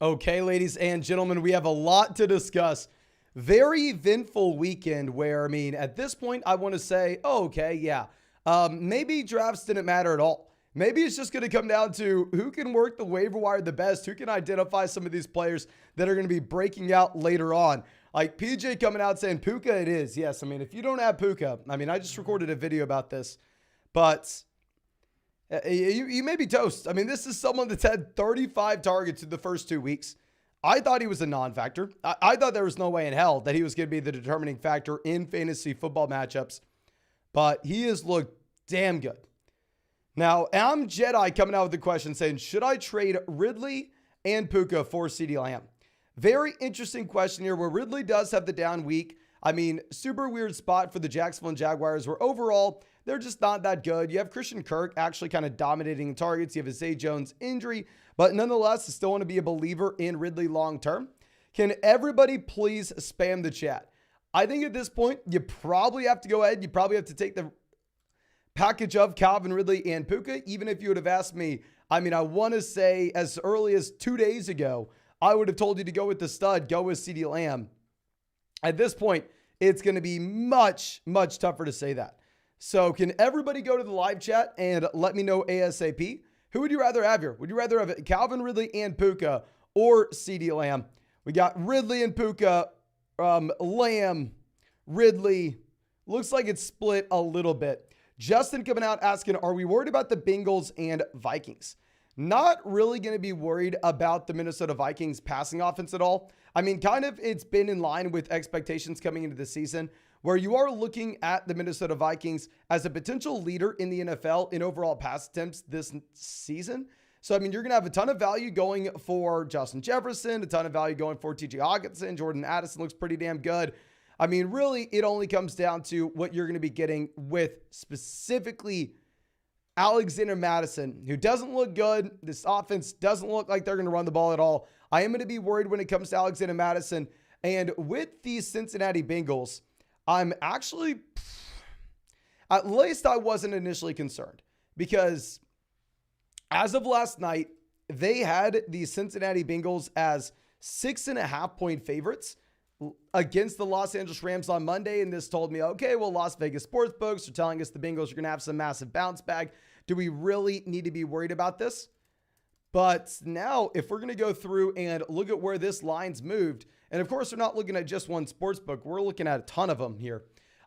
Okay, ladies and gentlemen, we have a lot to discuss. Very eventful weekend where, at this point, I want to say, oh, okay, yeah, maybe drafts didn't matter at all. Maybe it's just going to come down to who can work the waiver wire the best, who can identify some of these players that are going to be breaking out later on. Like PJ coming out saying, Puka it is. Yes, if you don't have Puka, I just recorded a video about this, but you may be toast. This is someone that's had 35 targets in the first 2 weeks. I thought he was a non-factor. I thought there was no way in hell that he was going to be the determining factor in fantasy football matchups, but he has looked damn good. Now, I'm Jedi coming out with the question saying, should I trade Ridley and Puka for CeeDee Lamb? Very interesting question here where Ridley does have the down week. Super weird spot for the Jacksonville Jaguars where overall, they're just not that good. You have Christian Kirk actually kind of dominating targets. You have a Zay Jones injury, but nonetheless, I still want to be a believer in Ridley long-term. Can everybody please spam the chat? I think at this point, you probably have to go ahead. You probably have to take the package of Calvin Ridley and Puka. Even if you would have asked me, I want to say as early as 2 days ago, I would have told you to go with the stud, go with CeeDee Lamb. At this point, it's going to be much, much tougher to say that. So can everybody go to the live chat and let me know ASAP? Who would you rather have here? Would you rather have Calvin Ridley and Puka or CeeDee Lamb? We got Ridley and Puka, Lamb, Ridley. Looks like it's split a little bit. Justin coming out asking, are we worried about the Bengals and Vikings? Not really going to be worried about the Minnesota Vikings passing offense at all. It's been in line with expectations coming into the season where you are looking at the Minnesota Vikings as a potential leader in the NFL in overall pass attempts this season. So, you're going to have a ton of value going for Justin Jefferson, a ton of value going for TJ Hawkinson. Jordan Addison looks pretty damn good. Really, it only comes down to what you're going to be getting with specifically Alexander Mattison, who doesn't look good. This offense doesn't look like they're going to run the ball at all. I am going to be worried when it comes to Alexander Mattison. And with the Cincinnati Bengals, I'm actually, at least I wasn't initially concerned because as of last night, they had the Cincinnati Bengals as 6.5-point favorites against the Los Angeles Rams on Monday. And this told me, okay, well, Las Vegas sportsbooks are telling us the Bengals are going to have some massive bounce back. Do we really need to be worried about this? But now if we're going to go through and look at where this line's moved, and of course, we're not looking at just one sportsbook. We're looking at a ton of them here.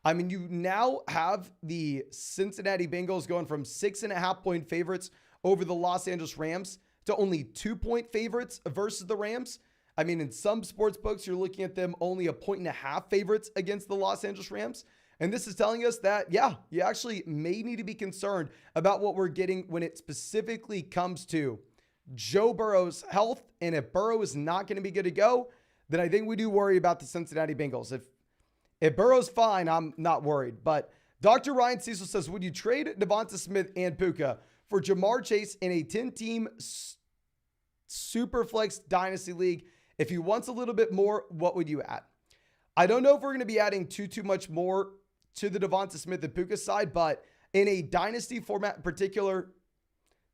You now have the Cincinnati Bengals going from 6.5-point favorites over the Los Angeles Rams to only 2-point favorites versus the Rams. In some sports books, you're looking at them only 1.5 favorites against the Los Angeles Rams. And this is telling us that, yeah, you actually may need to be concerned about what we're getting when it specifically comes to Joe Burrow's health. And if Burrow is not going to be good to go, then I think we do worry about the Cincinnati Bengals. If Burrow's fine, I'm not worried. But Dr. Ryan Cecil says, would you trade Devonta Smith and Puka for Jamar Chase in a 10-team Superflex Dynasty League? If he wants a little bit more, what would you add? I don't know if we're going to be adding too much more to the Devonta Smith and Puka side, but in a Dynasty format in particular,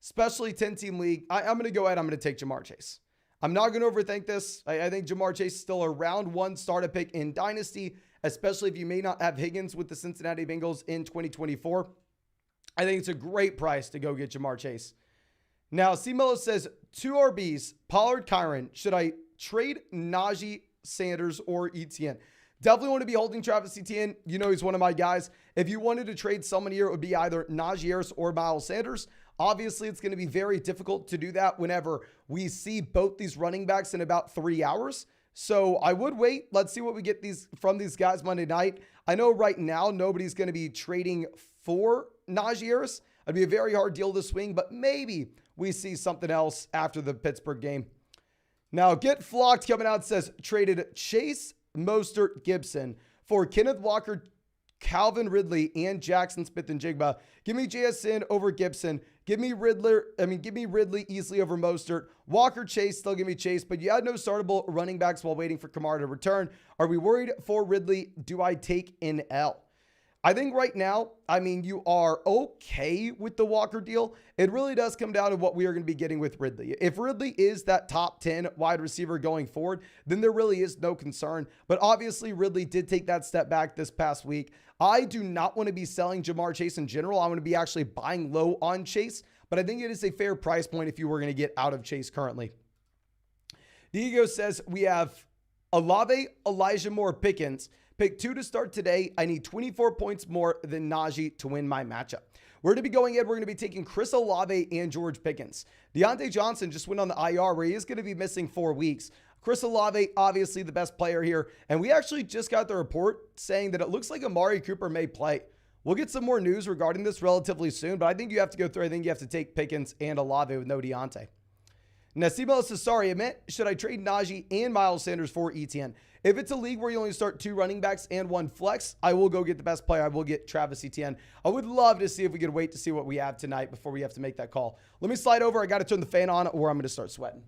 especially 10-team league, I'm going to go ahead. I'm going to take Jamar Chase. I'm not going to overthink this. I think Jamar Chase is still a round 1 starter pick in Dynasty, especially if you may not have Higgins with the Cincinnati Bengals in 2024. I think it's a great price to go get Jamar Chase. Now, C. Mello says, 2 RBs, Pollard, Kyron. Should I trade Najee, Sanders, or Etienne? Definitely want to be holding Travis Etienne. He's one of my guys. If you wanted to trade someone here, it would be either Najee Harris or Miles Sanders. Obviously, it's going to be very difficult to do that whenever we see both these running backs in about 3 hours. So I would wait. Let's see what we get from these guys Monday night. I know right now nobody's going to be trading for Najee Harris. It'd be a very hard deal to swing, but maybe we see something else after the Pittsburgh game. Now, Get Flocked coming out says, traded Chase, Mostert, Gibson for Kenneth Walker, Calvin Ridley, and Jackson Smith-Njigba. Give me JSN over Gibson. Give me Ridley easily over Mostert. Walker, Chase, still give me Chase, but you had no startable running backs while waiting for Kamara to return. Are we worried for Ridley? Do I take an L? I think right now, I mean, you are okay with the Walker deal. It really does come down to what we are going to be getting with Ridley. If Ridley is that top 10 wide receiver going forward, then there really is no concern. But obviously, Ridley did take that step back this past week. I do not want to be selling Jamar Chase in general. I want to be actually buying low on Chase, but I think it is a fair price point if you were going to get out of Chase currently. Diego says we have Olave, Elijah Moore, Pickens. Pick 2 to start today. I need 24 points more than Najee to win my matchup. We're going to be going in. We're going to be taking Chris Olave and George Pickens. Deontay Johnson just went on the IR where he is going to be missing 4 weeks. Chris Olave, obviously the best player here. And we actually just got the report saying that it looks like Amari Cooper may play. We'll get some more news regarding this relatively soon, but I think you have to go through. I think you have to take Pickens and Olave with no Deontay. Nasimo says, sorry, I meant, should I trade Najee and Miles Sanders for ETN? If it's a league where you only start 2 running backs and 1 flex, I will go get the best player. I will get Travis Etienne. I would love to see if we could wait to see what we have tonight before we have to make that call. Let me slide over. I got to turn the fan on or I'm going to start sweating.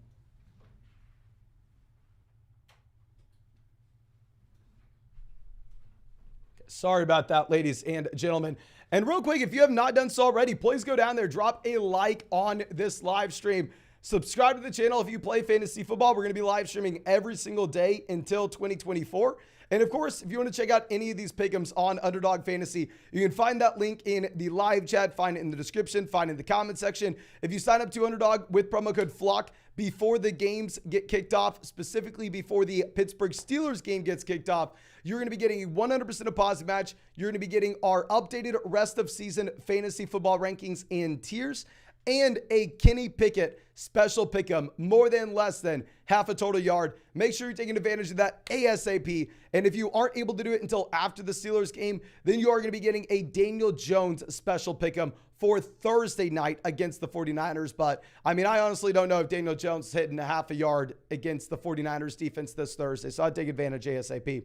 Sorry about that, ladies and gentlemen. And real quick, if you have not done so already, please go down there, drop a like on this live stream. Subscribe to the channel if you play fantasy football. We're going to be live streaming every single day until 2024. And of course, if you want to check out any of these pick'ems on Underdog Fantasy, you can find that link in the live chat, find it in the description, find it in the comment section. If you sign up to Underdog with promo code FLOCK before the games get kicked off, specifically before the Pittsburgh Steelers game gets kicked off, you're going to be getting a 100% deposit match. You're going to be getting our updated rest of season fantasy football rankings in tiers, and a Kenny Pickett special pick'em, more than less than half a total yard. Make sure you're taking advantage of that ASAP. And if you aren't able to do it until after the Steelers game, then you are going to be getting a Daniel Jones special pick'em for Thursday night against the 49ers. But I mean, I honestly don't know if Daniel Jones is hitting a half a yard against the 49ers defense this Thursday. So I'd take advantage ASAP.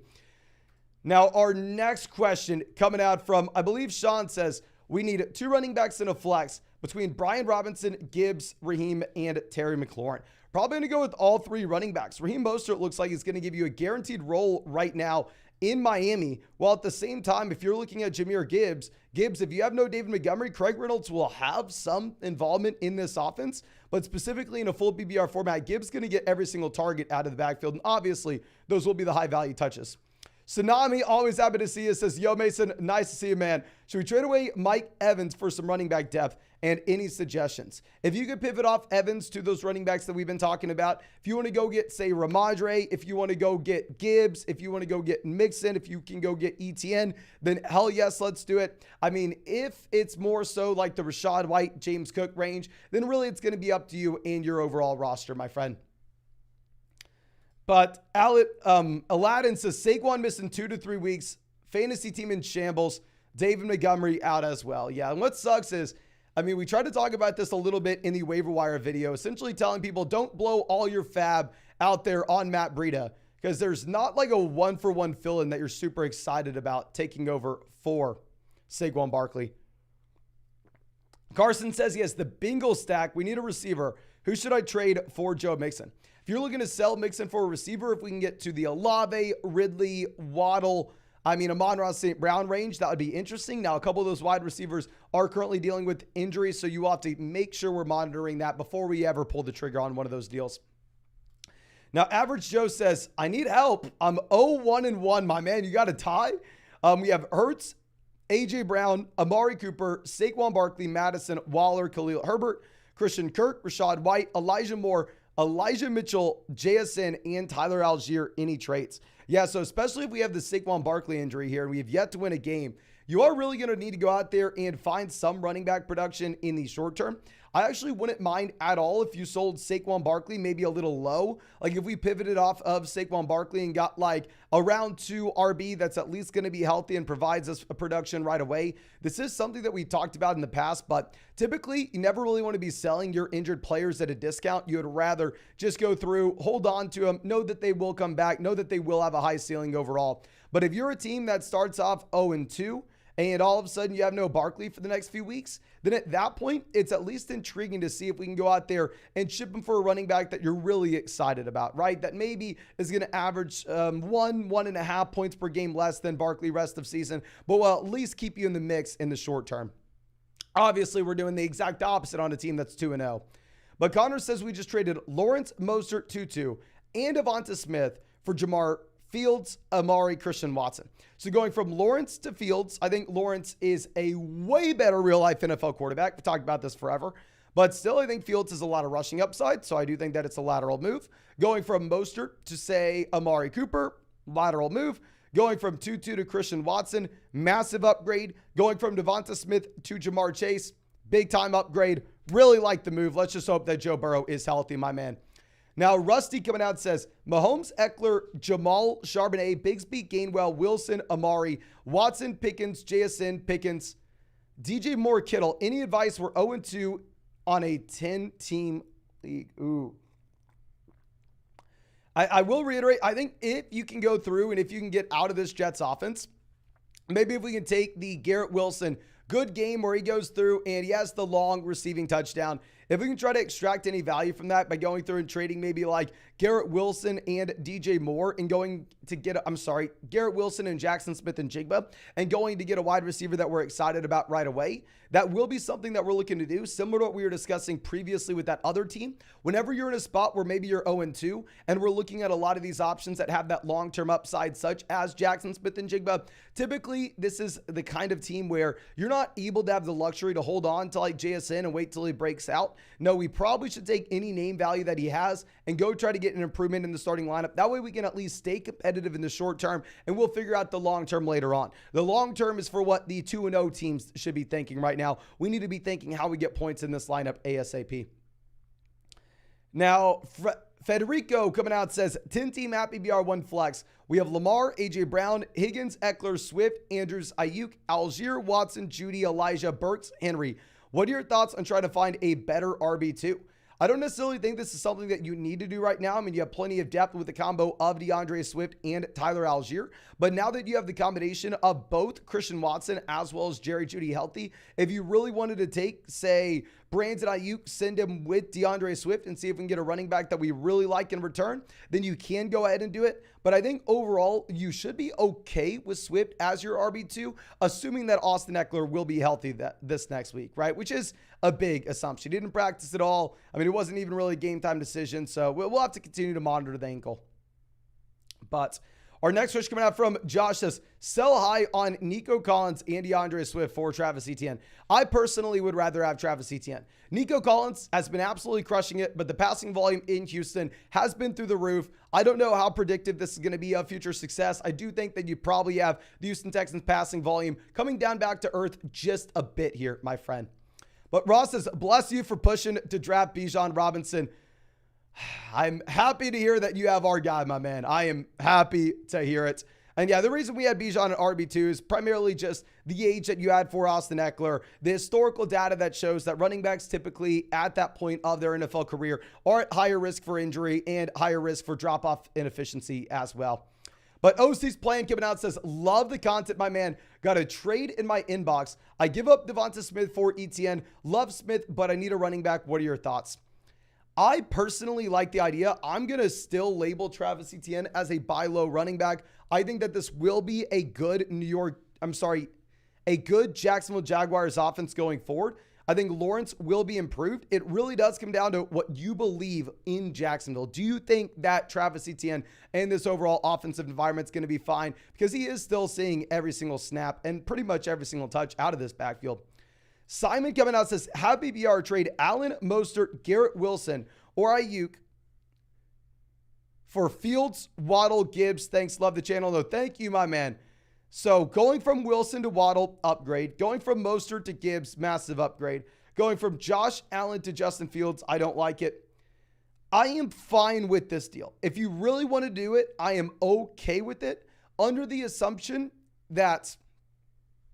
Now, our next question coming out from, I believe Sean says, we need 2 running backs and a flex between Brian Robinson, Gibbs, Raheem, and Terry McLaurin. Probably going to go with all 3 running backs. Raheem Mostert looks like he's going to give you a guaranteed role right now in Miami, while at the same time, if you're looking at Jahmyr Gibbs, if you have no David Montgomery, Craig Reynolds will have some involvement in this offense, but specifically in a full PPR format, Gibbs is going to get every single target out of the backfield, and obviously, those will be the high-value touches. Tsunami, always happy to see you, says, yo, Mason, nice to see you, man. Should we trade away Mike Evans for some running back depth and any suggestions? If you could pivot off Evans to those running backs that we've been talking about, if you want to go get, say, Ramadre, if you want to go get Gibbs, if you want to go get Mixon, if you can go get ETN, then hell yes, let's do it. I mean, if it's more so like the Rachaad White, James Cook range, then really it's going to be up to you and your overall roster, my friend. But Aladdin says, Saquon missing 2 to 3 weeks. Fantasy team in shambles. David Montgomery out as well. Yeah, and what sucks is, I mean, we tried to talk about this a little bit in the waiver wire video, essentially telling people don't blow all your fab out there on Matt Breida, because there's not like a 1-for-1 fill-in that you're super excited about taking over for Saquon Barkley. Carson says he has the Bengals stack. We need a receiver. Who should I trade for Joe Mixon? If you're looking to sell Mixon for a receiver, if we can get to the Olave, Ridley, Waddle, Amon-Ra St. Brown range, that would be interesting. Now, a couple of those wide receivers are currently dealing with injuries, so you will have to make sure we're monitoring that before we ever pull the trigger on one of those deals. Now, Average Joe says, I need help. I'm 0-1-1, my man. You got a tie? We have Hurts, A.J. Brown, Amari Cooper, Saquon Barkley, Madison, Waller, Khalil Herbert, Christian Kirk, Rachaad White, Elijah Moore, Elijah Mitchell, JSN, and Tyler Algier, any traits. Yeah, so especially if we have the Saquon Barkley injury here and we have yet to win a game, you are really going to need to go out there and find some running back production in the short term. I actually wouldn't mind at all if you sold Saquon Barkley maybe a little low. Like if we pivoted off of Saquon Barkley and got like a round 2 RB that's at least going to be healthy and provides us a production right away. This is something that we talked about in the past, but typically you never really want to be selling your injured players at a discount. You would rather just go through, hold on to them, know that they will come back, know that they will have a high ceiling overall. But if you're a team that starts off 0-2, and all of a sudden you have no Barkley for the next few weeks, then at that point, it's at least intriguing to see if we can go out there and ship him for a running back that you're really excited about, right? That maybe is going to average 1.5 points per game less than Barkley rest of season, but will at least keep you in the mix in the short term. Obviously, we're doing the exact opposite on a team that's 2-0. But Connor says we just traded Lawrence, Mostert, Tutu, and Devonta Smith for Jamar Fields, Amari, Christian Watson. So going from Lawrence to Fields, I think Lawrence is a way better real-life NFL quarterback. We've talked about this forever. But still, I think Fields has a lot of rushing upside, so I do think that it's a lateral move. Going from Mostert to, say, Amari Cooper, lateral move. Going from Tutu to Christian Watson, massive upgrade. Going from Devonta Smith to Jamar Chase, big-time upgrade. Really like the move. Let's just hope that Joe Burrow is healthy, my man. Now, Rusty coming out says, Mahomes, Eckler, Jamal, Charbonnet, Bigsby, Gainwell, Wilson, Amari, Watson, Pickens, JSN, Pickens, DJ Moore, Kittle. Any advice? We're 0-2 on a 10-team league. Ooh. I will reiterate, I think if you can go through and if you can get out of this Jets offense, maybe if we can take the Garrett Wilson good game where he goes through and he has the long receiving touchdown. If we can try to extract any value from that by going through and trading maybe like Garrett Wilson and DJ Moore and going to get, Garrett Wilson and Jackson Smith-Njigba and going to get a wide receiver that we're excited about right away, that will be something that we're looking to do, similar to what we were discussing previously with that other team. Whenever you're in a spot where maybe you're 0-2 and we're looking at a lot of these options that have that long-term upside, such as Jackson Smith-Njigba, typically this is the kind of team where you're not able to have the luxury to hold on to like JSN and wait till he breaks out. No, we probably should take any name value that he has and go try to get an improvement in the starting lineup. That way we can at least stay competitive in the short term, and we'll figure out the long term later on. The long term is for what the 2-0 teams should be thinking right now. We need to be thinking how we get points in this lineup ASAP. Now, Federico coming out says, 10-team Happy BR1 flex. We have Lamar, AJ Brown, Higgins, Eckler, Swift, Andrews, Ayuk, Algier, Watson, Judy, Elijah, Burks, Henry. What are your thoughts on trying to find a better RB2? I don't necessarily think this is something that you need to do right now. I mean, you have plenty of depth with the combo of DeAndre Swift and Tyler Algier. But now that you have the combination of both Christian Watson as well as Jerry Jeudy healthy, if you really wanted to take, say, Brandon Ayuk, send him with DeAndre Swift and see if we can get a running back that we really like in return, then you can go ahead and do it. But I think overall, you should be okay with Swift as your RB2, assuming that Austin Eckler will be healthy this next week, right? Which is a big assumption. He didn't practice at all. I mean, it wasn't even really a game time decision, so we'll have to continue to monitor the ankle. But our next question coming out from Josh says, sell high on Nico Collins and DeAndre Swift for Travis Etienne. I personally would rather have Travis Etienne. Nico Collins has been absolutely crushing it, but the passing volume in Houston has been through the roof. I don't know how predictive this is going to be of future success. I do think that you probably have the Houston Texans passing volume coming down back to earth just a bit here, my friend. But Ross says, bless you for pushing to draft Bijan Robinson. I'm happy to hear that you have our guy, my man. I am happy to hear it. And yeah, the reason we had Bijan at RB2 is primarily just the age that you had for Austin Eckler, the historical data that shows that running backs typically at that point of their NFL career are at higher risk for injury and higher risk for drop-off inefficiency as well. But OC's plan coming out says, love the content, my man. Got a trade in my inbox. I give up Devonta Smith for ETN. Love Smith, but I need a running back. What are your thoughts? I personally like the idea. I'm going to still label Travis Etienne as a buy low running back. I think that this will be a good a good Jacksonville Jaguars offense going forward. I think Lawrence will be improved. It really does come down to what you believe in Jacksonville. Do you think that Travis Etienne and this overall offensive environment is going to be fine? Because he is still seeing every single snap and pretty much every single touch out of this backfield. Simon coming out says, happy BR trade Allen, Mostert, Garrett Wilson, or Ayuk for Fields, Waddle, Gibbs. Thanks. Love the channel. No, thank you, my man. So going from Wilson to Waddle, upgrade. Going from Mostert to Gibbs, massive upgrade. Going from Josh Allen to Justin Fields, I don't like it. I am fine with this deal. If you really want to do it, I am okay with it under the assumption that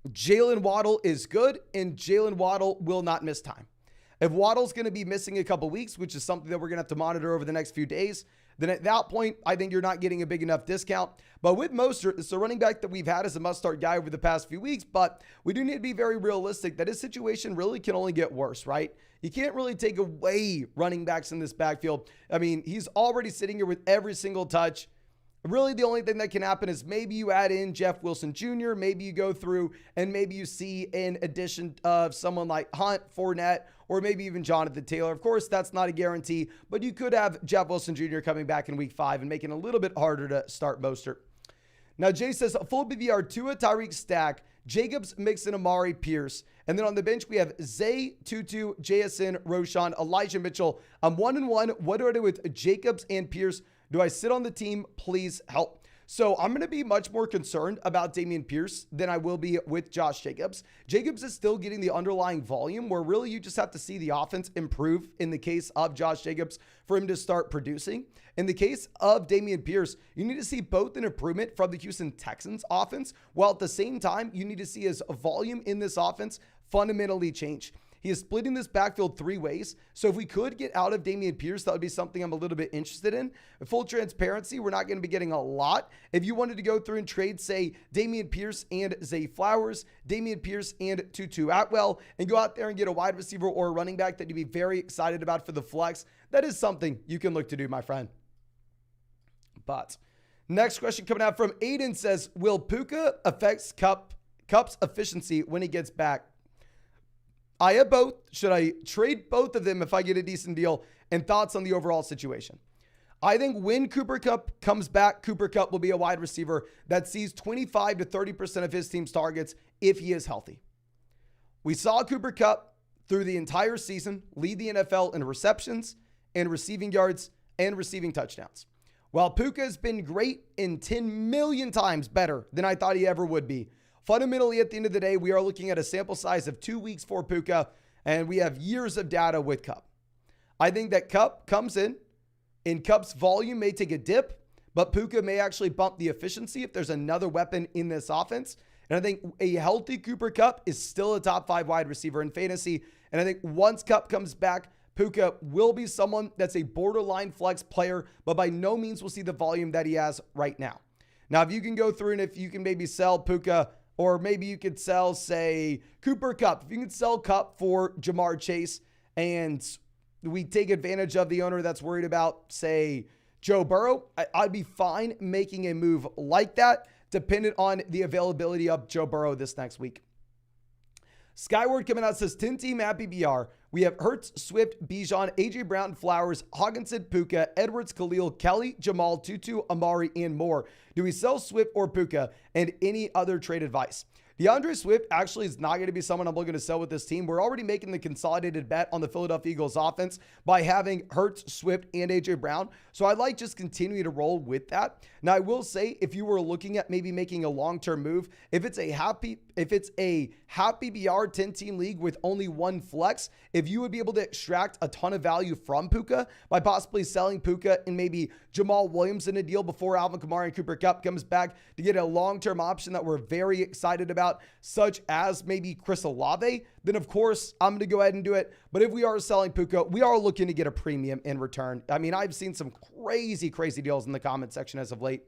Jalen Waddle is good and Jalen Waddle will not miss time. If Waddle's going to be missing a couple weeks, which is something that we're going to have to monitor over the next few days, then at that point, I think you're not getting a big enough discount. But with Mostert, it's a running back that we've had as a must-start guy over the past few weeks, but we do need to be very realistic that his situation really can only get worse, right? You can't really take away running backs in this backfield. I mean, he's already sitting here with every single touch. Really, the only thing that can happen is maybe you add in Jeff Wilson Jr., maybe you go through and maybe you see an addition of someone like Hunt, Fournette, or maybe even Jonathan Taylor. Of course, that's not a guarantee, but you could have Jeff Wilson Jr. coming back in week 5 and making it a little bit harder to start Mostert. Now, Jay says, full BVR, Tua, Tyreek stack, Jacobs, Mixon, Amari, Pierce. And then on the bench, we have Zay, Tutu, JSN, Roshan, Elijah Mitchell. I'm 1-1. What do I do with Jacobs and Pierce? Do I sit on the team? Please help. So I'm going to be much more concerned about Dameon Pierce than I will be with Josh Jacobs. Jacobs is still getting the underlying volume where really you just have to see the offense improve in the case of Josh Jacobs for him to start producing. In the case of Dameon Pierce, you need to see both an improvement from the Houston Texans offense, while at the same time, you need to see his volume in this offense fundamentally change. He is splitting this backfield 3 ways. So if we could get out of Dameon Pierce, that would be something I'm a little bit interested in. Full transparency, we're not going to be getting a lot. If you wanted to go through and trade, say, Dameon Pierce and Zay Flowers, Dameon Pierce and Tutu Atwell, and go out there and get a wide receiver or a running back that you'd be very excited about for the flex, that is something you can look to do, my friend. But next question coming out from Aiden says, will Puka affect Kupp's efficiency when he gets back? I have both. Should I trade both of them if I get a decent deal? And thoughts on the overall situation. I think when Cooper Kupp comes back, Cooper Kupp will be a wide receiver that sees 25 to 30% of his team's targets if he is healthy. We saw Cooper Kupp through the entire season lead the NFL in receptions and receiving yards and receiving touchdowns. While Puka has been great and 10 million times better than I thought he ever would be, fundamentally, at the end of the day, we are looking at a sample size of 2 weeks for Puka, and we have years of data with Kupp. I think that Kupp comes in, and Kupp's volume may take a dip, but Puka may actually bump the efficiency if there's another weapon in this offense. And I think a healthy Cooper Kupp is still a top 5 wide receiver in fantasy. And I think once Kupp comes back, Puka will be someone that's a borderline flex player, but by no means will see the volume that he has right now. Now, if you can go through and if you can maybe sell Puka, or maybe you could sell, say, Cooper Kupp. If you can sell Kupp for Jamar Chase and we take advantage of the owner that's worried about, say, Joe Burrow, I'd be fine making a move like that, dependent on the availability of Joe Burrow this next week. Skyward coming out says 10-team at BBR. We have Hurts, Swift, Bijan, AJ Brown, Flowers, Hawkinson, Puka, Edwards, Khalil, Kelly, Jamal, Tutu, Amari, and more. Do we sell Swift or Puka? And any other trade advice? DeAndre Swift actually is not going to be someone I'm looking to sell with this team. We're already making the consolidated bet on the Philadelphia Eagles offense by having Hurts, Swift, and AJ Brown. So I'd like just continuing to roll with that. Now, I will say, if you were looking at maybe making a long-term move, if it's a happy BR 10-team league with only one flex, if you would be able to extract a ton of value from Puka by possibly selling Puka and maybe Jamal Williams in a deal before Alvin Kamara and Cooper Kupp comes back to get a long-term option that we're very excited about, such as maybe Chris Olave, then of course I'm going to go ahead and do it. But if we are selling Puka, we are looking to get a premium in return. I mean, I've seen some crazy deals in the comment section as of late.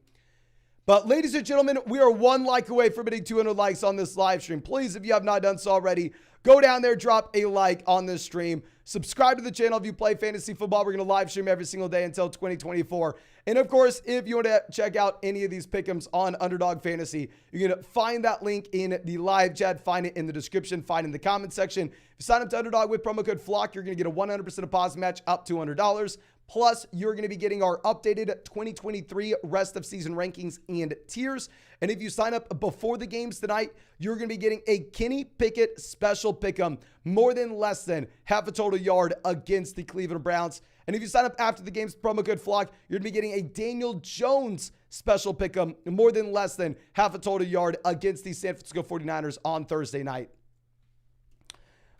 But ladies and gentlemen, we are 1 like away from hitting 200 likes on this live stream. Please, if you have not done so already, go down there, drop a like on this stream. Subscribe to the channel if you play fantasy football. We're going to live stream every single day until 2024. And of course, if you want to check out any of these pick'ems on Underdog Fantasy, you're going to find that link in the live chat, find it in the description, find it in the comment section. If you sign up to Underdog with promo code FLOCK, you're going to get a 100% deposit match up to $100. Plus, you're going to be getting our updated 2023 rest of season rankings and tiers. And if you sign up before the games tonight, you're going to be getting a Kenny Pickett special pick'em, more than less than half a total yard against the Cleveland Browns. And if you sign up after the games, promo code FLOCK, you're going to be getting a Daniel Jones special pick'em, more than less than half a total yard against the San Francisco 49ers on Thursday night.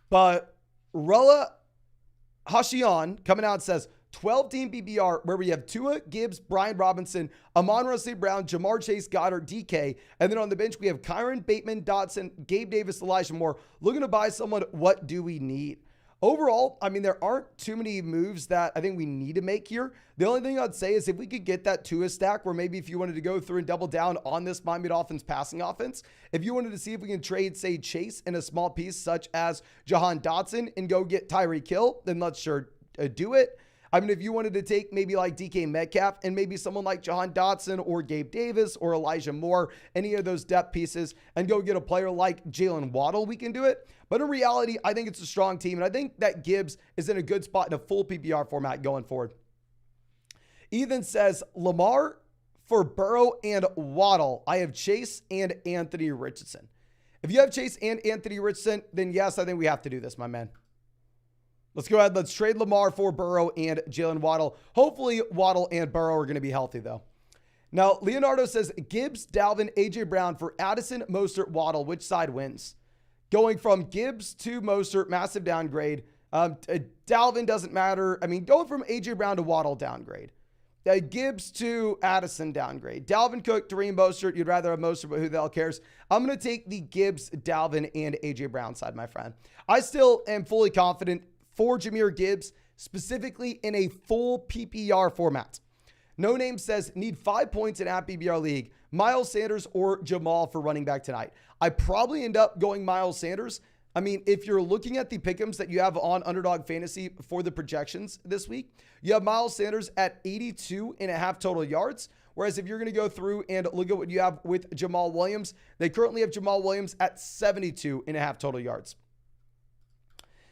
But Rella Hashian coming out says, 12-team BBR where we have Tua, Gibbs, Brian Robinson, Amon-Ra St. Brown, Jamar Chase, Goddard, DK. And then on the bench, we have Kyron, Bateman, Dotson, Gabe Davis, Elijah Moore. Looking to buy someone, what do we need? overall, I mean, there aren't too many moves that I think we need to make here. The only thing I'd say is if we could get that Tua stack where maybe if you wanted to go through and double down on this Miami Dolphins passing offense, if you wanted to see if we can trade, say, Chase in a small piece such as Jahan Dotson and go get Tyreek Hill, then let's sure do it. I mean, if you wanted to take maybe like DK Metcalf and maybe someone like Jahan Dotson or Gabe Davis or Elijah Moore, any of those depth pieces, and go get a player like Jalen Waddle, we can do it. But in reality, I think it's a strong team, and I think that Gibbs is in a good spot in a full PPR format going forward. Ethan says, Lamar for Burrow and Waddle. I have Chase and Anthony Richardson. If you have Chase and Anthony Richardson, then yes, I think we have to do this, my man. Let's go ahead. Let's trade Lamar for Burrow and Jalen Waddle. Hopefully, Waddle and Burrow are going to be healthy, though. Now, Leonardo says, Gibbs, Dalvin, A.J. Brown for Addison, Mostert, Waddle. Which side wins? Going from Gibbs to Mostert, massive downgrade. Dalvin doesn't matter. I mean, going from A.J. Brown to Waddle, downgrade. Gibbs to Addison, downgrade. Dalvin Cook to Reem Mostert. You'd rather have Mostert, but who the hell cares? I'm going to take the Gibbs, Dalvin, and A.J. Brown side, my friend. I still am fully confident for Jahmyr Gibbs, specifically in a full PPR format. No Name says, need 5 points in app PPR league. Miles Sanders or Jamal for running back tonight. I probably end up going Miles Sanders. I mean, if you're looking at the pick'ems that you have on Underdog Fantasy for the projections this week, you have Miles Sanders at 82.5 total yards. Whereas if you're going to go through and look at what you have with Jamal Williams, they currently have Jamal Williams at 72.5 total yards.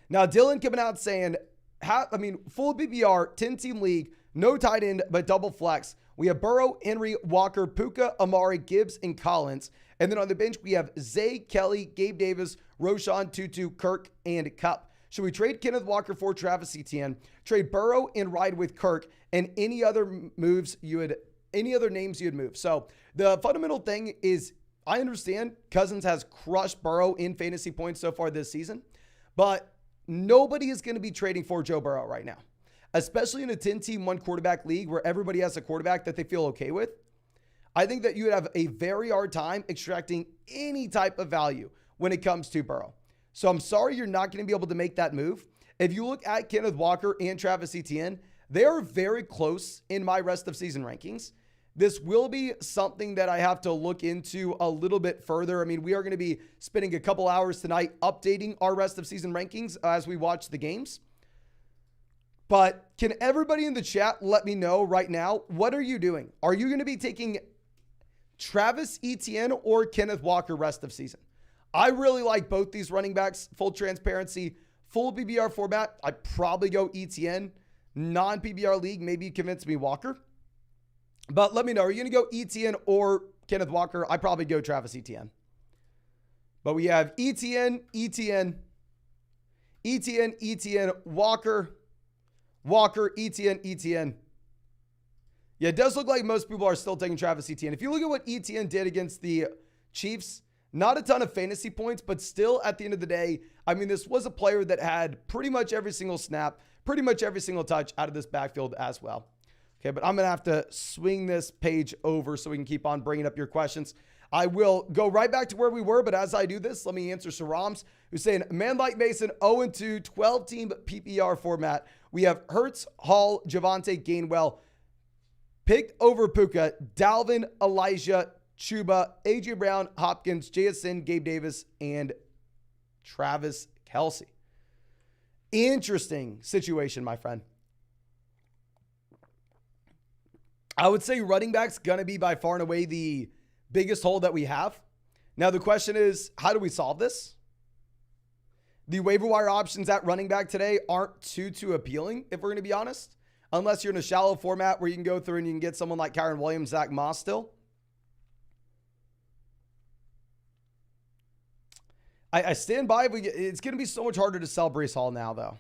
Now, Dylan coming out saying, full PPR, 10-team league, no tight end, but double flex. We have Burrow, Henry, Walker, Puka, Amari, Gibbs, and Collins. And then on the bench, we have Zay, Kelly, Gabe Davis, Roshan, Tutu, Kirk, and Kupp. Should we trade Kenneth Walker for Travis Etienne, trade Burrow and ride with Kirk, and any other names you'd move? So the fundamental thing is, I understand Cousins has crushed Burrow in fantasy points so far this season, but nobody is going to be trading for Joe Burrow right now, especially in a 10-team, one quarterback league where everybody has a quarterback that they feel okay with. I think that you would have a very hard time extracting any type of value when it comes to Burrow. So I'm sorry you're not going to be able to make that move. If you look at Kenneth Walker and Travis Etienne, they are very close in my rest of season rankings. This will be something that I have to look into a little bit further. I mean, we are going to be spending a couple hours tonight updating our rest of season rankings as we watch the games. But can everybody in the chat let me know right now, what are you doing? Are you going to be taking Travis Etienne or Kenneth Walker rest of season? I really like both these running backs. Full transparency, full PPR format, I'd probably go Etienne. Non-PPR league, maybe you convince me Walker. But let me know, are you going to go Etienne or Kenneth Walker? I probably go Travis Etienne. But we have Etienne, Walker, Etienne. Yeah, it does look like most people are still taking Travis Etienne. If you look at what Etienne did against the Chiefs, not a ton of fantasy points, but still at the end of the day, I mean, this was a player that had pretty much every single snap, pretty much every single touch out of this backfield as well. Okay, but I'm going to have to swing this page over so we can keep on bringing up your questions. I will go right back to where we were, but as I do this, let me answer Saram's, who's saying, man like Mason, 0-2, 12-team PPR format. We have Hurts, Hall, Javonte, Gainwell, picked over Puka, Dalvin, Elijah, Chuba, A.J. Brown, Hopkins, JSN, Gabe Davis, and Travis Kelce. Interesting situation, my friend. I would say running back's going to be by far and away the biggest hole that we have. Now, the question is, how do we solve this? The waiver wire options at running back today aren't too appealing, if we're going to be honest, unless you're in a shallow format where you can go through and you can get someone like Kyron Williams, Zach Moss still. I stand by. It's going to be so much harder to sell Breece Hall now, though.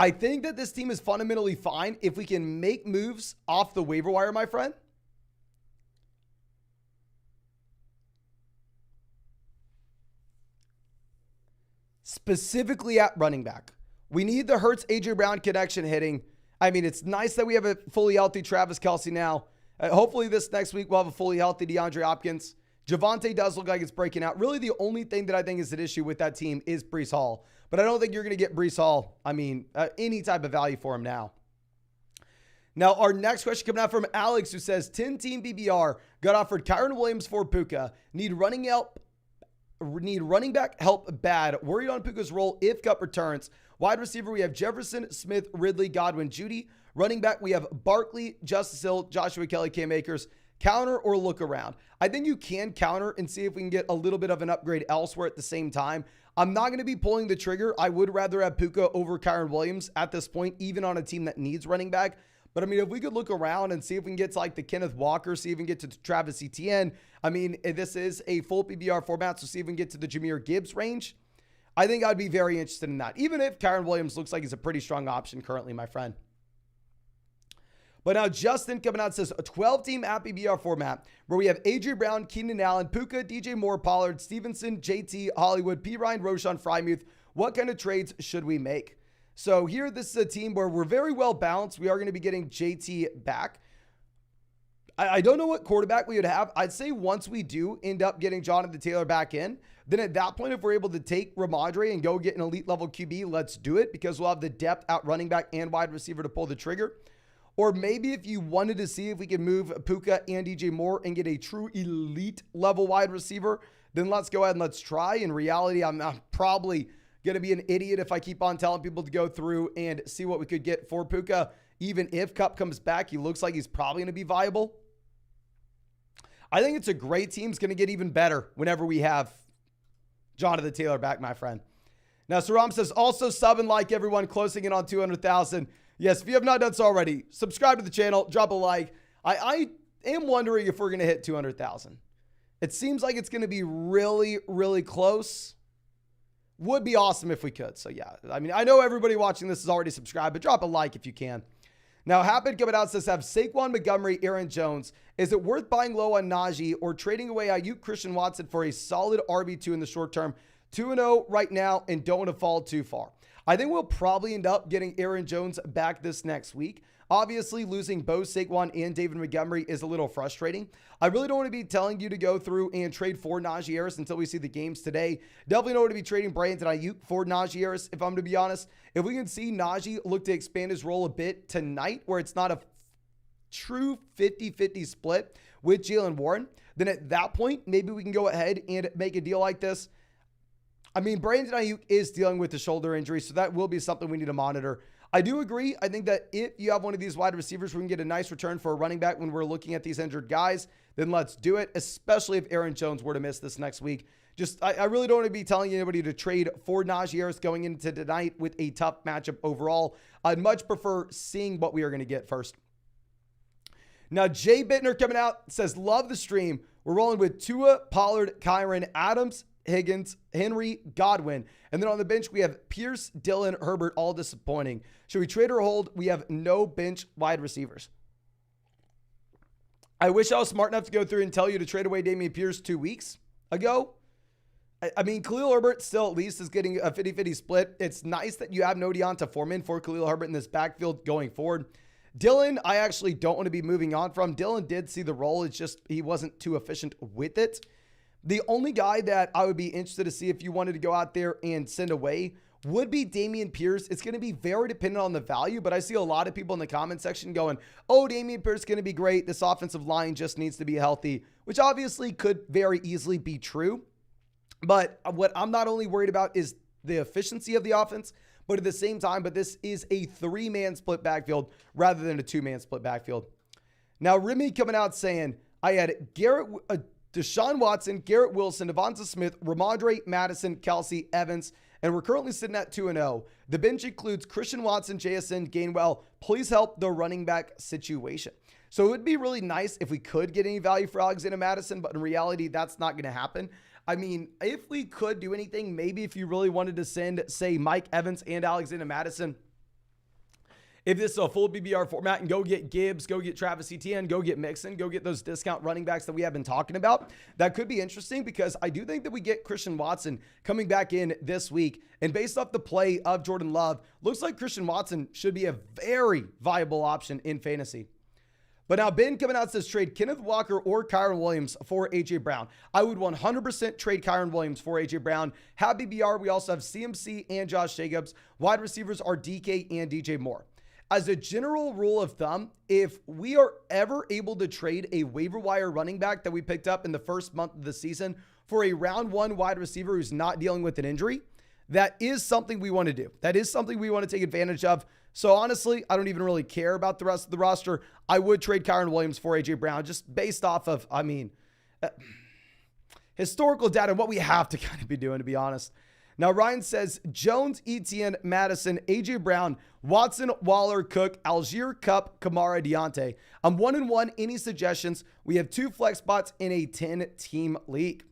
I think that this team is fundamentally fine if we can make moves off the waiver wire, my friend. Specifically at running back. We need the Hurts A.J. Brown connection hitting. I mean, it's nice that we have a fully healthy Travis Kelce now. Hopefully this next week we'll have a fully healthy DeAndre Hopkins. Javonte does look like it's breaking out. Really, the only thing that I think is an issue with that team is Breece Hall. But I don't think you're going to get Breece Hall, any type of value for him now. Now, our next question coming out from Alex, who says, 10-team BBR, got offered Kyron Williams for Puka. Need running back help bad. Worried on Puka's role if Kupp returns. Wide receiver, we have Jefferson, Smith, Ridley, Godwin, Judy. Running back, we have Barkley, Justice Hill, Joshua Kelly, Cam Akers. Counter or look around. I think you can counter and see if we can get a little bit of an upgrade elsewhere at the same time. I'm not going to be pulling the trigger. I would rather have Puka over Kyron Williams at this point, even on a team that needs running back. But if we could look around and see if we can get to like the Kenneth Walker, see if we can get to Travis Etienne. This is a full PBR format, so see if we can get to the Jahmyr Gibbs range. I think I'd be very interested in that, even if Kyron Williams looks like he's a pretty strong option currently, my friend. But now Justin coming out says a 12-team app PBR format where we have A.J. Brown, Keenan Allen, Puka, DJ Moore, Pollard, Stevenson, JT, Hollywood, P. Ryan, Roshan, Frymuth. What kind of trades should we make? So here, this is a team where we're very well balanced. We are going to be getting JT back. I don't know what quarterback we would have. I'd say once we do end up getting Jonathan Taylor back in, then at that point, if we're able to take Ramondre and go get an elite level QB, let's do it because we'll have the depth out running back and wide receiver to pull the trigger. Or maybe if you wanted to see if we could move Puka and DJ Moore and get a true elite level wide receiver, then let's go ahead and let's try. In reality, I'm probably going to be an idiot if I keep on telling people to go through and see what we could get for Puka. Even if Kupp comes back, he looks like he's probably going to be viable. I think it's a great team. It's going to get even better whenever we have Jonathan Taylor back, my friend. Now, Saram says, also sub and like everyone, closing in on 200,000. Yes, if you have not done so already, subscribe to the channel, drop a like. I am wondering if we're going to hit 200,000. It seems like it's going to be really, really close. Would be awesome if we could. So yeah, I know everybody watching this is already subscribed, but drop a like if you can. Now, Happen coming out says, have Saquon, Montgomery, Aaron Jones. Is it worth buying low on Najee or trading away Ayuk, Christian Watson for a solid RB2 in the short term? 2-0 right now and don't want to fall too far. I think we'll probably end up getting Aaron Jones back this next week. Obviously, losing both Saquon and David Montgomery is a little frustrating. I really don't want to be telling you to go through and trade for Najee Harris until we see the games today. Definitely don't want to be trading Brandon Ayuk for Najee Harris, if I'm to be honest. If we can see Najee look to expand his role a bit tonight, where it's not a true 50-50 split with Jaylen Warren, then at that point, maybe we can go ahead and make a deal like this. Brandon Ayuk is dealing with the shoulder injury, so that will be something we need to monitor. I do agree. I think that if you have one of these wide receivers, we can get a nice return for a running back when we're looking at these injured guys, then let's do it, especially if Aaron Jones were to miss this next week. I really don't want to be telling anybody to trade for Najee Harris going into tonight with a tough matchup overall. I'd much prefer seeing what we are going to get first. Now, Jay Bittner coming out says, love the stream. We're rolling with Tua, Pollard, Kyron, Adams, Higgins, Henry, Godwin. And then on the bench, we have Pierce, Dillon, Herbert, all disappointing. Should we trade or hold? We have no bench wide receivers. I wish I was smart enough to go through and tell you to trade away Dameon Pierce 2 weeks ago. Khalil Herbert still at least is getting a 50-50 split. It's nice that you have no Deonta Foreman for Khalil Herbert in this backfield going forward. Dillon, I actually don't want to be moving on from. Dillon did see the role. It's just he wasn't too efficient with it. The only guy that I would be interested to see if you wanted to go out there and send away would be Dameon Pierce. It's going to be very dependent on the value, but I see a lot of people in the comment section going, oh, Dameon Pierce is going to be great. This offensive line just needs to be healthy, which obviously could very easily be true. But what I'm not only worried about is the efficiency of the offense, but at the same time, this is a 3-man split backfield rather than a 2-man split backfield. Now, Remy coming out saying, I had Deshaun Watson, Garrett Wilson, Devonta Smith, Ramondre, Madison, Kelsey, Evans, and we're currently sitting at 2-0. The bench includes Christian Watson, JSN, Gainwell. Please help the running back situation. So it would be really nice if we could get any value for Alexander Madison, but in reality, that's not going to happen. If we could do anything, maybe if you really wanted to send, say, Mike Evans and Alexander Madison, if this is a full BBR format, and go get Gibbs, go get Travis Etienne, go get Mixon, go get those discount running backs that we have been talking about, that could be interesting because I do think that we get Christian Watson coming back in this week. And based off the play of Jordan Love, looks like Christian Watson should be a very viable option in fantasy. But now Ben coming out says trade Kenneth Walker or Kyron Williams for A.J. Brown. I would 100% trade Kyron Williams for A.J. Brown. Happy BR, we also have CMC and Josh Jacobs. Wide receivers are DK and DJ Moore. As a general rule of thumb, if we are ever able to trade a waiver wire running back that we picked up in the first month of the season for a round one wide receiver who's not dealing with an injury, that is something we want to do. That is something we want to take advantage of. So honestly, I don't even really care about the rest of the roster. I would trade Kyron Williams for A.J. Brown just based off of, historical data, what we have to kind of be doing, to be honest. Now, Ryan says, Jones, Etienne, Madison, A.J. Brown, Watson, Waller, Cook, Algier, Kupp, Kamara, Deontay. I'm 1-1. Any suggestions? We have 2 flex spots in a 10-team league.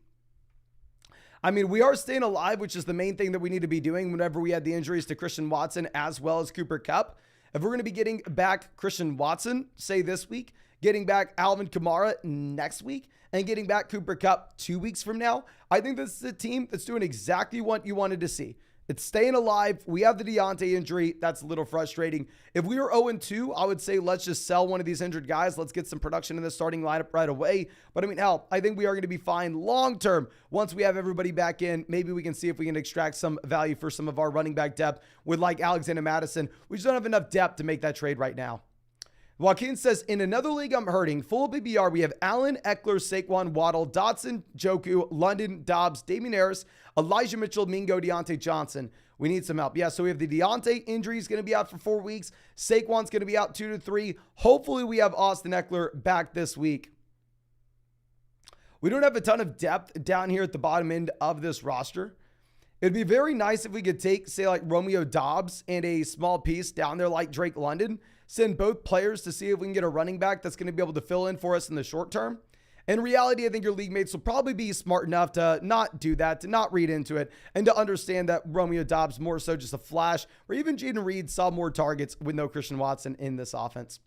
I mean, we are staying alive, which is the main thing that we need to be doing whenever we had the injuries to Christian Watson as well as Cooper Kupp. If we're going to be getting back Christian Watson, say this week, getting back Alvin Kamara next week, and getting back Cooper Kupp 2 weeks from now, I think this is a team that's doing exactly what you wanted to see. It's staying alive. We have the Deontay injury. That's a little frustrating. If we were 0-2, I would say let's just sell one of these injured guys. Let's get some production in the starting lineup right away. But I mean, hell, I think we are going to be fine long-term once we have everybody back in. Maybe we can see if we can extract some value for some of our running back depth with like Alexander Madison. We just don't have enough depth to make that trade right now. Joaquin says, in another league I'm hurting, full BBR, we have Allen, Eckler, Saquon, Waddle, Dotson, Joku, London, Dobbs, Damien Harris, Elijah Mitchell, Mingo, Deontay Johnson. We need some help. Yeah, so we have the Deontay injury is going to be out for 4 weeks. Saquon's going to be out 2 to 3. Hopefully we have Austin Eckler back this week. We don't have a ton of depth down here at the bottom end of this roster. It'd be very nice if we could take, say, like Romeo Dobbs and a small piece down there like Drake London, send both players to see if we can get a running back that's going to be able to fill in for us in the short term. In reality, I think your league mates will probably be smart enough to not do that, to not read into it, and to understand that Romeo Dobbs more so just a flash, or even Jaden Reed saw more targets with no Christian Watson in this offense.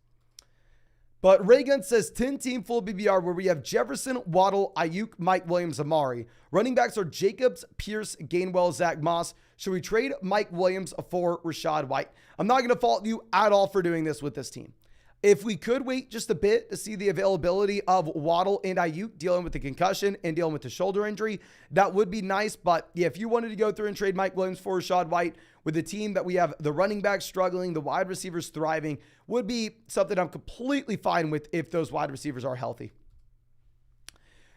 But Reagan says 10-team full BBR where we have Jefferson, Waddle, Ayuk, Mike Williams, Amari. Running backs are Jacobs, Pierce, Gainwell, Zach Moss. Should we trade Mike Williams for Rachaad White? I'm not going to fault you at all for doing this with this team. If we could wait just a bit to see the availability of Waddle and Ayuk dealing with the concussion and dealing with the shoulder injury, that would be nice. But yeah, if you wanted to go through and trade Mike Williams for Rachaad White with a team that we have the running backs struggling, the wide receivers thriving, would be something I'm completely fine with if those wide receivers are healthy.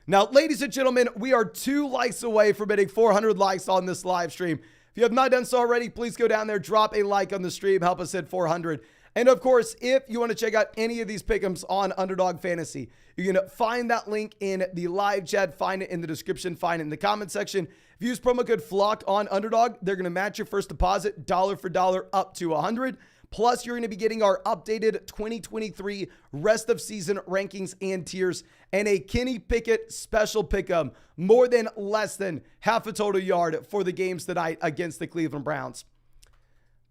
Now, ladies and gentlemen, we are 2 likes away from hitting 400 likes on this live stream. If you have not done so already, please go down there, drop a like on the stream, help us hit 400. And of course, if you want to check out any of these pick'ems on Underdog Fantasy, you can find that link in the live chat, find it in the description, find it in the comment section. If you use promo code FLOCK on Underdog, they're going to match your first deposit dollar for dollar up to 100. Plus, you're going to be getting our updated 2023 rest of season rankings and tiers and a Kenny Pickett special pick'em, more than less than half a total yard for the games tonight against the Cleveland Browns.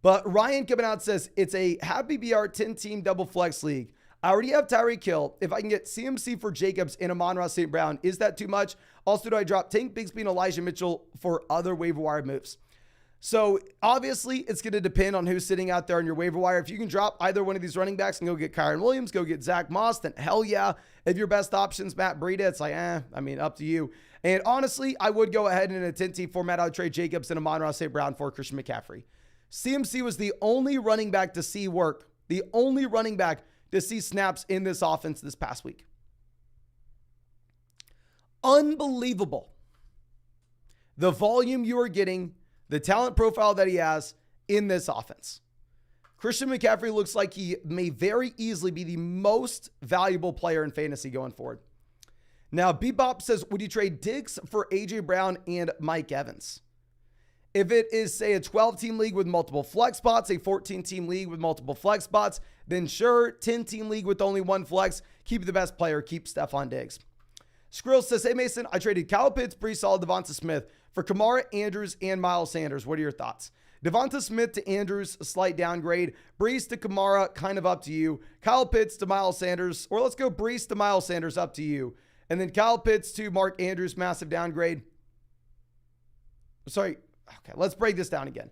But Ryan coming out says, it's a happy BR 10-team double flex league. I already have Tyreek Hill. If I can get CMC for Jacobs and Amon-Ra St. Brown, is that too much? Also, do I drop Tank Bigsby and Elijah Mitchell for other waiver wire moves? So obviously, it's going to depend on who's sitting out there on your waiver wire. If you can drop either one of these running backs and go get Kyron Williams, go get Zach Moss, then hell yeah. If your best option's Matt Breida, it's like, up to you. And honestly, I would go ahead and in a 10-team format, I would trade Jacobs and Amon-Ra St. Brown for Christian McCaffrey. CMC was the only running back to see work, the only running back to see snaps in this offense this past week. Unbelievable. The volume you are getting, the talent profile that he has in this offense. Christian McCaffrey looks like he may very easily be the most valuable player in fantasy going forward. Now, Bebop says, would you trade Diggs for A.J. Brown and Mike Evans? If it is, say, a 12-team league with multiple flex spots, a 14-team league with multiple flex spots, then sure, 10-team league with only one flex, keep the best player, keep Stephon Diggs. Skrill says, hey, Mason, I traded Kyle Pitts, Breece Hall, Devonta Smith for Kamara, Andrews, and Miles Sanders. What are your thoughts? Devonta Smith to Andrews, a slight downgrade. Breece to Kamara, kind of up to you. Kyle Pitts to Miles Sanders, or let's go Breece to Miles Sanders, up to you. And then Kyle Pitts to Mark Andrews, massive downgrade. Sorry. Okay, let's break this down again.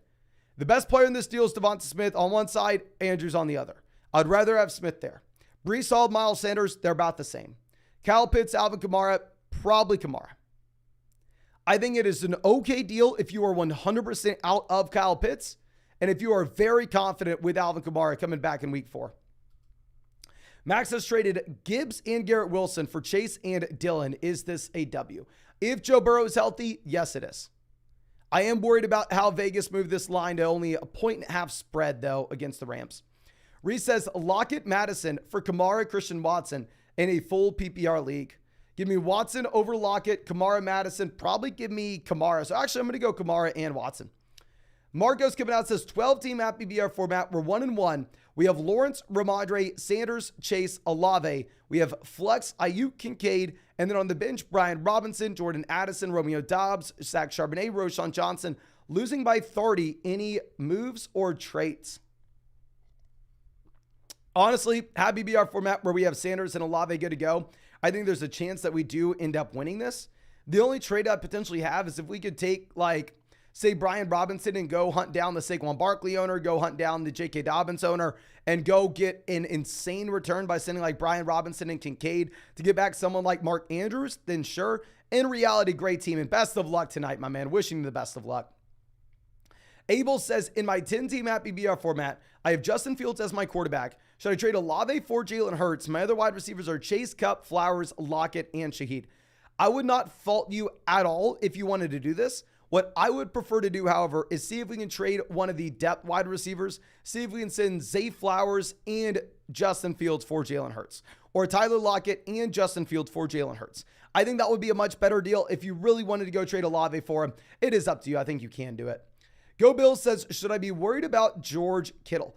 The best player in this deal is Devonta Smith on one side, Andrews on the other. I'd rather have Smith there. Brees Hall, Miles Sanders, they're about the same. Kyle Pitts, Alvin Kamara, probably Kamara. I think it is an okay deal if you are 100% out of Kyle Pitts and if you are very confident with Alvin Kamara coming back in week 4. Max has traded Gibbs and Garrett Wilson for Chase and Dillon. Is this a W? If Joe Burrow is healthy, yes, it is. I am worried about how Vegas moved this line to only a 1.5 spread, though, against the Rams. Reese says Lockett Madison for Kamara Christian Watson in a full PPR league. Give me Watson over Lockett, Kamara Madison. Probably give me Kamara. So actually, I'm going to go Kamara and Watson. Marcos coming out says 12-team app PPR format. We're 1-1. We have Lawrence, Ramondre, Sanders, Chase, Olave. We have Flex, Ayuk, Kincaid. And then on the bench, Brian Robinson, Jordan Addison, Romeo Doubs, Zach Charbonnet, Roschon Johnson. Losing by 30. Any moves or traits? Honestly, have PPR format where we have Sanders and Olave good to go. I think there's a chance that we do end up winning this. The only trade I'd potentially have is if we could take, like, say, Brian Robinson and go hunt down the Saquon Barkley owner, go hunt down the J.K. Dobbins owner, and go get an insane return by sending like Brian Robinson and Kincaid to get back someone like Mark Andrews, then sure. In reality, great team, and best of luck tonight, my man. Wishing you the best of luck. Abel says, in my 10-team app PPR format, I have Justin Fields as my quarterback. Should I trade Olave for Jalen Hurts? My other wide receivers are Chase, Kupp, Flowers, Lockett, and Shaheed. I would not fault you at all if you wanted to do this. What I would prefer to do, however, is see if we can trade one of the depth wide receivers, see if we can send Zay Flowers and Justin Fields for Jalen Hurts, or Tyler Lockett and Justin Fields for Jalen Hurts. I think that would be a much better deal. If you really wanted to go trade Olave for him, it is up to you. I think you can do it. Go Bill says, should I be worried about George Kittle?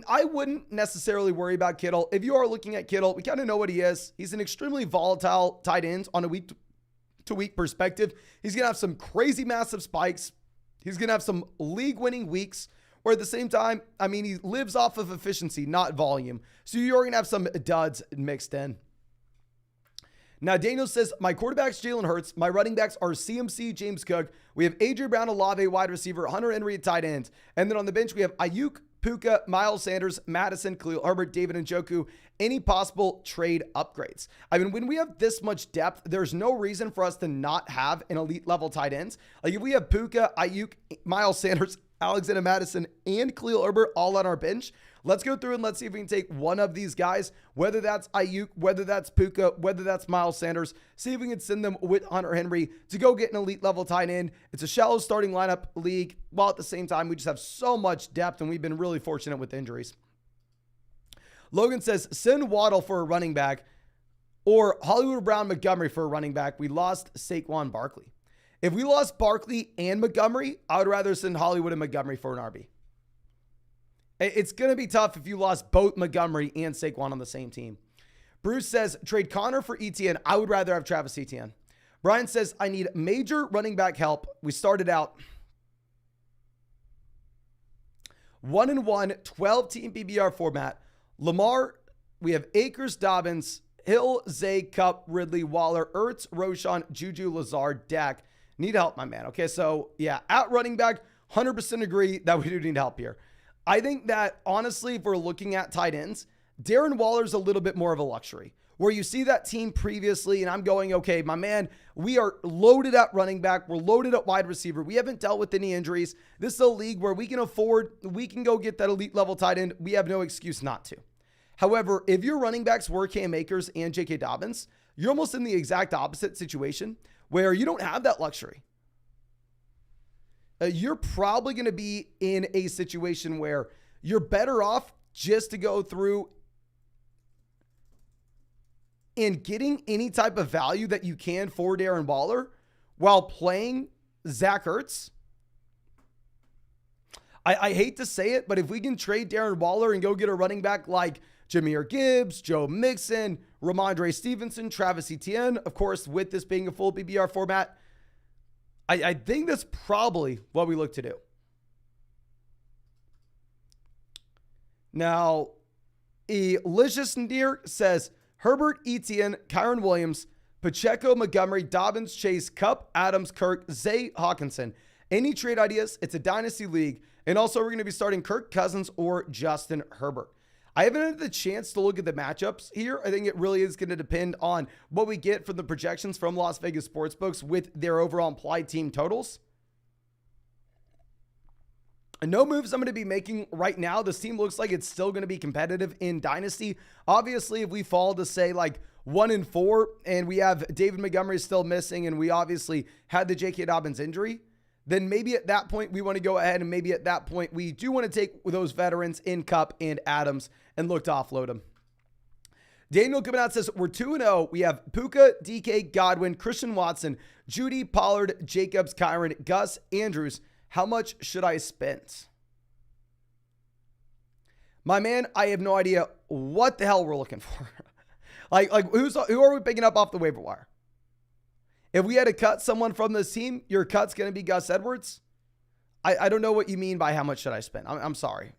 I wouldn't necessarily worry about Kittle. If you are looking at Kittle, we kind of know what he is. He's an extremely volatile tight end on a week-to-week perspective. He's going to have some crazy massive spikes. He's going to have some league-winning weeks, or at the same time, I mean, he lives off of efficiency, not volume. So you're going to have some duds mixed in. Now, Daniel says, my quarterback's Jalen Hurts. My running backs are CMC, James Cook. We have A.J. Brown, Olave, wide receiver, Hunter Henry at tight ends. And then on the bench, we have Ayuk, Puka, Miles Sanders, Madison, Khalil Herbert, David Njoku. Any possible trade upgrades? I mean, when we have this much depth, there's no reason for us to not have an elite level tight ends. Like if we have Puka, Ayuk, Miles Sanders, Alexander Madison, and Khalil Herbert all on our bench, let's go through and let's see if we can take one of these guys, whether that's Ayuk, whether that's Puka, whether that's Miles Sanders, see if we can send them with Hunter Henry to go get an elite level tight end. It's a shallow starting lineup league, while at the same time, we just have so much depth and we've been really fortunate with injuries. Logan says, send Waddle for a running back or Hollywood Brown Montgomery for a running back. We lost Saquon Barkley. If we lost Barkley and Montgomery, I would rather send Hollywood and Montgomery for an RB. It's going to be tough if you lost both Montgomery and Saquon on the same team. Bruce says, trade Connor for Etienne. I would rather have Travis Etienne. Brian says, I need major running back help. We started out 1-1, 12-team PPR format. Lamar, we have Akers, Dobbins, Hill, Zay, Kupp, Ridley, Waller, Ertz, Roschon, Juju, Lazard, Dak. Need help, my man. Okay, so yeah, at running back, 100% agree that we do need help here. I think that, honestly, if we're looking at tight ends, Darren Waller's a little bit more of a luxury. Where you see that team previously, and I'm going, okay, my man, we are loaded at running back. We're loaded at wide receiver. We haven't dealt with any injuries. This is a league where we can afford, we can go get that elite level tight end. We have no excuse not to. However, if your running backs were Cam Akers and J.K. Dobbins, you're almost in the exact opposite situation where you don't have that luxury. You're probably going to be in a situation where you're better off just to go through and getting any type of value that you can for Darren Waller while playing Zach Ertz. I hate to say it, but if we can trade Darren Waller and go get a running back like Jahmyr Gibbs, Joe Mixon, Ramondre Stevenson, Travis Etienne, of course, with this being a full PPR format, I think that's probably what we look to do. Now, Elicious Nadir says, Herbert, Etienne, Kyron Williams, Pacheco, Montgomery, Dobbins, Chase, Kupp, Adams, Kirk, Zay, Hawkinson. Any trade ideas? It's a dynasty league. And also, we're going to be starting Kirk Cousins or Justin Herbert. I haven't had the chance to look at the matchups here. I think it really is going to depend on what we get from the projections from Las Vegas sportsbooks with their overall implied team totals. And no moves I'm going to be making right now. This team looks like it's still going to be competitive in Dynasty. Obviously, if we fall to say like 1-4 and we have David Montgomery still missing and we obviously had the J.K. Dobbins injury, then maybe at that point we want to go ahead and maybe at that point we do want to take those veterans in Kupp and Adams and look to offload them. Daniel coming out says we're 2-0. We have Puka, DK, Godwin, Christian Watson, Judy, Pollard, Jacobs, Kyron, Gus, Andrews. How much should I spend? My man, I have no idea what the hell we're looking for. Who are we picking up off the waiver wire? If we had to cut someone from this team, your cut's going to be Gus Edwards? I don't know what you mean by how much should I spend. I'm sorry.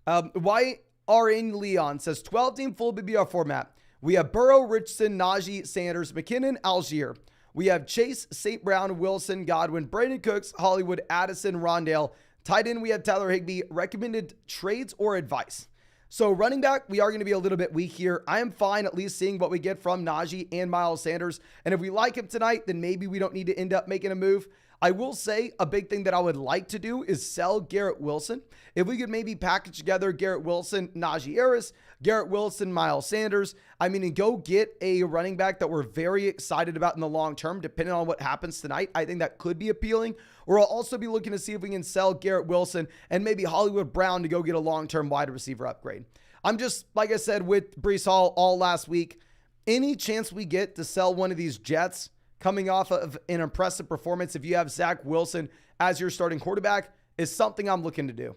YRN Leon says 12-team full BBR format. We have Burrow, Richardson, Najee, Sanders, McKinnon, Algier. We have Chase, St. Brown, Wilson, Godwin, Brandon Cooks, Hollywood, Addison, Rondale. Tight end, we have Tyler Higbee. Recommended trades or advice? So running back, we are going to be a little bit weak here. I am fine at least seeing what we get from Najee and Miles Sanders. And if we like him tonight, then maybe we don't need to end up making a move. I will say a big thing that I would like to do is sell Garrett Wilson. If we could maybe package together Garrett Wilson, Najee Harris, Garrett Wilson, Miles Sanders, and go get a running back that we're very excited about in the long term, depending on what happens tonight. I think that could be appealing. Or I'll also be looking to see if we can sell Garrett Wilson and maybe Hollywood Brown to go get a long-term wide receiver upgrade. I'm just, like I said, with Breece Hall all last week, any chance we get to sell one of these Jets coming off of an impressive performance, if you have Zach Wilson as your starting quarterback, is something I'm looking to do.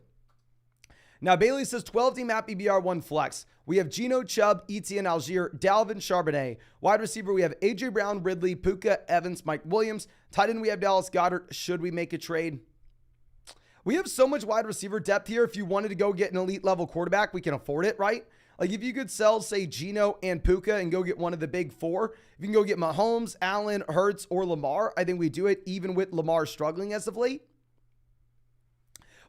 Now, Bailey says 12-team at BBR1 flex. We have Geno, Chubb, Etienne, Algier, Dalvin, Charbonnet. Wide receiver, we have A.J. Brown, Ridley, Puka, Evans, Mike Williams. Tight end, we have Dallas Goedert. Should we make a trade? We have so much wide receiver depth here. If you wanted to go get an elite level quarterback, we can afford it, right? Like if you could sell, say, Geno and Puka and go get one of the big four, if you can go get Mahomes, Allen, Hurts, or Lamar, I think we do it even with Lamar struggling as of late.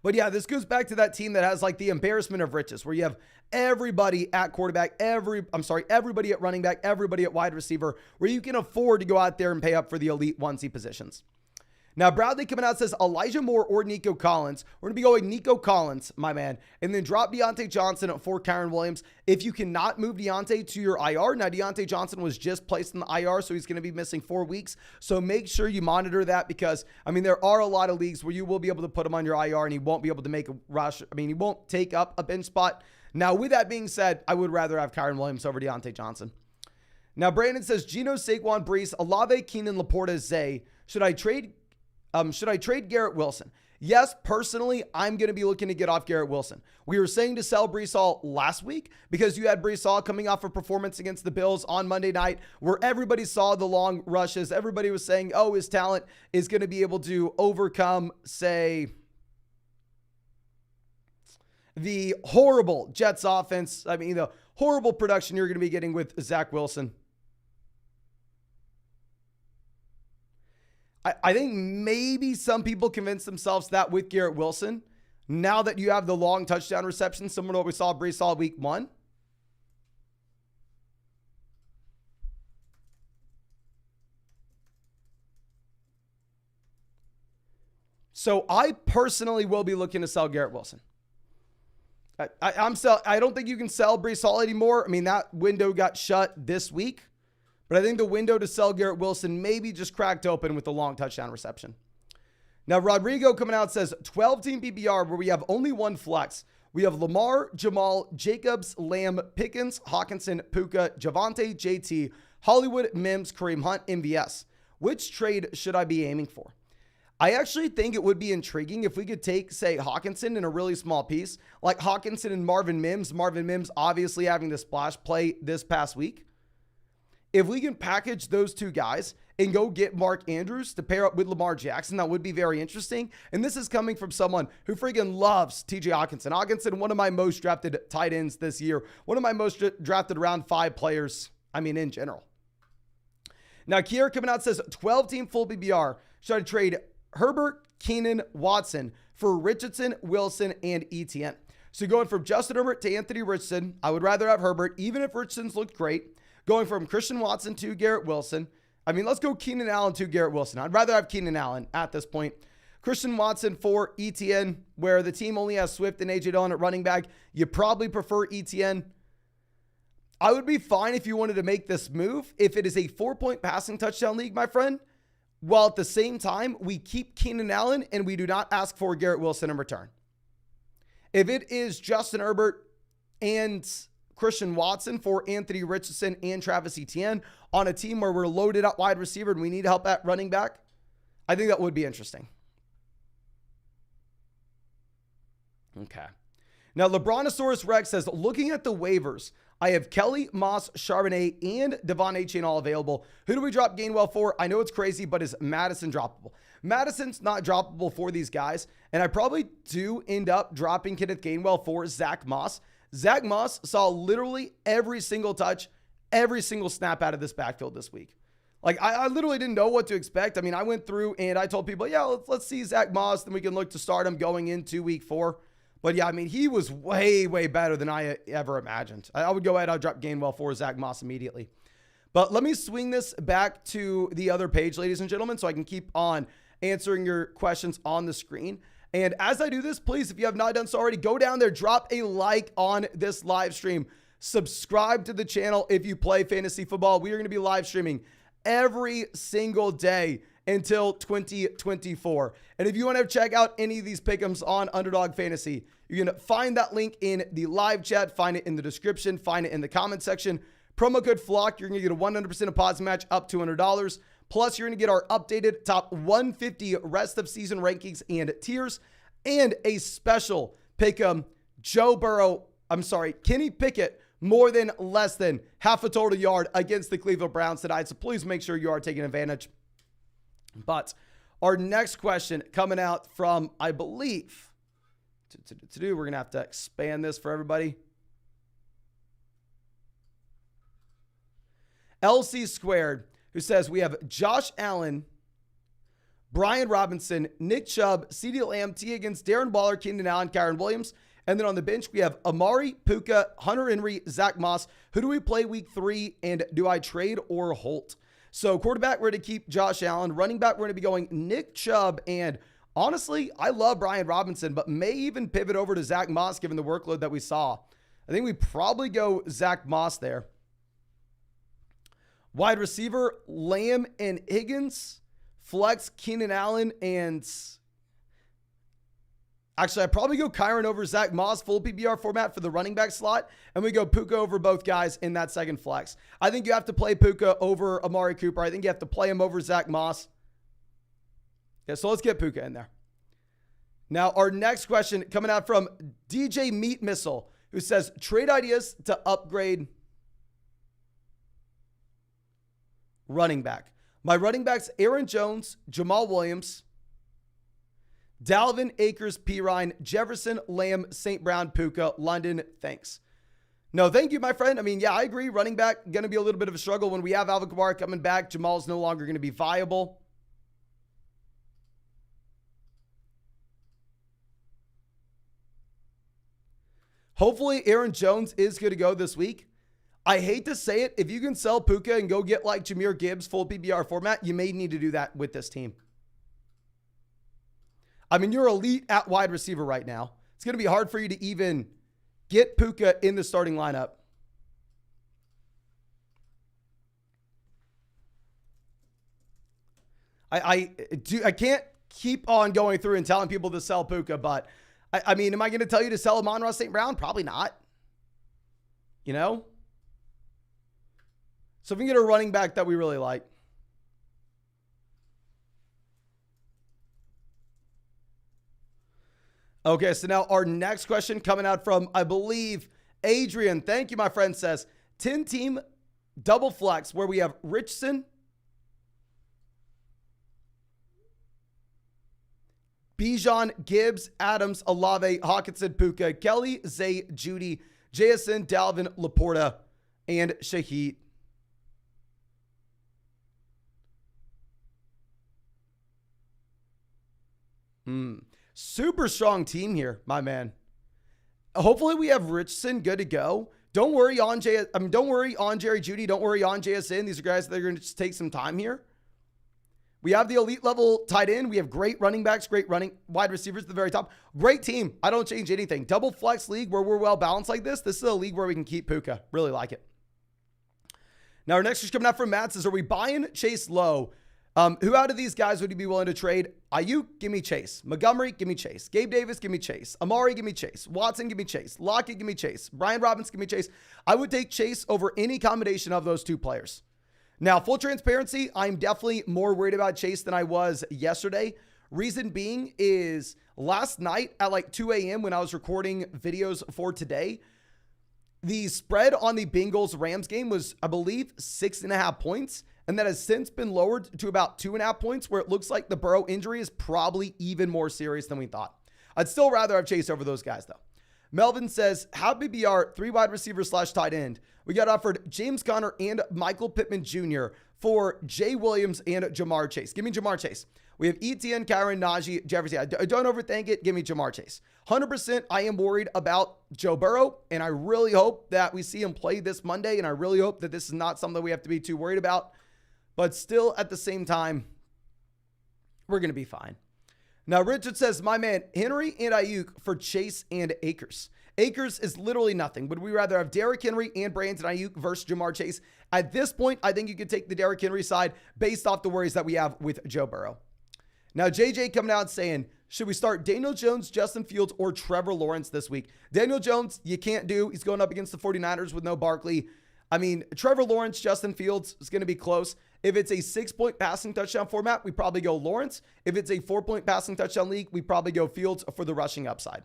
But yeah, this goes back to that team that has like the embarrassment of riches where you have everybody at quarterback, everybody at running back, everybody at wide receiver, where you can afford to go out there and pay up for the elite onesie positions. Now, Bradley coming out says Elijah Moore or Nico Collins. We're going to be going Nico Collins, my man, and then drop Deontay Johnson for Kyron Williams. If you cannot move Deontay to your IR, now Deontay Johnson was just placed in the IR, so he's going to be missing 4 weeks. So make sure you monitor that because, there are a lot of leagues where you will be able to put him on your IR and he won't be able to make a rush. He won't take up a bench spot. Now, with that being said, I would rather have Kyron Williams over Deontay Johnson. Now, Brandon says Geno, Saquon, Breece, Olave, Keenan, Laporta, Zay. Should I trade Garrett Wilson? Yes, personally, I'm going to be looking to get off Garrett Wilson. We were saying to sell Breece Hall last week because you had Breece Hall coming off a performance against the Bills on Monday night where everybody saw the long rushes. Everybody was saying, oh, his talent is going to be able to overcome, say, the horrible Jets offense. The horrible production you're going to be getting with Zach Wilson. I think maybe some people convince themselves that with Garrett Wilson, now that you have the long touchdown reception, similar to what we saw Breece Hall week 1. So I personally will be looking to sell Garrett Wilson. I don't think you can sell Breece Hall anymore. That window got shut this week. But I think the window to sell Garrett Wilson maybe just cracked open with the long touchdown reception. Now, Rodrigo coming out says 12-team PPR where we have only one flex. We have Lamar, Jamal, Jacobs, Lamb, Pickens, Hawkinson, Puka, Javonte, JT, Hollywood, Mims, Kareem Hunt, MVS. Which trade should I be aiming for? I actually think it would be intriguing if we could take, say, Hawkinson in a really small piece, like Hawkinson and Marvin Mims. Marvin Mims obviously having the splash play this past week. If we can package those two guys and go get Mark Andrews to pair up with Lamar Jackson, that would be very interesting. And this is coming from someone who freaking loves TJ Hawkinson. Hawkinson, one of my most drafted tight ends this year. One of my most drafted round 5 players, in general. Now, Kier coming out says 12-team full BBR. Should I trade Herbert, Keenan, Watson for Richardson, Wilson, and Etienne? So going from Justin Herbert to Anthony Richardson, I would rather have Herbert, even if Richardson's looked great. Going from Christian Watson to Garrett Wilson. I mean, let's go Keenan Allen to Garrett Wilson. I'd rather have Keenan Allen at this point. Christian Watson for ETN, where the team only has Swift and A.J. Dillon at running back. You probably prefer ETN. I would be fine if you wanted to make this move if it is a 4-point passing touchdown league, my friend, while at the same time, we keep Keenan Allen and we do not ask for Garrett Wilson in return. If it is Justin Herbert and Christian Watson for Anthony Richardson and Travis Etienne on a team where we're loaded up wide receiver and we need help at running back, I think that would be interesting. Okay. Now, LeBronosaurus Rex says, looking at the waivers, I have Kelly, Moss, Charbonnet, and Devon Achane all available. Who do we drop Gainwell for? I know it's crazy, but is Madison droppable? Madison's not droppable for these guys, and I probably do end up dropping Kenneth Gainwell for Zach Moss. Zach Moss saw literally every single touch, every single snap out of this backfield this week. Like, I literally didn't know what to expect. I mean, I went through and I told people, yeah, let's see Zach Moss, then we can look to start him going into week 4. But yeah, I mean, he was way, way better than I ever imagined. I would go ahead, I'll drop Gainwell for Zach Moss immediately. But let me swing this back to the other page, ladies and gentlemen, so I can keep on answering your questions on the screen. And as I do this, please, if you have not done so already, go down there, drop a like on this live stream. Subscribe to the channel if you play fantasy football. We are going to be live streaming every single day until 2024. And if you want to check out any of these pick'ems on Underdog Fantasy, you're going to find that link in the live chat, find it in the description, find it in the comment section. Promo code FLOCK, you're going to get a 100% deposit match up to $200. Plus, you're going to get our updated top 150 rest of season rankings and tiers, and a special pick'em Kenny Pickett more than less than half a total yard against the Cleveland Browns tonight. So please make sure you are taking advantage. But our next question coming out from, I believe, we're going to have to expand this for everybody. LC Squared, who says we have Josh Allen, Brian Robinson, Nick Chubb, CeeDee Lamb, T. Higgins, Darren Waller, Keenan Allen, Kyron Williams. And then on the bench, we have Amari, Puka, Hunter Henry, Zach Moss. Who do we play week 3? And do I trade or hold? So quarterback, we're going to keep Josh Allen. Running back, we're going to be going Nick Chubb. And honestly, I love Brian Robinson, but may even pivot over to Zach Moss given the workload that we saw. I think we probably go Zach Moss there. Wide receiver, Lamb and Higgins. Flex, Keenan Allen, and actually, I'd probably go Kyron over Zach Moss, full PPR format for the running back slot, and we go Puka over both guys in that second flex. I think you have to play Puka over Amari Cooper. I think you have to play him over Zach Moss. Yeah, so let's get Puka in there. Now, our next question coming out from DJ Meat Missile, who says, trade ideas to upgrade running back. My running backs, Aaron Jones, Jamal Williams, Dalvin, Akers, Pirine, Jefferson, Lamb, St. Brown, Puka, London, thanks. No, thank you, my friend. I mean, yeah, I agree. Running back, going to be a little bit of a struggle when we have Alvin Kamara coming back. Jamal's no longer going to be viable. Hopefully, Aaron Jones is going to go this week. I hate to say it. If you can sell Puka and go get like Jahmyr Gibbs full PPR format, you may need to do that with this team. I mean, you're elite at wide receiver right now. It's going to be hard for you to even get Puka in the starting lineup. I can't keep on going through and telling people to sell Puka, but I mean, am I going to tell you to sell Amon-Ra St. Brown? Probably not. You know? So if we can get a running back that we really like. Okay, so now our next question coming out from, I believe, Adrian. Thank you, my friend, says 10-team double flex where we have Richardson, Bijan, Gibbs, Adams, Olave, Hawkinson, Puka, Kelly, Zay, Judy, JSN, Dalvin, Laporta, and Shaheed. Super strong team here, my man. Hopefully we have Richardson good to go. Don't worry on don't worry on Jerry Jeudy. Don't worry on JSN. These are guys that are going to just take some time here. We have the elite level tight end. We have great running backs, great running wide receivers at the very top. Great team. I don't change anything. Double flex league where we're well balanced like this. This is a league where we can keep Puka. Really like it. Now, our next is coming out from Matt says, are we buying Chase low? Who out of these guys would you be willing to trade? Ayuk, give me Chase. Montgomery, give me Chase. Gabe Davis, give me Chase. Amari, give me Chase. Watson, give me Chase. Lockett, give me Chase. Brian Robbins, give me Chase. I would take Chase over any combination of those two players. Now, full transparency, I'm definitely more worried about Chase than I was yesterday. Reason being is last night at like 2 a.m. when I was recording videos for today, the spread on the Bengals-Rams game was, I believe, 6.5 points. And that has since been lowered to about 2.5 points, where it looks like the Burrow injury is probably even more serious than we thought. I'd still rather have Chase over those guys, though. Melvin says, how BBR, 3 wide receivers / tight end. We got offered James Conner and Michael Pittman Jr. for Jay Williams and Jamar Chase. Give me Jamar Chase. We have Etienne, Kyron, Najee, Jefferson. I don't overthink it. Give me Jamar Chase. 100% I am worried about Joe Burrow, and I really hope that we see him play this Monday, and I really hope that this is not something we have to be too worried about. But still, at the same time, we're going to be fine. Now, Richard says, my man, Henry and Ayuk for Chase and Akers. Akers is literally nothing. Would we rather have Derrick Henry and Brandon Ayuk versus Jamar Chase? At this point, I think you could take the Derrick Henry side based off the worries that we have with Joe Burrow. Now, JJ coming out saying, should we start Daniel Jones, Justin Fields, or Trevor Lawrence this week? Daniel Jones, you can't do. He's going up against the 49ers with no Barkley. I mean, Trevor Lawrence, Justin Fields is going to be close. If it's a 6-point passing touchdown format, we probably go Lawrence. If it's a 4-point passing touchdown league, we probably go Fields for the rushing upside.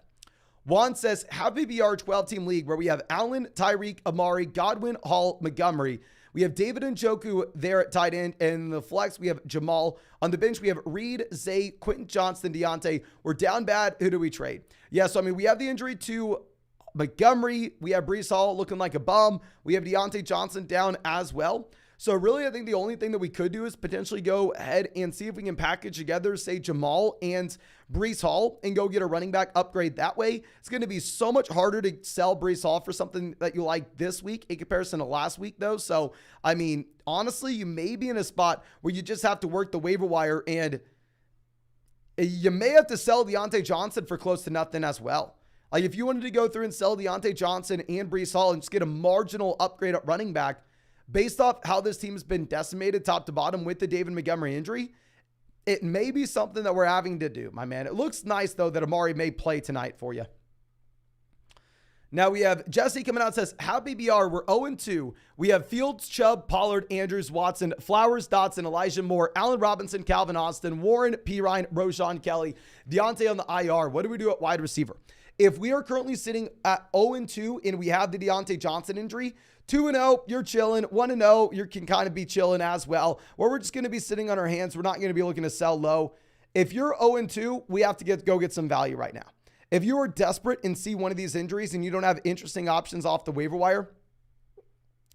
Juan says, have BBR 12-team league where we have Allen, Tyreek, Amari, Godwin, Hall, Montgomery. We have David Njoku there at tight end. And in the flex, we have Jamal. On the bench, we have Reed, Zay, Quentin Johnston, Deontay. We're down bad. Who do we trade? Yeah, so I mean, we have the injury to Montgomery. We have Breece Hall looking like a bum. We have Deontay Johnson down as well. So really, I think the only thing that we could do is potentially go ahead and see if we can package together, say, Jamal and Breece Hall and go get a running back upgrade that way. It's going to be so much harder to sell Breece Hall for something that you like this week in comparison to last week, though. So, I mean, honestly, you may be in a spot where you just have to work the waiver wire, and you may have to sell Deontay Johnson for close to nothing as well. Like, if you wanted to go through and sell Deontay Johnson and Breece Hall and just get a marginal upgrade at running back, based off how this team has been decimated top to bottom with the David Montgomery injury, it may be something that we're having to do, my man. It looks nice, though, that Amari may play tonight for you. Now we have Jesse coming out and says, how BBR, we're 0-2. We have Fields, Chubb, Pollard, Andrews, Watson, Flowers, Dotson, Elijah Moore, Allen Robinson, Calvin Austin, Warren, Pirine, Roshan Kelly, Deontay on the IR. What do we do at wide receiver? If we are currently sitting at 0-2 and we have the Deontay Johnson injury, 2-0, you're chilling. 1-0, you can kind of be chilling as well. Where we're just going to be sitting on our hands. We're not going to be looking to sell low. If you're 0-2, we have to go get some value right now. If you are desperate and see one of these injuries and you don't have interesting options off the waiver wire,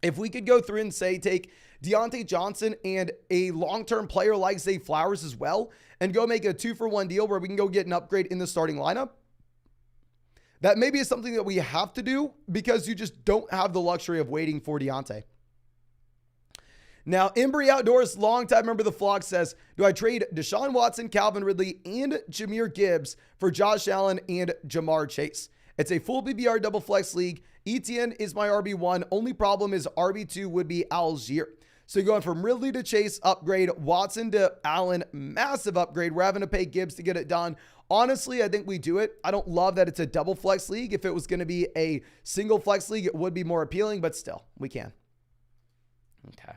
if we could go through and say take Deontay Johnson and a long-term player like Zay Flowers as well and go make a 2-for-1 deal where we can go get an upgrade in the starting lineup, that maybe is something that we have to do because you just don't have the luxury of waiting for Deontay. Now, Embry Outdoors, longtime member of the flock, says, do I trade Deshaun Watson, Calvin Ridley, and Jahmyr Gibbs for Josh Allen and Jamar Chase? It's a full BBR double flex league. Etienne is my RB1. Only problem is RB2 would be Algier. So you're going from Ridley to Chase, upgrade. Watson to Allen, massive upgrade. We're having to pay Gibbs to get it done. Honestly, I think we do it. I don't love that it's a double flex league. If it was going to be a single flex league, it would be more appealing, but still, we can. Okay.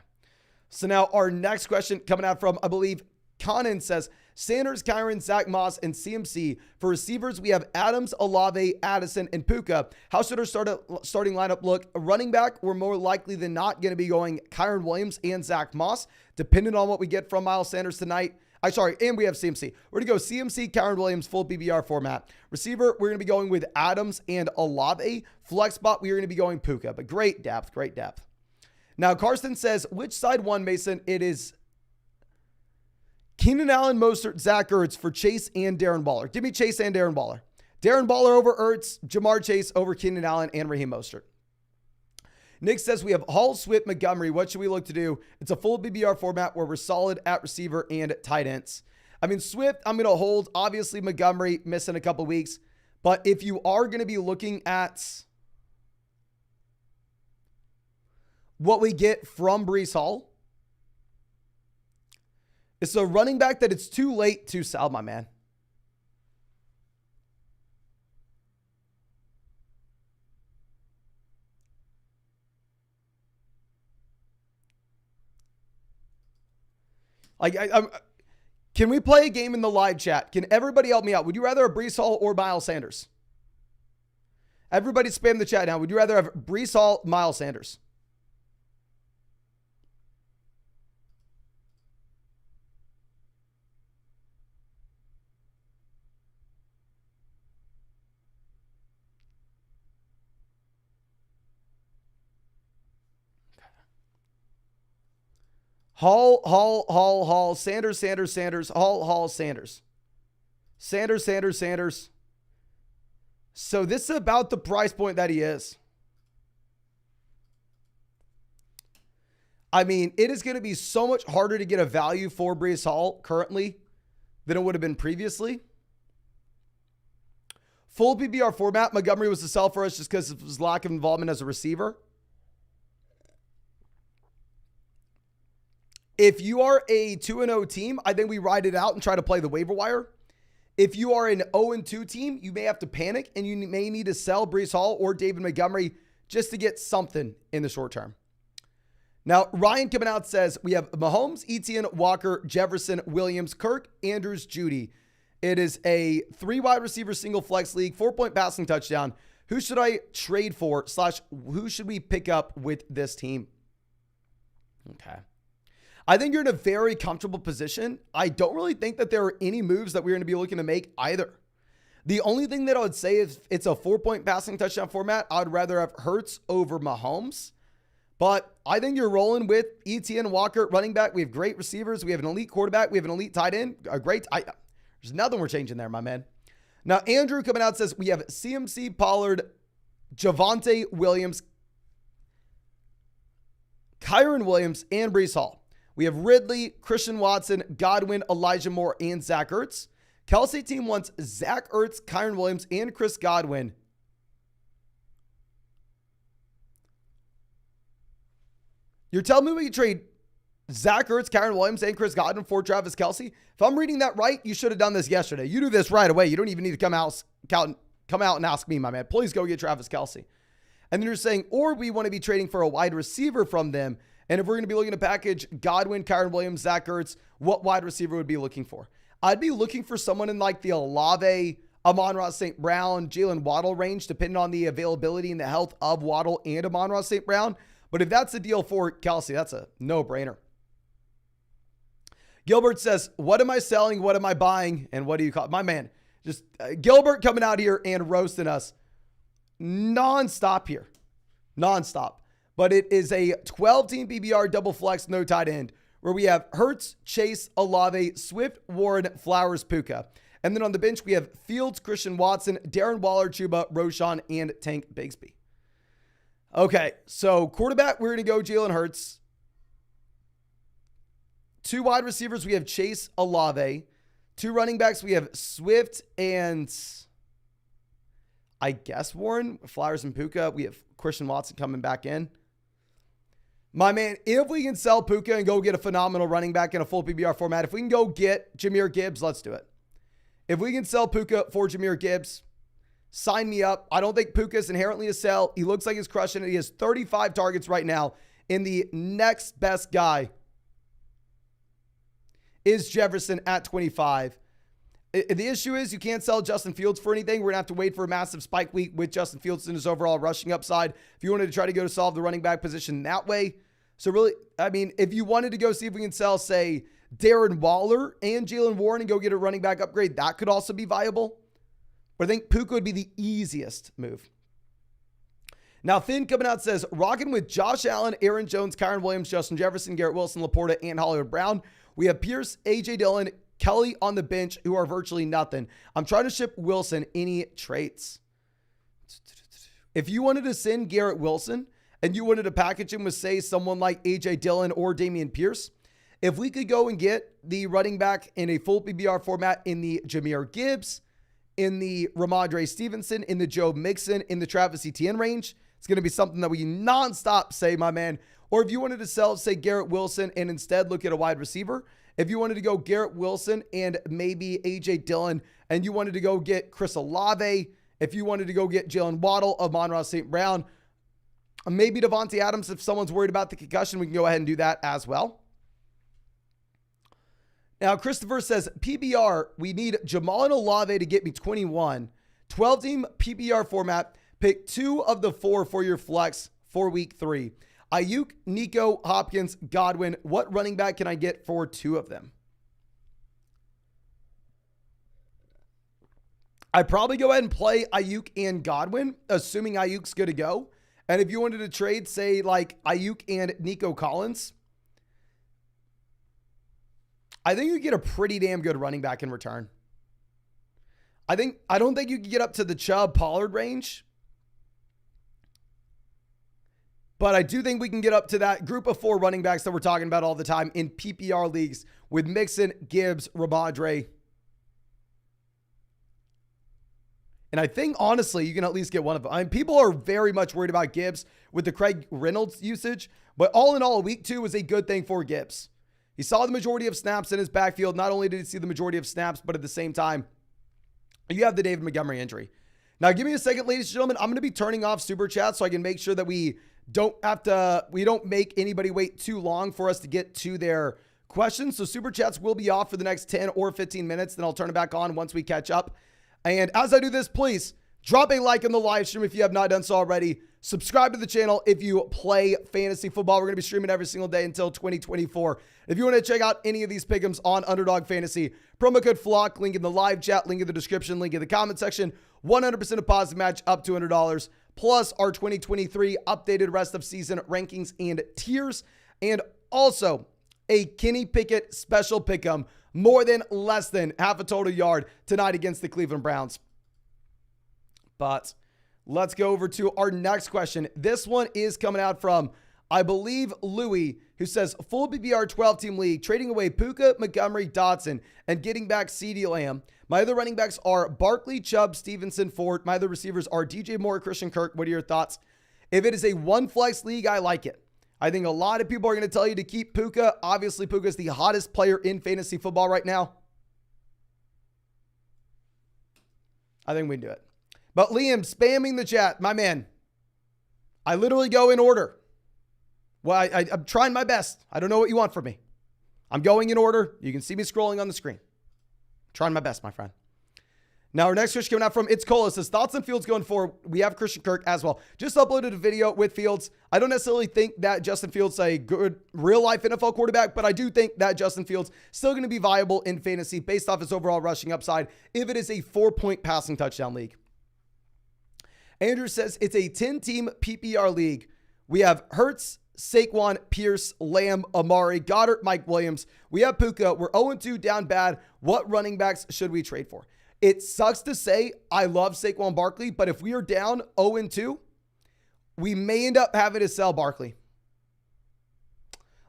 So now our next question coming out from, I believe, Conan says, Sanders, Kyron, Zach Moss, and CMC. For receivers, we have Adams, Olave, Addison, and Puka. How should our starting lineup look? A running back, we're more likely than not going to be going Kyron Williams and Zach Moss, depending on what we get from Miles Sanders tonight. And we have CMC. We're going to go CMC, Kyron Williams, full BBR format. Receiver, we're going to be going with Adams and Olave. Flex spot, we're going to be going Puka. But great depth, great depth. Now, Carson says, which side won, Mason? It is Keenan Allen, Mostert, Zach Ertz for Chase and Darren Waller. Give me Chase and Darren Waller. Darren Waller over Ertz, Jamar Chase over Keenan Allen, and Raheem Mostert. Nick says we have Hall, Swift, Montgomery. What should we look to do? It's a full BBR format where we're solid at receiver and tight ends. I mean, Swift, I'm going to hold. Obviously, Montgomery missing a couple weeks. But if you are going to be looking at what we get from Breece Hall, it's a running back that it's too late to sell, my man. Can we play a game in the live chat? Can everybody help me out? Would you rather have Breece Hall or Miles Sanders? Everybody spam the chat now. Would you rather have Breece Hall, Miles Sanders? Hall, Sanders, Hall, Sanders. Sanders. So this is about the price point that he is. I mean, it is going to be so much harder to get a value for Breece Hall currently than it would have been previously. Full PPR format, Montgomery was a sell for us just because of his lack of involvement as a receiver. If you are a 2-0 team, I think we ride it out and try to play the waiver wire. If you are an 0-2 team, you may have to panic and you may need to sell Breece Hall or David Montgomery just to get something in the short term. Now, Ryan coming out says we have Mahomes, Etienne, Walker, Jefferson, Williams, Kirk, Andrews, Judy. It is a 3 wide receiver single flex league, 4-point passing touchdown. Who should I trade for / who should we pick up with this team? Okay. I think you're in a very comfortable position. I don't really think that there are any moves that we're going to be looking to make either. The only thing that I would say is it's a 4-point passing touchdown format. I would rather have Hurts over Mahomes. But I think you're rolling with Etienne, Walker, running back. We have great receivers. We have an elite quarterback. We have an elite tight end. There's nothing we're changing there, my man. Now, Andrew coming out says we have CMC, Pollard, Javonte Williams, Kyron Williams, and Breece Hall. We have Ridley, Christian Watson, Godwin, Elijah Moore, and Zach Ertz. Kelsey team wants Zach Ertz, Kyron Williams, and Chris Godwin. You're telling me we can trade Zach Ertz, Kyron Williams, and Chris Godwin for Travis Kelsey? If I'm reading that right, you should have done this yesterday. You do this right away. You don't even need to come out and ask me, my man. Please go get Travis Kelsey. And then you're saying, or we want to be trading for a wide receiver from them. And if we're going to be looking to package Godwin, Kyron Williams, Zach Ertz, what wide receiver would be looking for? I'd be looking for someone in like the Olave, Amon-Ra St. Brown, Jalen Waddle range, depending on the availability and the health of Waddle and Amon-Ra St. Brown. But if that's the deal for Kelsey, that's a no-brainer. Gilbert says, what am I selling? What am I buying? And what do you call it? My man, just Gilbert coming out here and roasting us nonstop here. Nonstop. But it is a 12-team PBR double flex, no tight end, where we have Hurts, Chase, Olave, Swift, Warren, Flowers, Puka. And then on the bench, we have Fields, Christian Watson, Darren Waller, Chuba, Roshan, and Tank Bigsby. Okay, so quarterback, we're going to go Jalen Hurts. 2 wide receivers, we have Chase, Olave. 2 running backs, we have Swift and I guess Warren, Flowers, and Puka. We have Christian Watson coming back in. My man, if we can sell Puka and go get a phenomenal running back in a full PBR format, if we can go get Jahmyr Gibbs, let's do it. If we can sell Puka for Jahmyr Gibbs, sign me up. I don't think Puka is inherently a sell. He looks like he's crushing it. He has 35 targets right now. And the next best guy is Jefferson at 25. The issue is you can't sell Justin Fields for anything. We're going to have to wait for a massive spike week with Justin Fields and his overall rushing upside. If you wanted to try to go to solve the running back position that way. So really, I mean, if you wanted to go see if we can sell, say, Darren Waller and Jalen Warren and go get a running back upgrade, that could also be viable. But I think Puka would be the easiest move. Now, Finn coming out says, rocking with Josh Allen, Aaron Jones, Kyron Williams, Justin Jefferson, Garrett Wilson, Laporta, and Hollywood Brown. We have Pierce, A.J. Dillon, Kelly on the bench, who are virtually nothing. I'm trying to ship Wilson. Any traits? If you wanted to send Garrett Wilson and you wanted to package him with, say, someone like A.J. Dillon or Dameon Pierce, if we could go and get the running back in a full PPR format in the Jahmyr Gibbs, in the Ramondre Stevenson, in the Joe Mixon, in the Travis Etienne range, it's going to be something that we nonstop say, my man. Or if you wanted to sell, say, Garrett Wilson and instead look at a wide receiver, if you wanted to go Garrett Wilson and maybe A.J. Dillon, and you wanted to go get Chris Olave, if you wanted to go get Jalen Waddle, Amon-Ra St. Brown, maybe Devontae Adams, if someone's worried about the concussion, we can go ahead and do that as well. Now, Christopher says, PBR, we need Jamal and Olave to get me 21. 12-team PBR format. Pick 2 of the 4 for your flex for week 3. Ayuk, Nico, Hopkins, Godwin. What running back can I get for 2 of them? I'd probably go ahead and play Ayuk and Godwin, assuming Ayuk's good to go. And if you wanted to trade, say, like Ayuk and Nico Collins, I think you get a pretty damn good running back in return. I don't think you can get up to the Chubb Pollard range, but I do think we can get up to that group of 4 running backs that we're talking about all the time in PPR leagues with Mixon, Gibbs, Ramondre. And I think, honestly, you can at least get one of them. I mean, people are very much worried about Gibbs with the Craig Reynolds usage, but all in all, week 2 was a good thing for Gibbs. He saw the majority of snaps in his backfield. Not only did he see the majority of snaps, but at the same time, you have the David Montgomery injury. Now, give me a second, ladies and gentlemen. I'm going to be turning off Super Chat so I can make sure that we don't make anybody wait too long for us to get to their questions. So Super Chats will be off for the next 10 or 15 minutes. Then I'll turn it back on once we catch up. And as I do this, please drop a like on the live stream if you have not done so already. Subscribe to the channel if you play fantasy football. We're going to be streaming every single day until 2024. If you want to check out any of these pick'ems on Underdog Fantasy, promo code FLOCK, link in the live chat, link in the description, link in the comment section. 100% deposit match up to $100. Plus our 2023 updated rest of season rankings and tiers. And also a Kenny Pickett special pick'em, more than less than half a total yard tonight against the Cleveland Browns. But let's go over to our next question. This one is coming out from, I believe, Louis, who says, full PPR 12-team league, trading away Puka, Montgomery, Dotson, and getting back CeeDee Lamb. My other running backs are Barkley, Chubb, Stevenson, Ford. My other receivers are DJ Moore, Christian Kirk. What are your thoughts? If it is a one-flex league, I like it. I think a lot of people are going to tell you to keep Puka. Obviously, Puka is the hottest player in fantasy football right now. I think we can do it. But Liam, spamming the chat. My man, I literally go in order. Well, I'm trying my best. I don't know what you want from me. I'm going in order. You can see me scrolling on the screen. Trying my best, my friend. Now, our next question coming out from It's Cola says, thoughts on Fields going forward? We have Christian Kirk as well. Just uploaded a video with Fields. I don't necessarily think that Justin Fields is a good real-life NFL quarterback, but I do think that Justin Fields still going to be viable in fantasy based off his overall rushing upside if it is a 4-point passing touchdown league. Andrew says, it's a 10-team PPR league. We have Hurts, Saquon, Pierce, Lamb, Amari, Goddard, Mike Williams. We have Puka. We're 0-2 down bad. What running backs should we trade for? It sucks to say I love Saquon Barkley, but if we are down 0-2, we may end up having to sell Barkley.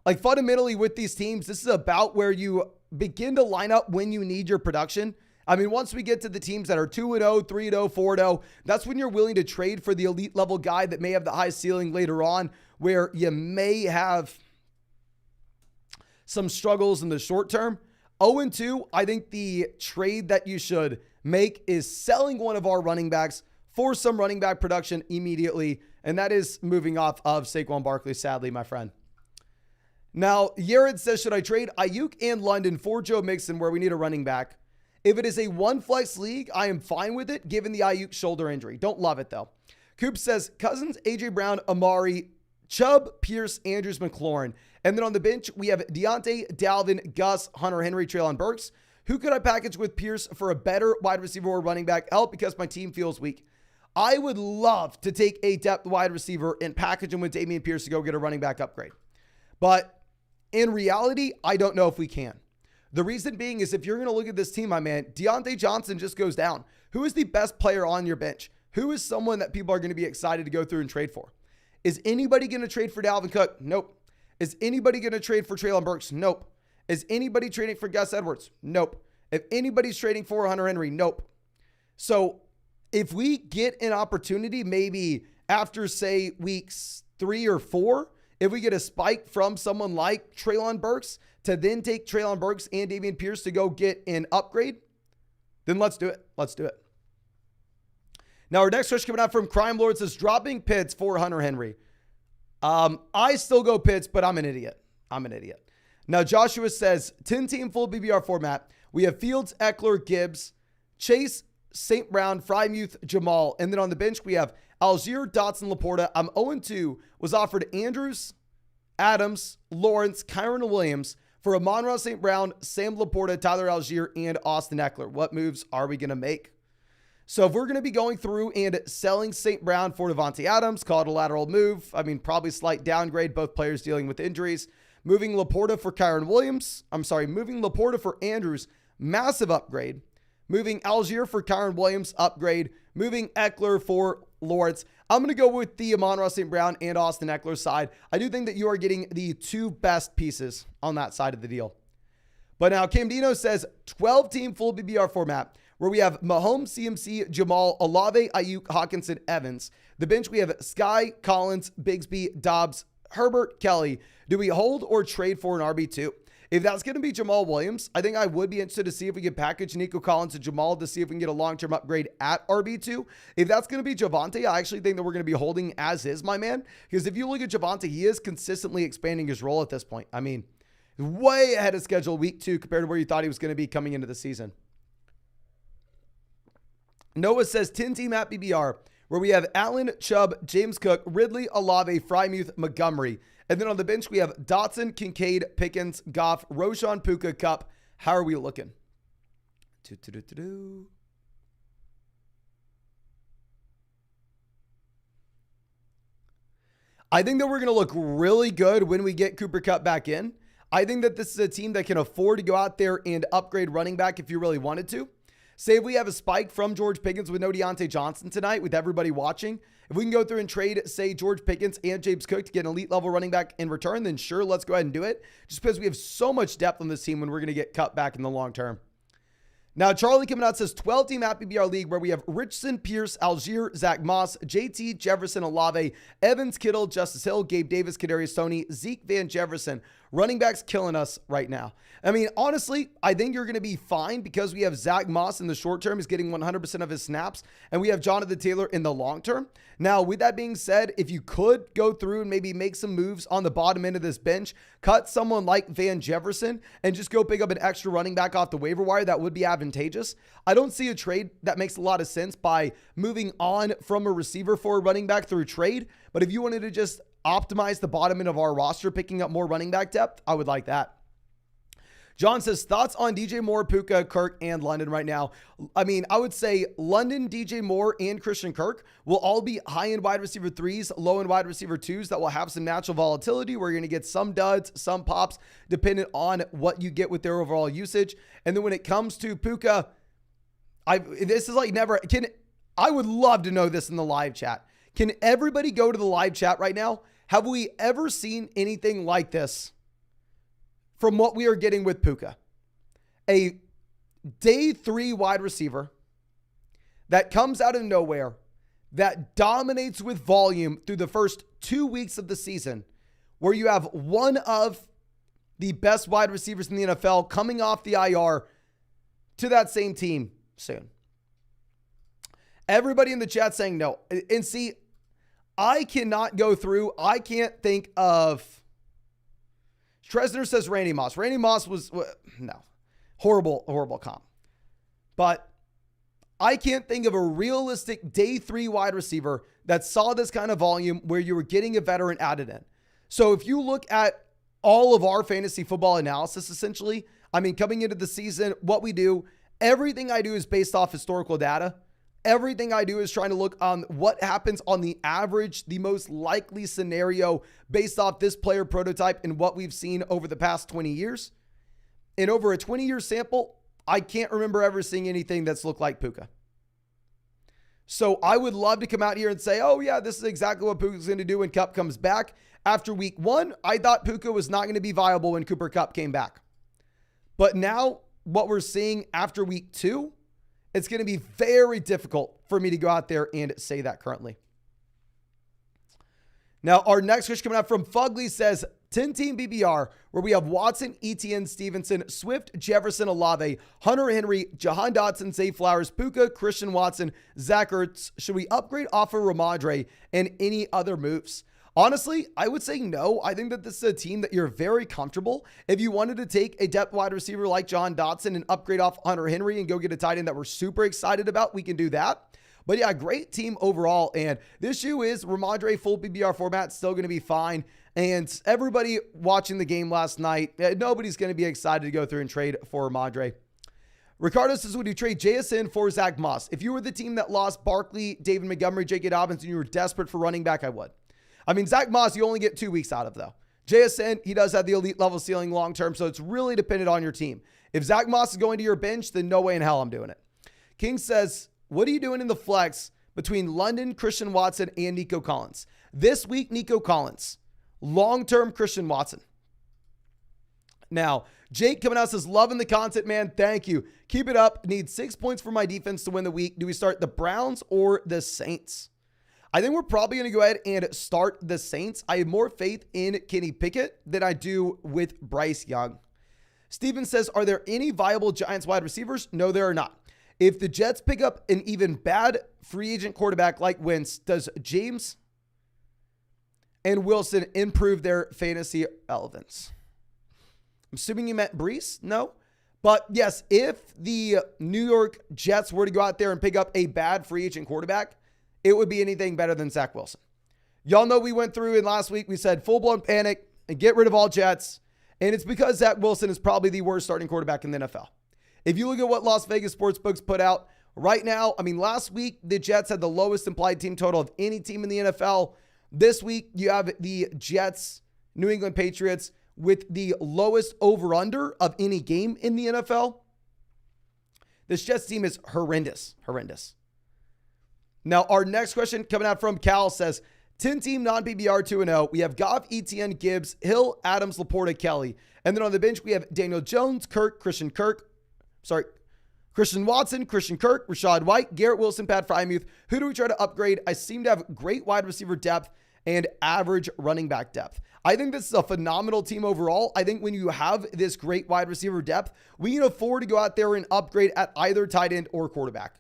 Like fundamentally with these teams, this is about where you begin to line up when you need your production. I mean, once we get to the teams that are 2-0, 3-0, 4-0, that's when you're willing to trade for the elite level guy that may have the high ceiling later on, where you may have some struggles in the short term. 0-2, I think the trade that you should make is selling one of our running backs for some running back production immediately, and that is moving off of Saquon Barkley, sadly, my friend. Now, Yared says, should I trade Ayuk and London for Joe Mixon where we need a running back? If it is a one-flex league, I am fine with it, given the Ayuk shoulder injury. Don't love it, though. Coop says, Cousins, A.J. Brown, Amari, Chubb, Pierce, Andrews, McLaurin. And then on the bench, we have Deontay, Dalvin, Gus, Hunter Henry, Treylon Burks. Who could I package with Pierce for a better wide receiver or running back? Help, because my team feels weak. I would love to take a depth wide receiver and package him with Dameon Pierce to go get a running back upgrade. But in reality, I don't know if we can. The reason being is if you're going to look at this team, my man, Deontay Johnson just goes down. Who is the best player on your bench? Who is someone that people are going to be excited to go through and trade for? Is anybody going to trade for Dalvin Cook? Nope. Is anybody going to trade for Treylon Burks? Nope. Is anybody trading for Gus Edwards? Nope. If anybody's trading for Hunter Henry? Nope. So if we get an opportunity, maybe after, say, weeks 3 or 4, if we get a spike from someone like Treylon Burks to then take Treylon Burks and Dameon Pierce to go get an upgrade, then let's do it. Let's do it. Now, our next question coming out from Crime Lord says, dropping Pitts for Hunter Henry. I still go Pitts, but I'm an idiot. Now, Joshua says, 10-team full BBR format. We have Fields, Eckler, Gibbs, Chase, St. Brown, Frymuth, Jamal. And then on the bench, we have Algier, Dotson, Laporta. I'm 0-2. Was offered Andrews, Adams, Lawrence, Kyron Williams for Amon-Ra St. Brown, Sam Laporta, Tyler Algier, and Austin Eckler. What moves are we going to make? So if we're going to be going through and selling St. Brown for Devontae Adams, call it a lateral move. I mean, probably slight downgrade, both players dealing with injuries. Moving Laporta for Kyron Williams. Moving Laporta for Andrews, massive upgrade. Moving Algier for Kyron Williams, upgrade. Moving Eckler for Lawrence. I'm going to go with the Amon-Ra St. Brown and Austin Eckler side. I do think that you are getting the two best pieces on that side of the deal. But now Cam Dino says 12-team full BBR format, where we have Mahomes, CMC, Jamal, Olave, Ayuk, Hawkinson, Evans. The bench, we have Sky, Collins, Bigsby, Dobbs, Herbert, Kelly. Do we hold or trade for an RB2? If that's going to be Jamal Williams, I think I would be interested to see if we can package Nico Collins and Jamal to see if we can get a long-term upgrade at RB2. If that's going to be Javonte, I actually think that we're going to be holding as is, my man. Because if you look at Javonte, he is consistently expanding his role at this point. I mean, way ahead of schedule week 2 compared to where you thought he was going to be coming into the season. Noah says 10-team at BBR, where we have Allen, Chubb, James Cook, Ridley, Olave, Frymuth, Montgomery. And then on the bench, we have Dotson, Kincaid, Pickens, Goff, Roshan, Puka, Kupp. How are we looking? I think that we're going to look really good when we get Cooper Kupp back in. I think that this is a team that can afford to go out there and upgrade running back if you really wanted to. Say if we have a spike from George Pickens with no Deontay Johnson tonight with everybody watching, if we can go through and trade, say, George Pickens and James Cook to get an elite level running back in return, then sure, let's go ahead and do it. Just because we have so much depth on this team when we're going to get cut back in the long term. Now, Charlie coming out says 12-team at BBR league, where we have Richardson, Pierce, Algier, Zach Moss, JT, Jefferson, Olave, Evans, Kittle, Justice Hill, Gabe Davis, Kadarius Toney, Zeke Van Jefferson. Running backs killing us right now. I mean, honestly, I think you're going to be fine because we have Zach Moss in the short term is getting 100% of his snaps, and we have Jonathan Taylor in the long term. Now, with that being said, if you could go through and maybe make some moves on the bottom end of this bench, cut someone like Van Jefferson and just go pick up an extra running back off the waiver wire, that would be advantageous. I don't see a trade that makes a lot of sense by moving on from a receiver for a running back through trade. But if you wanted to just optimize the bottom end of our roster, picking up more running back depth, I would like that. John says, thoughts on DJ Moore, Puka, Kirk, and London right now? I mean, I would say London, DJ Moore, and Christian Kirk will all be high-end wide receiver 3s, low-end wide receiver 2s that will have some natural volatility. We're going to get some duds, some pops, dependent on what you get with their overall usage. And then when it comes to Puka, this is like never... I would love to know this in the live chat. Can everybody go to the live chat right now? Have we ever seen anything like this from what we are getting with Puka? A day 3 wide receiver that comes out of nowhere, that dominates with volume through the first 2 weeks of the season, where you have one of the best wide receivers in the NFL coming off the IR to that same team soon. Everybody in the chat saying no. And see, I cannot go through. I can't think of. Tresner says Randy Moss. Randy Moss was, no, horrible comp. But I can't think of a realistic day 3 wide receiver that saw this kind of volume where you were getting a veteran added in. So if you look at all of our fantasy football analysis, essentially, I mean, coming into the season, what we do, everything I do is based off historical data. Everything I do is trying to look on what happens on the average, the most likely scenario based off this player prototype and what we've seen over the past 20 years. in over a 20-year sample, I can't remember ever seeing anything that's looked like Puka. So I would love to come out here and say, oh yeah, this is exactly what Puka's going to do when Kupp comes back. After week 1, I thought Puka was not going to be viable when Cooper Kupp came back. But now what we're seeing after week 2, it's going to be very difficult for me to go out there and say that currently. Now, our next question coming out from Fugly says, 10-team BBR, where we have Watson, Etienne, Stevenson, Swift, Jefferson, Olave, Hunter Henry, Jahan Dotson, Zay Flowers, Puka, Christian Watson, Zach Ertz. Should we upgrade off of Ramondre and any other moves? Honestly, I would say no. I think that this is a team that you're very comfortable. If you wanted to take a depth wide receiver like Jahan Dotson and upgrade off Hunter Henry and go get a tight end that we're super excited about, we can do that. But yeah, great team overall. And the issue is Ramondre full PPR format still going to be fine. And everybody watching the game last night, nobody's going to be excited to go through and trade for Ramondre. Ricardo says, would you trade JSN for Zach Moss? If you were the team that lost Barkley, David Montgomery, J.K. Dobbins, and you were desperate for running back, I would. I mean, Zach Moss, you only get 2 weeks out of, though. JSN, he does have the elite level ceiling long term, so it's really dependent on your team. If Zach Moss is going to your bench, then no way in hell I'm doing it. King says, what are you doing in the flex between London, Christian Watson, and Nico Collins? This week, Nico Collins. Long-term Christian Watson. Now, Jake coming out says, loving the content, man. Thank you. Keep it up. Need 6 points for my defense to win the week. Do we start the Browns or the Saints? I think we're probably going to go ahead and start the Saints. I have more faith in Kenny Pickett than I do with Bryce Young. Steven says, are there any viable Giants wide receivers? No, there are not. If the Jets pick up an even bad free agent quarterback like Wentz, does James and Wilson improve their fantasy relevance? I'm assuming you meant Brees? No. But yes, if the New York Jets were to go out there and pick up a bad free agent quarterback, it would be anything better than Zach Wilson. Y'all know we went through, and last week we said full-blown panic and get rid of all Jets. And it's because Zach Wilson is probably the worst starting quarterback in the NFL. If you look at what Las Vegas Sportsbooks put out right now, I mean, last week, the Jets had the lowest implied team total of any team in the NFL. This week, you have the Jets, New England Patriots, with the lowest over-under of any game in the NFL. This Jets team is horrendous. Now, our next question coming out from Cal says, 10-team non-PPR 2-0. We have Goff, Etienne, Gibbs, Hill, Adams, Laporta, Kelly. And then on the bench, we have Daniel Jones, Christian Watson, Christian Kirk, Rashad White, Garrett Wilson, Pat Frymuth. Who do we try to upgrade? I seem to have great wide receiver depth and average running back depth. I think this is a phenomenal team overall. I think when you have this great wide receiver depth, we can afford to go out there and upgrade at either tight end or quarterback.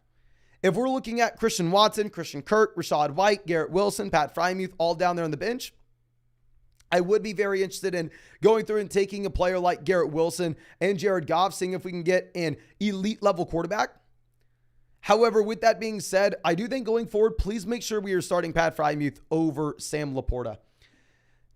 If we're looking at Christian Watson, Christian Kirk, Rashad White, Garrett Wilson, Pat Frymuth, all down there on the bench, I would be very interested in going through and taking a player like Garrett Wilson and Jared Goff, seeing if we can get an elite level quarterback. However, with that being said, I do think going forward, please make sure we are starting Pat Frymuth over Sam Laporta.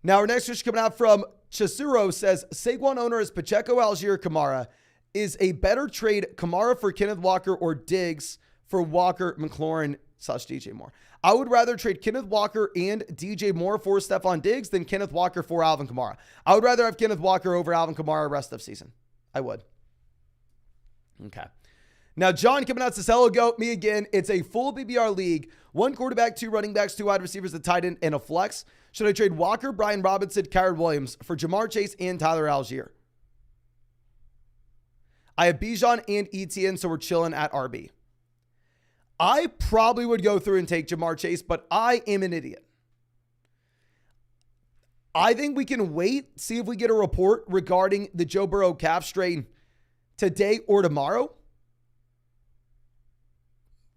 Now, our next question coming out from Chisuro says, Saquon owner is Pacheco, Algier, Kamara. Is a better trade Kamara for Kenneth Walker or Diggs for Walker, McLaurin, / DJ Moore? I would rather trade Kenneth Walker and DJ Moore for Stephon Diggs than Kenneth Walker for Alvin Kamara. I would rather have Kenneth Walker over Alvin Kamara rest of season. I would. Okay. Now, John coming out says, hello, GOAT, me again. It's a full PPR league. 1 quarterback, 2 running backs, 2 wide receivers, a tight end, and a flex. Should I trade Walker, Brian Robinson, Kyron Williams for Jamar Chase and Tyler Algier? I have Bijan and Etienne, so we're chilling at RB. I probably would go through and take Jamar Chase, but I am an idiot. I think we can wait, see if we get a report regarding the Joe Burrow calf strain today or tomorrow.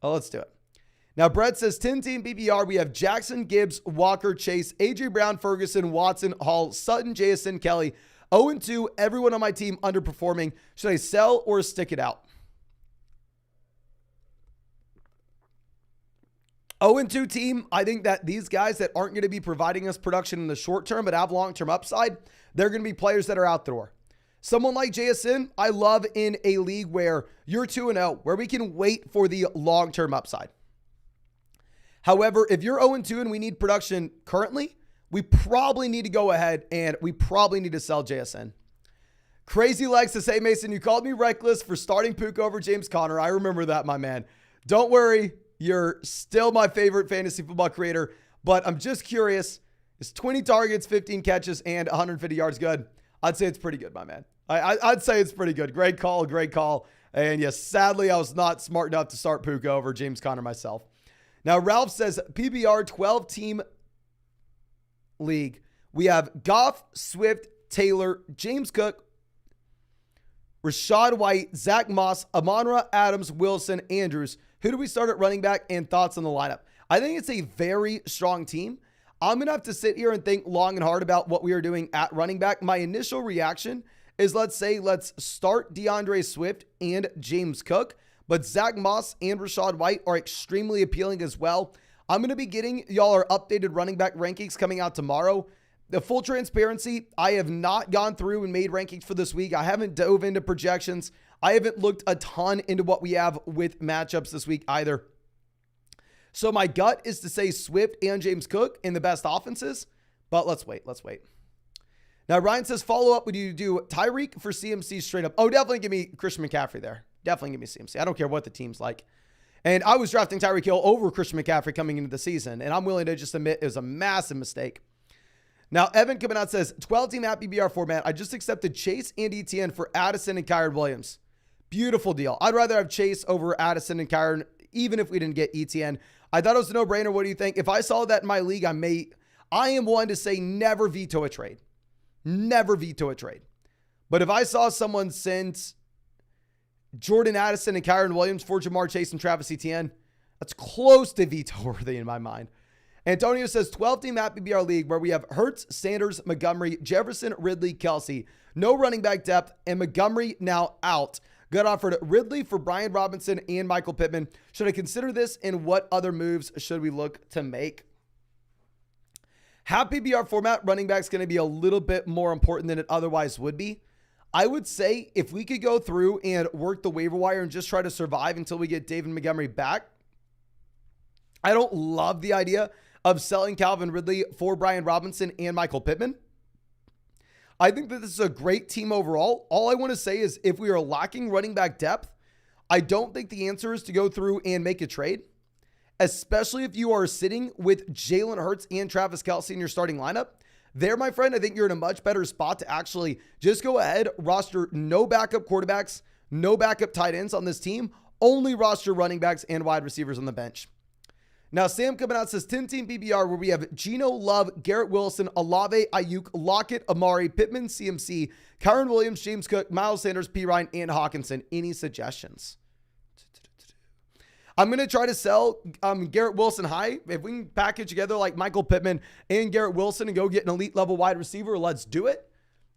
Oh, let's do it. Now, Brett says 10-team PPR. We have Jackson, Gibbs, Walker, Chase, A.J. Brown, Ferguson, Watson, Hall, Sutton, JSN, Kelly. 0-2, everyone on my team underperforming. Should I sell or stick it out? 0-2 team, I think that these guys that aren't going to be providing us production in the short term but have long-term upside, they're going to be players that are out the door. Someone like JSN, I love in a league where you're 2-0, where we can wait for the long-term upside. However, if you're 0-2 and we need production currently, we probably need to go ahead and we probably need to sell JSN. Crazy Legs to say, Mason, you called me reckless for starting Puka over James Conner. I remember that, my man. Don't worry. You're still my favorite fantasy football creator, but I'm just curious. Is 20 targets, 15 catches, and 150 yards good? I'd say it's pretty good, my man. I'd say it's pretty good. Great call, great call. And yes, sadly, I was not smart enough to start Puka over James Conner myself. Now, Ralph says, PBR 12-team league. We have Goff, Swift, Taylor, James Cook, Rachaad White, Zach Moss, Amon-Ra, Adams, Wilson, Andrews. Who do we start at running back, and thoughts on the lineup? I think it's a very strong team. I'm going to have to sit here and think long and hard about what we are doing at running back. My initial reaction is let's start DeAndre Swift and James Cook, but Zach Moss and Rachaad White are extremely appealing as well. I'm going to be getting y'all our updated running back rankings coming out tomorrow. The full transparency, I have not gone through and made rankings for this week. I haven't dove into projections. I haven't looked a ton into what we have with matchups this week either. So my gut is to say Swift and James Cook in the best offenses, but let's wait. Now, Ryan says, follow up, would you do Tyreek for CMC straight up? Oh, definitely give me Christian McCaffrey there. Definitely give me CMC. I don't care what the team's like. And I was drafting Tyreek Hill over Christian McCaffrey coming into the season, and I'm willing to just admit it was a massive mistake. Now, Evan coming out says, 12-team at PBR format. I just accepted Chase and ETN for Addison and Kyron Williams. Beautiful deal. I'd rather have Chase over Addison and Kyron, even if we didn't get ETN. I thought it was a no-brainer. What do you think? If I saw that in my league, I am one to say never veto a trade. Never veto a trade. But if I saw someone send Jordan Addison and Kyron Williams for Jamar Chase and Travis Etienne, that's close to veto-worthy in my mind. Antonio says 12-team at PBR league where we have Hurts, Sanders, Montgomery, Jefferson, Ridley, Kelsey. No running back depth, and Montgomery now out. Got offered Ridley for Brian Robinson and Michael Pittman. Should I consider this, and what other moves should we look to make? Half PBR format, running back's going to be a little bit more important than it otherwise would be. I would say if we could go through and work the waiver wire and just try to survive until we get David Montgomery back. I don't love the idea of selling Calvin Ridley for Brian Robinson and Michael Pittman. I think that this is a great team overall. All I want to say is if we are lacking running back depth, I don't think the answer is to go through and make a trade, especially if you are sitting with Jalen Hurts and Travis Kelce in your starting lineup. There, my friend, I think you're in a much better spot to actually just go ahead, roster no backup quarterbacks, no backup tight ends on this team, only roster running backs and wide receivers on the bench. Now, Sam coming out says 10-team PBR where we have Geno, Love, Garrett Wilson, Olave, Ayuk, Lockett, Amari, Pittman, CMC, Kyron Williams, James Cook, Miles Sanders, P. Ryan, and Hawkinson. Any suggestions? I'm going to try to sell Garrett Wilson high. If we can package together like Michael Pittman and Garrett Wilson and go get an elite level wide receiver, let's do it.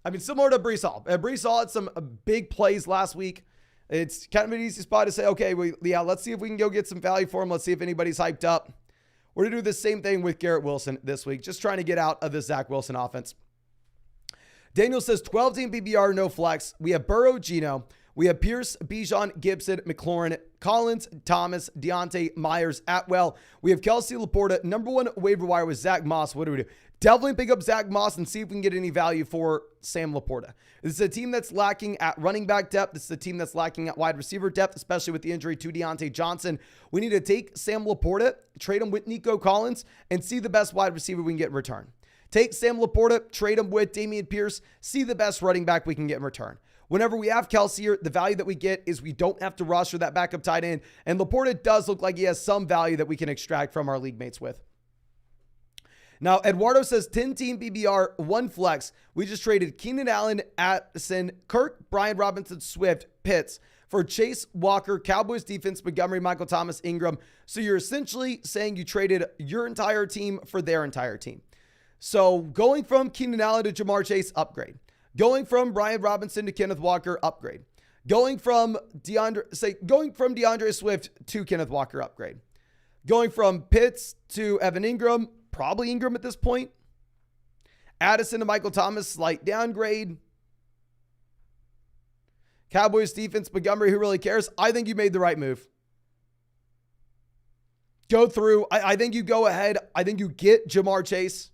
I mean, similar to Breece Hall. Breece Hall had some big plays last week. It's kind of an easy spot to say, okay, let's see if we can go get some value for him. Let's see if anybody's hyped up. We're going to do the same thing with Garrett Wilson this week, just trying to get out of the Zach Wilson offense. Daniel says 12-team PBR, no flex. We have Burrow, Geno. We have Pierce, Bijan, Gibson, McLaurin, Collins, Thomas, Deontay, Myers, Atwell. We have Kelsey, Laporta. Number one waiver wire was Zach Moss. What do we do? Definitely pick up Zach Moss and see if we can get any value for Sam Laporta. This is a team that's lacking at running back depth. This is a team that's lacking at wide receiver depth, especially with the injury to Deontay Johnson. We need to take Sam Laporta, trade him with Nico Collins, and see the best wide receiver we can get in return. Take Sam Laporta, trade him with Dameon Pierce, see the best running back we can get in return. Whenever we have Kelsey here, the value that we get is we don't have to roster that backup tight end, and Laporta does look like he has some value that we can extract from our league mates with. Now, Eduardo says 10-team PBR, one flex. We just traded Keenan Allen, Addison, Kirk, Brian Robinson, Swift, Pitts for Chase, Walker, Cowboys defense, Montgomery, Michael Thomas, Ingram. So you're essentially saying you traded your entire team for their entire team. So going from Keenan Allen to Jamar Chase, upgrade. Going from Brian Robinson to Kenneth Walker, upgrade. Going from DeAndre Swift to Kenneth Walker, upgrade. Going from Pitts to Evan Ingram, probably Ingram at this point. Addison to Michael Thomas, slight downgrade. Cowboys defense, Montgomery, who really cares? I think you made the right move. Go through. I think you go ahead. I think you get Jamar Chase.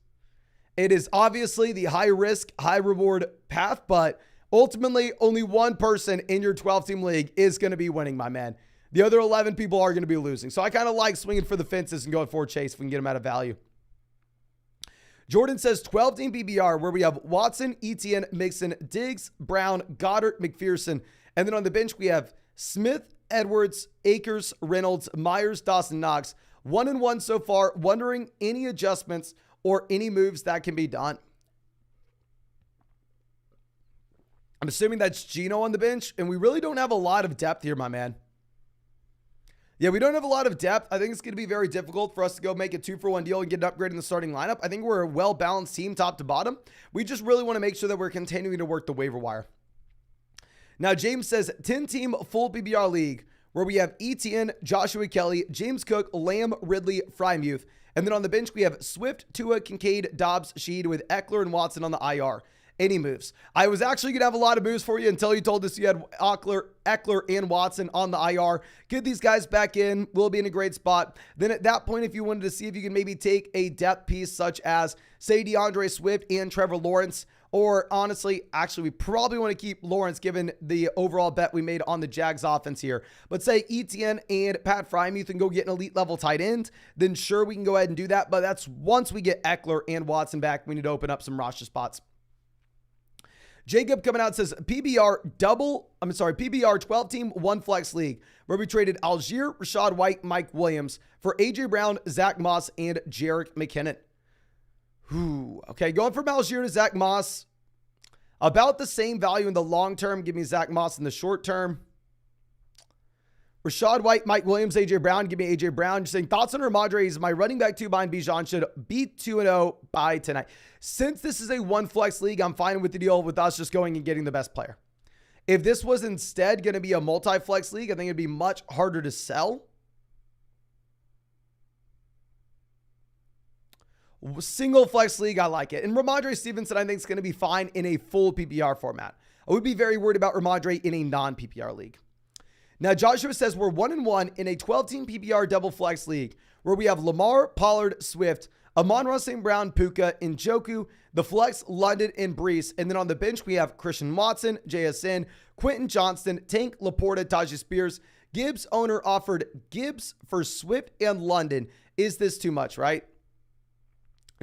It is obviously the high risk, high reward path, but Ultimately, only one person in your 12-team league is going to be winning, my man. The other 11 people are going to be losing. So I kind of like swinging for the fences and going for a chase if we can get them out of value. Jordan says 12-team PPR where we have Watson, Etienne, Mixon, Diggs, Brown, Goddard, McPherson. And then on the bench, we have Smith, Edwards, Akers, Reynolds, Myers, Dawson, Knox. 1-1 so far. Wondering any adjustments or any moves that can be done. I'm assuming that's Geno on the bench, and we really don't have a lot of depth here, my man. Yeah, we don't have a lot of depth. I think it's going to be very difficult for us to go make a 2-for-1 deal and get an upgrade in the starting lineup. I think we're a well-balanced team top to bottom. We just really want to make sure that we're continuing to work the waiver wire. Now, James says 10-team full PPR league where we have Etienne, Joshua Kelly, James Cook, Lamb, Ridley, Frymuth. And then on the bench, we have Swift, Tua, Kincaid, Dobbs, Sheed with Eckler and Watson on the IR. Any moves? I was actually going to have a lot of moves for you until you told us you had Eckler and Watson on the IR. Get these guys back in. We'll be in a great spot. Then at that point, if you wanted to see if you can maybe take a depth piece such as, say, DeAndre Swift and Trevor Lawrence, or honestly, actually, we probably want to keep Lawrence given the overall bet we made on the Jags offense here. But say Etienne and Pat Frymuth and go get an elite level tight end, then sure, we can go ahead and do that. But that's once we get Eckler and Watson back, we need to open up some roster spots. Jacob coming out says PBR 12-team, 1-flex league, where we traded Algier, Rashad White, Mike Williams for A.J. Brown, Zach Moss, and Jerick McKinnon. Okay, going from Algier to Zach Moss, about the same value in the long term. Give me Zach Moss in the short term. Rashad White, Mike Williams, A.J. Brown. Give me A.J. Brown. Just saying, thoughts on Ramondre? He's my running back 2 behind Bijan. Should be 2-0 by tonight. Since this is a 1-flex league, I'm fine with the deal with us just going and getting the best player. If this was instead going to be a multi-flex league, I think it'd be much harder to sell. Single flex league, I like it. And Ramondre Stevenson, I think, is going to be fine in a full PPR format. I would be very worried about Ramondre in a non-PPR league. Now, Joshua says we're 1-1 in a 12-team PPR double flex league where we have Lamar, Pollard, Swift, Amon-Ra St. Brown, Puka, Njoku, the flex, London, and Brees. And then on the bench, we have Christian Watson, JSN, Quentin Johnston, Tank, Laporta, Tajay Spears. Gibbs owner offered Gibbs for Swift and London. Is this too much, right?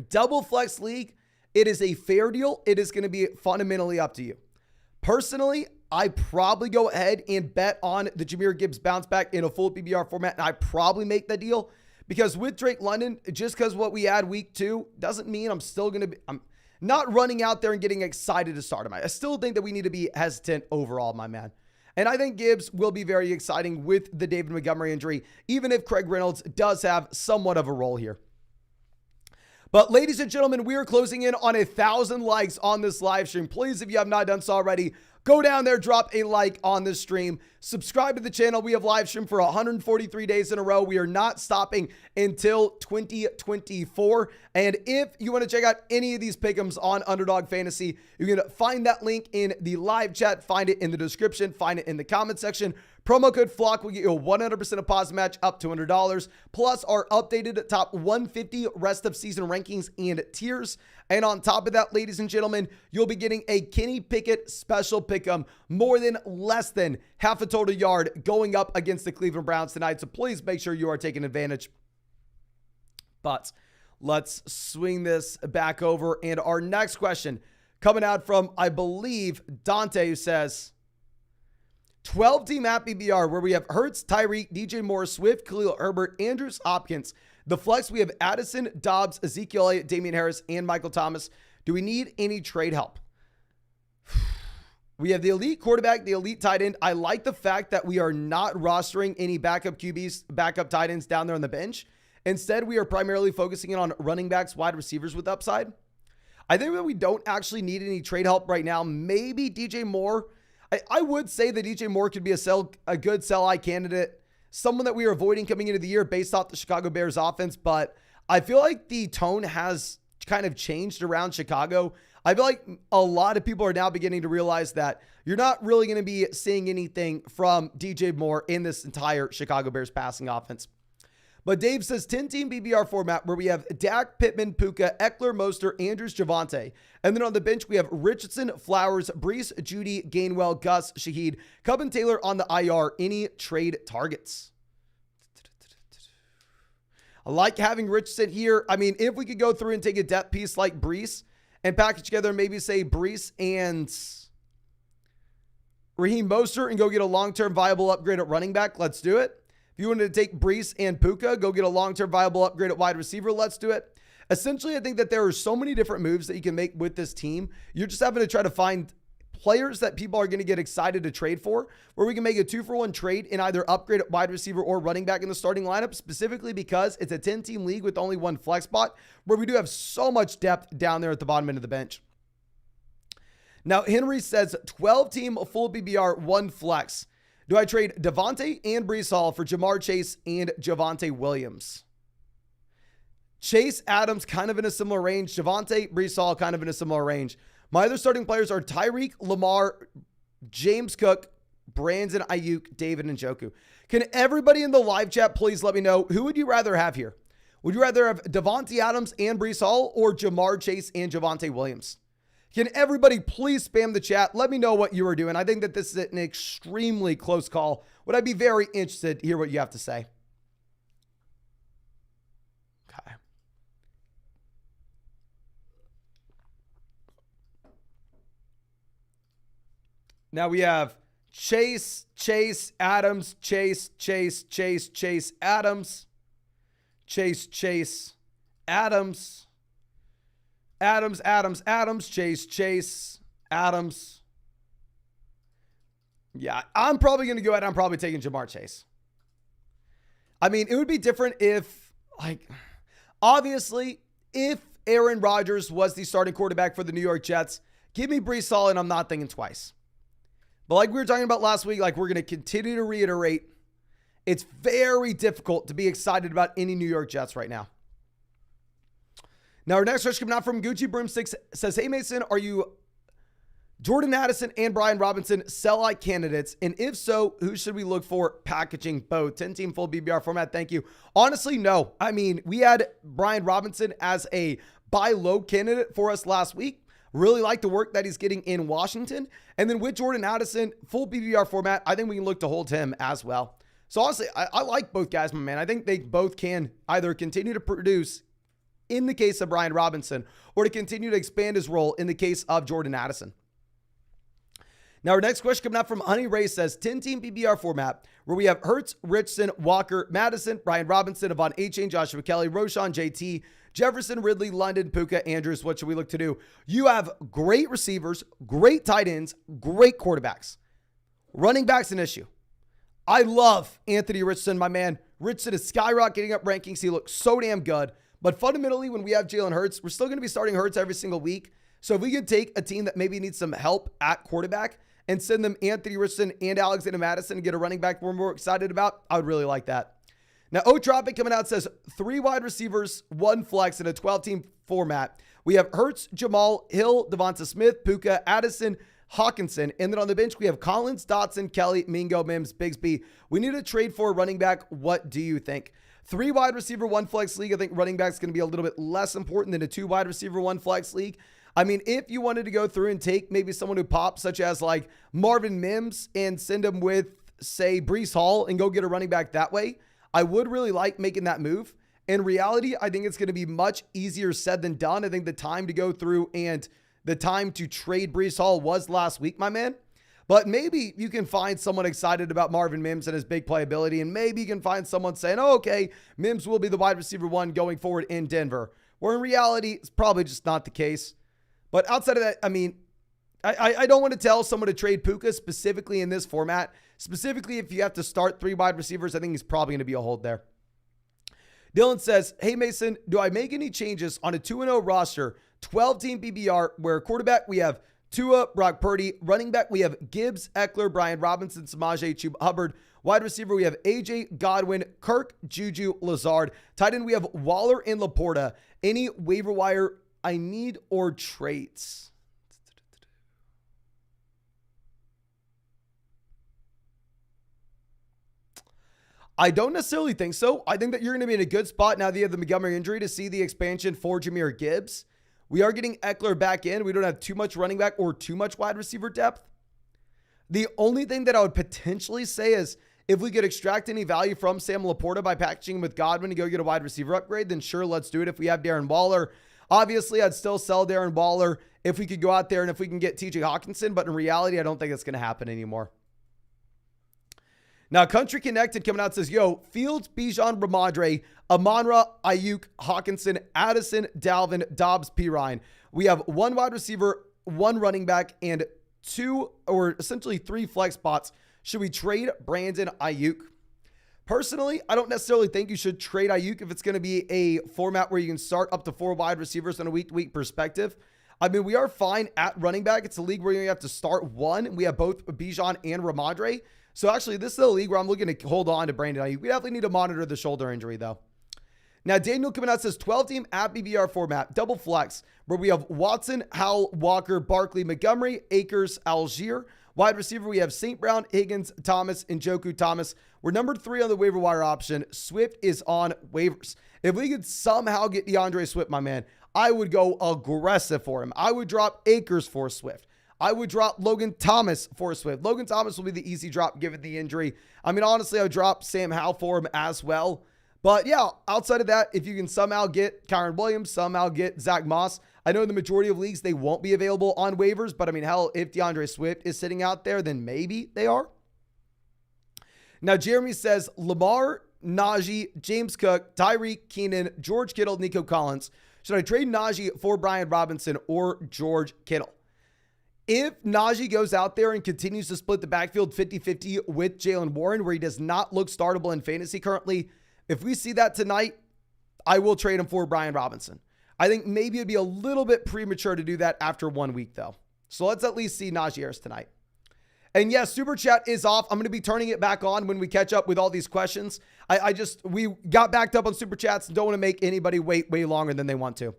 Double flex league, it is a fair deal. It is going to be fundamentally up to you. Personally, I probably go ahead and bet on the Jahmyr Gibbs bounce back in a full PPR format, and I probably make that deal because with Drake London, just because what we had week 2 doesn't mean I'm not running out there and getting excited to start him. I still think that we need to be hesitant overall, my man. And I think Gibbs will be very exciting with the David Montgomery injury, even if Craig Reynolds does have somewhat of a role here. But ladies and gentlemen, we are closing in on 1,000 likes on this live stream. Please, if you have not done so already, go down there, drop a like on this stream. Subscribe to the channel. We have live stream for 143 days in a row. We are not stopping until 2024. And if you want to check out any of these pick'ems on Underdog Fantasy, you can find that link in the live chat, find it in the description, find it in the comment section. Promo code FLOCK will get you a 100% deposit match up to $100, plus our updated top 150 rest of season rankings and tiers. And on top of that, ladies and gentlemen, you'll be getting a Kenny Pickett special pick'em, more than less than half a total yard going up against the Cleveland Browns tonight. So please make sure you are taking advantage. But let's swing this back over. And our next question coming out from, I believe, Dante, who says, 12-team app PPR where we have Hurts, Tyreek, DJ Moore, Swift, Khalil Herbert, Andrews, Hopkins. The flex, we have Addison, Dobbs, Ezekiel Elliott, Damian Harris, and Michael Thomas. Do we need any trade help? We have the elite quarterback, the elite tight end. I like the fact that we are not rostering any backup QBs, backup tight ends down there on the bench. Instead, we are primarily focusing in on running backs, wide receivers with upside. I think that we don't actually need any trade help right now. Maybe DJ Moore. I would say that DJ Moore could be a good sell-high candidate, someone that we are avoiding coming into the year based off the Chicago Bears offense, but I feel like the tone has kind of changed around Chicago. I feel like a lot of people are now beginning to realize that you're not really going to be seeing anything from DJ Moore in this entire Chicago Bears passing offense. But Dave says 10-team BBR format where we have Dak, Pittman, Puka, Eckler, Mostert, Andrews, Javonte. And then on the bench, we have Richardson, Flowers, Brees, Judy, Gainwell, Gus, Shaheed, Kupp, and Taylor on the IR. Any trade targets? I like having Richardson here. I mean, if we could go through and take a depth piece like Brees and package together, maybe say Brees and Raheem Mostert and go get a long-term viable upgrade at running back, let's do it. If you wanted to take Brees and Puka, go get a long-term viable upgrade at wide receiver, let's do it. Essentially, I think that there are so many different moves that you can make with this team. You're just having to try to find players that people are going to get excited to trade for, where we can make a 2-for-1 trade and either upgrade at wide receiver or running back in the starting lineup, specifically because it's a 10-team league with only one flex spot, where we do have so much depth down there at the bottom end of the bench. Now, Henry says 12-team full BBR, 1 flex. Do I trade Devontae and Brees Hall for Jamar Chase and Javonte Williams? Chase, Adams, kind of in a similar range. Javonte, Brees Hall, kind of in a similar range. My other starting players are Tyreek, Lamar, James Cook, Brandon Ayuk, David Njoku. Can everybody in the live chat please let me know, who would you rather have here? Would you rather have Devontae Adams and Brees Hall or Jamar Chase and Javonte Williams? Can everybody please spam the chat? Let me know what you are doing. I think that this is an extremely close call. Would I be very interested to hear what you have to say? Okay. Now we have Chase, Adams, Chase, Adams, Adams. Adams, Chase, Adams. Yeah, I'm probably going to go ahead. I'm probably taking Jamar Chase. I mean, it would be different if, obviously, if Aaron Rodgers was the starting quarterback for the New York Jets, give me Brees Hall and I'm not thinking twice. But like we were talking about last week, we're going to continue to reiterate, it's very difficult to be excited about any New York Jets right now. Now, our next question coming out from Gucci Broomstick says, hey, Mason, are you Jordan Addison and Brian Robinson sell-like candidates? And if so, who should we look for packaging both? 10-team full BBR format, thank you. Honestly, no. I mean, we had Brian Robinson as a buy low candidate for us last week. Really like the work that he's getting in Washington. And then with Jordan Addison, full BBR format, I think we can look to hold him as well. So honestly, I like both guys, my man. I think they both can either continue to produce in the case of Brian Robinson, or to continue to expand his role in the case of Jordan Addison. Now, our next question coming out from Honey Ray says, 10-team PPR format, where we have Hurts, Richardson, Walker, Madison, Brian Robinson, Avon A-Chain, Joshua Kelly, Roshan, JT, Jefferson, Ridley, London, Puka, Andrews. What should we look to do? You have great receivers, great tight ends, great quarterbacks. Running back's an issue. I love Anthony Richardson, my man. Richardson is skyrocketing up rankings. He looks so damn good. But fundamentally, when we have Jalen Hurts, we're still going to be starting Hurts every single week. So if we could take a team that maybe needs some help at quarterback and send them Anthony Richardson and Alexander Madison and get a running back we're more excited about, I would really like that. Now, Otropic coming out says 3 wide receivers, 1 flex in a 12-team format. We have Hurts, Jamal, Hill, Devonta Smith, Puka, Addison, Hawkinson. And then on the bench, we have Collins, Dotson, Kelly, Mingo, Mims, Bigsby. We need to trade for a running back. What do you think? 3 wide receiver, 1 flex league. I think running back is going to be a little bit less important than a 2 wide receiver, 1 flex league. I mean, if you wanted to go through and take maybe someone who pops, such as like Marvin Mims, and send him with, say, Brees Hall and go get a running back that way, I would really like making that move. In reality, I think it's going to be much easier said than done. I think the time to go through and the time to trade Brees Hall was last week, my man. But maybe you can find someone excited about Marvin Mims and his big playability, and maybe you can find someone saying, oh, okay, Mims will be the wide receiver 1 going forward in Denver. Where in reality, it's probably just not the case. But outside of that, I mean, I don't want to tell someone to trade Puka specifically in this format. Specifically, if you have to start 3 wide receivers, I think he's probably going to be a hold there. Dylan says, hey, Mason, do I make any changes on a 2-0 roster, 12-team PPR, where quarterback we have Tua, Brock Purdy, running back we have Gibbs, Eckler, Brian Robinson, Samaje, Chuba Hubbard, wide receiver we have AJ, Godwin, Kirk, Juju, Lazard, tight end we have Waller and Laporta. Any waiver wire I need or traits? I don't necessarily think so. I think that you're going to be in a good spot now that you have the Montgomery injury to see the expansion for Jahmyr Gibbs. We are getting Eckler back in. We don't have too much running back or too much wide receiver depth. The only thing that I would potentially say is if we could extract any value from Sam Laporta by packaging him with Godwin to go get a wide receiver upgrade, then sure, let's do it. If we have Darren Waller, obviously I'd still sell Darren Waller if we could go out there and if we can get TJ Hawkinson, but in reality, I don't think it's going to happen anymore. Now, Country Connected coming out says, yo, Fields, Bijan, Ramondre, Amon-Ra, Ayuk, Hawkinson, Addison, Dalvin, Dobbs, Pirine. We have one wide receiver, one running back, and two or essentially three flex spots. Should we trade Brandon Ayuk? Personally, I don't necessarily think you should trade Ayuk if it's going to be a format where you can start up to 4 wide receivers on a week-to-week perspective. I mean, we are fine at running back. It's a league where you have to start one. We have both Bijan and Ramondre. So actually, this is a league where I'm looking to hold on to Brandon Ayuk. We definitely need to monitor the shoulder injury, though. Now, Daniel coming out says 12-team at BBR format, double flex, where we have Watson, Howell, Walker, Barkley, Montgomery, Akers, Algier. Wide receiver, we have St. Brown, Higgins, Thomas, and Njoku Thomas. We're number 3 on the waiver wire option. Swift is on waivers. If we could somehow get DeAndre Swift, my man, I would go aggressive for him. I would drop Akers for Swift. I would drop Logan Thomas for Swift. Logan Thomas will be the easy drop given the injury. I mean, honestly, I would drop Sam Howell for him as well. But yeah, outside of that, if you can somehow get Kyron Williams, somehow get Zach Moss, I know in the majority of leagues, they won't be available on waivers. But I mean, hell, if DeAndre Swift is sitting out there, then maybe they are. Now, Jeremy says Lamar, Najee, James Cook, Tyreek, Keenan, George Kittle, Nico Collins. Should I trade Najee for Brian Robinson or George Kittle? If Najee goes out there and continues to split the backfield 50-50 with Jaylen Warren, where he does not look startable in fantasy currently, if we see that tonight, I will trade him for Brian Robinson. I think maybe it'd be a little bit premature to do that after 1 week, though. So let's at least see Najee Harris tonight. And yes, Super Chat is off. I'm going to be turning it back on when we catch up with all these questions. We got backed up on Super Chats and don't want to make anybody wait way longer than they want to.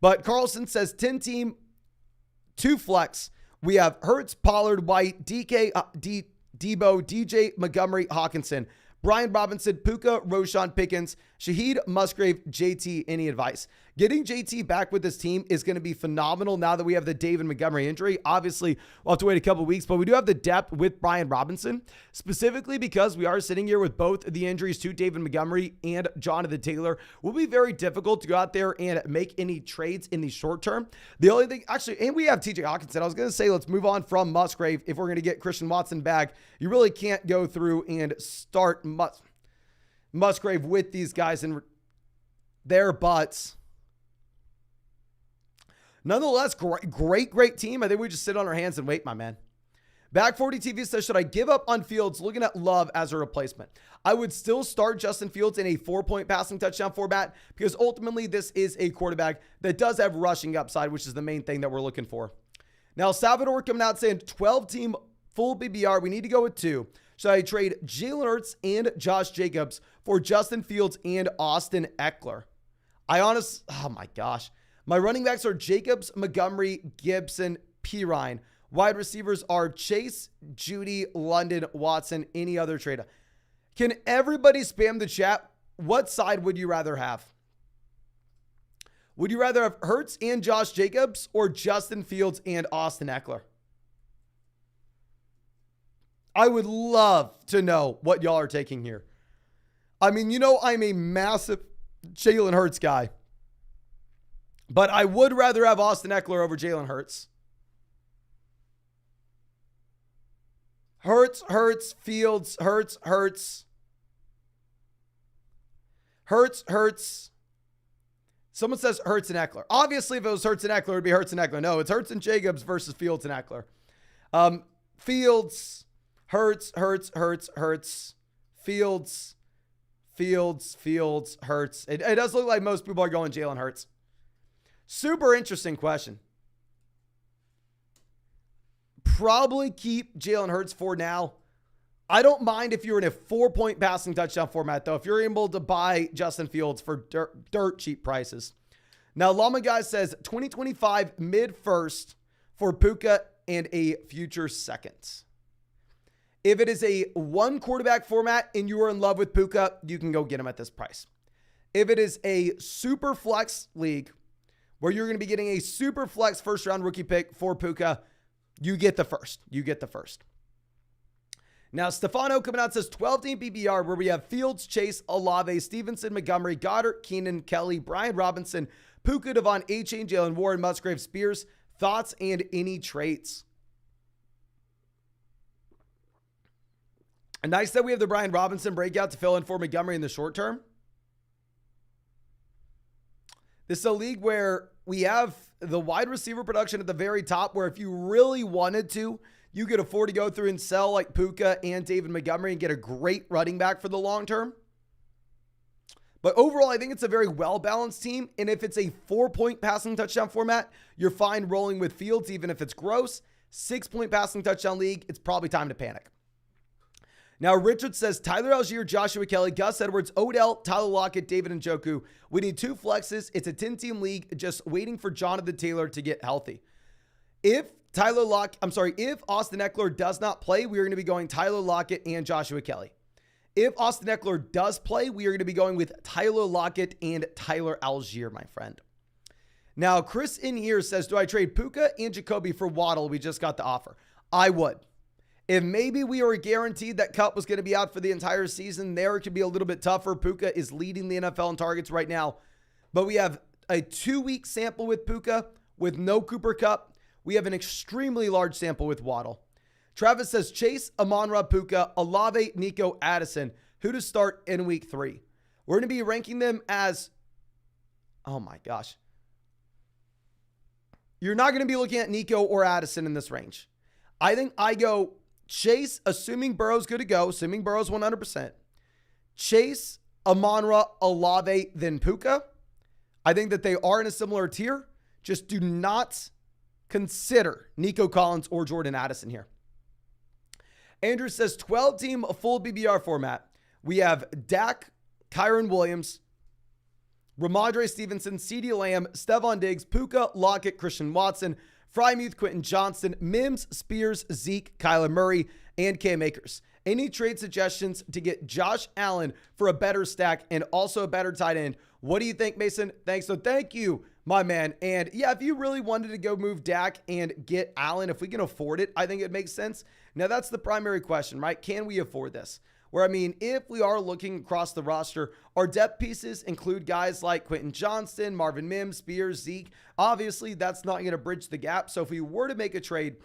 But Carlson says 10-team, 2 flex. We have Hurts, Pollard, White, Debo, DJ, Montgomery, Hawkinson, Brian Robinson, Puka, Roshan Pickens, Shaheed, Musgrave, JT. Any advice? Getting JT back with this team is going to be phenomenal now that we have the David Montgomery injury. Obviously, we'll have to wait a couple of weeks, but we do have the depth with Brian Robinson, specifically because we are sitting here with both the injuries to David Montgomery and Jonathan Taylor. It will be very difficult to go out there and make any trades in the short term. The only thing, actually, and we have TJ Hawkinson. I was going to say, let's move on from Musgrave. If we're going to get Christian Watson back, you really can't go through and start Musgrave with these guys in their butts. Nonetheless, great team. I think we just sit on our hands and wait, my man. Back 40 TV says, should I give up on Fields looking at Love as a replacement? I would still start Justin Fields in a 4-point passing touchdown format because ultimately this is a quarterback that does have rushing upside, which is the main thing that we're looking for. Now, Salvador coming out saying 12-team full BBR. We need to go with 2. Should I trade Jalen Hurts and Josh Jacobs for Justin Fields and Austin Eckler? Oh my gosh. My running backs are Jacobs, Montgomery, Gibson, Pirine. Wide receivers are Chase, Judy, London, Watson, any other trade. Can everybody spam the chat? What side would you rather have? Would you rather have Hurts and Josh Jacobs or Justin Fields and Austin Eckler? I would love to know what y'all are taking here. I mean, you know, I'm a massive Jalen Hurts guy. But I would rather have Austin Eckler over Jalen Hurts. Hurts, Fields, Hurts. Someone says Hurts and Eckler. Obviously, if it was Hurts and Eckler, it would be Hurts and Eckler. No, it's Hurts and Jacobs versus Fields and Eckler. Fields, Hurts. Fields, Hurts. It does look like most people are going Jalen Hurts. Super interesting question. Probably keep Jalen Hurts for now. I don't mind if you're in a 4-point passing touchdown format, though, if you're able to buy Justin Fields for dirt cheap prices. Now, Llama Guy says 2025 mid-first for Puka and a future second. If it is a one quarterback format and you are in love with Puka, you can go get him at this price. If it is a super flex league where you're going to be getting a super flex first round rookie pick for Puka, you get the first. You get the first. Now, Stefano coming out says 12-team PPR where we have Fields, Chase, Olave, Stevenson, Montgomery, Goddard, Keenan, Kelly, Brian Robinson, Puka, Devon, A-Chain, Jalen Warren, Musgrave, Spears. Thoughts and any traits? And nice that we have the Brian Robinson breakout to fill in for Montgomery in the short term. This is a league where we have the wide receiver production at the very top where if you really wanted to, you could afford to go through and sell like Puka and David Montgomery and get a great running back for the long term. But overall, I think it's a very well-balanced team. And if it's a 4-point passing touchdown format, you're fine rolling with Fields, even if it's gross. 6-point passing touchdown league, it's probably time to panic. Now, Richard says, Tyler Algier, Joshua Kelly, Gus Edwards, Odell, Tyler Lockett, David Njoku. We need 2 flexes. It's a 10-team league just waiting for Jonathan Taylor to get healthy. If Austin Eckler does not play, we are going to be going Tyler Lockett and Joshua Kelly. If Austin Eckler does play, we are going to be going with Tyler Lockett and Tyler Algier, my friend. Now, Chris in here says, do I trade Puka and Jacoby for Waddle? We just got the offer. I would. If maybe we were guaranteed that Kupp was going to be out for the entire season, there it could be a little bit tougher. Puka is leading the NFL in targets right now. But we have a 2-week sample with Puka with no Cooper Kupp. We have an extremely large sample with Waddle. Travis says, Chase, Amon-Ra, Puka, Olave, Nico, Addison. Who to start in week 3? We're going to be ranking them as, oh my gosh. You're not going to be looking at Nico or Addison in this range. I think I go Chase, assuming Burrow's good to go, assuming Burrow's 100%. Chase, Amon-Ra, Olave, then Puka. I think that they are in a similar tier. Just do not consider Nico Collins or Jordan Addison here. Andrew says 12-team full BBR format. We have Dak, Kyron Williams, Ramondre Stevenson, CeeDee Lamb, Stephon Diggs, Puka, Lockett, Christian Watson, Freiermuth, Quentin Johnston, Mims, Spears, Zeke, Kyler Murray, and Cam Akers. Any trade suggestions to get Josh Allen for a better stack and also a better tight end? What do you think, Mason? Thanks. So thank you, my man. And yeah, if you really wanted to go move Dak and get Allen, if we can afford it, I think it makes sense. Now that's the primary question, right? Can we afford this? Where, I mean, if we are looking across the roster, our depth pieces include guys like Quentin Johnston, Marvin Mims, Spears, Zeke. Obviously, that's not going to bridge the gap. So if we were to make a trade,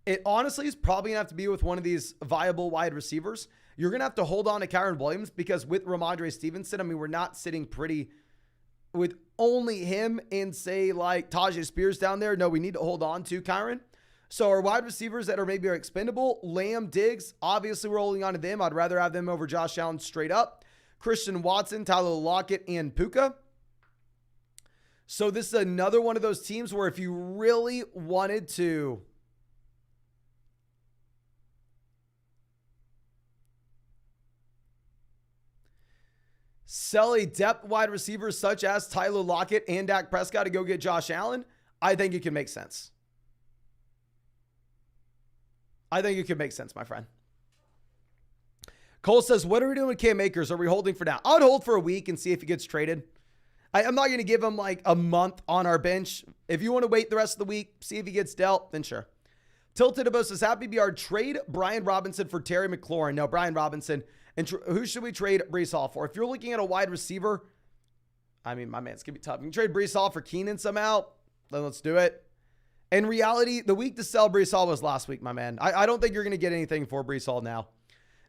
it honestly is probably going to have to be with one of these viable wide receivers. You're going to have to hold on to Kyron Williams because with Ramondre Stevenson, I mean, we're not sitting pretty with only him and say like Tajay Spears down there. No, we need to hold on to Kyron. So our wide receivers that are maybe are expendable, Lamb, Diggs, obviously we're holding on to them. I'd rather have them over Josh Allen straight up. Christian Watson, Tyler Lockett, and Puka. So this is another one of those teams where if you really wanted to sell a depth wide receiver such as Tyler Lockett and Dak Prescott to go get Josh Allen, I think it can make sense. I think it could make sense, my friend. Cole says, what are we doing with Cam Akers? Are we holding for now? I would hold for a week and see if he gets traded. I'm not going to give him like a month on our bench. If you want to wait the rest of the week, see if he gets dealt, then sure. Tilted Above says, Happy BR, trade Brian Robinson for Terry McLaurin. No, Brian Robinson. And who should we trade Breece Hall for? If you're looking at a wide receiver, I mean, my man, it's going to be tough. You can trade Breece Hall for Keenan somehow, then let's do it. In reality, the week to sell Breece Hall was last week, my man. I don't think you're going to get anything for Breece Hall now.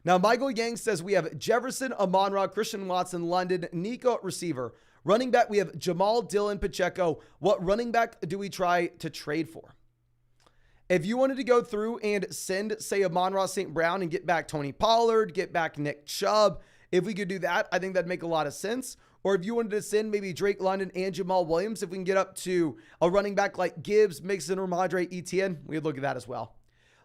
Now, Michael Yang says we have Jefferson, Amon-Ra, Christian Watson, London, Nico at receiver. Running back, we have Jamal, Dillon, Pacheco. What running back do we try to trade for? If you wanted to go through and send, say, Amon-Ra St. Brown and get back Tony Pollard, get back Nick Chubb, if we could do that, I think that'd make a lot of sense. Or if you wanted to send maybe Drake London and Jamal Williams, if we can get up to a running back like Gibbs, Mixon, or Ramondre Etienne, we'd look at that as well.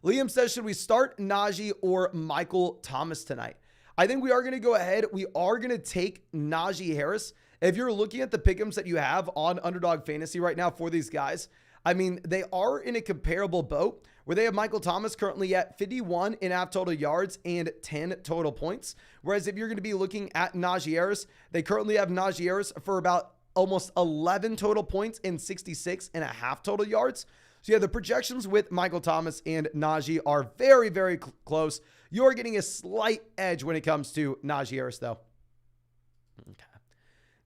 Liam says, should we start Najee or Michael Thomas tonight? I think we are going to go ahead. We are going to take Najee Harris. If you're looking at the pick'ems that you have on Underdog Fantasy right now for these guys, I mean, they are in a comparable boat where they have Michael Thomas currently at 51.5 total yards and 10 total points. Whereas if you're going to be looking at Najee Harris, they currently have Najee Harris for about almost 11 total points and 66.5 total yards. So yeah, the projections with Michael Thomas and Najee are very, very close. You're getting a slight edge when it comes to Najee Harris, though. Okay.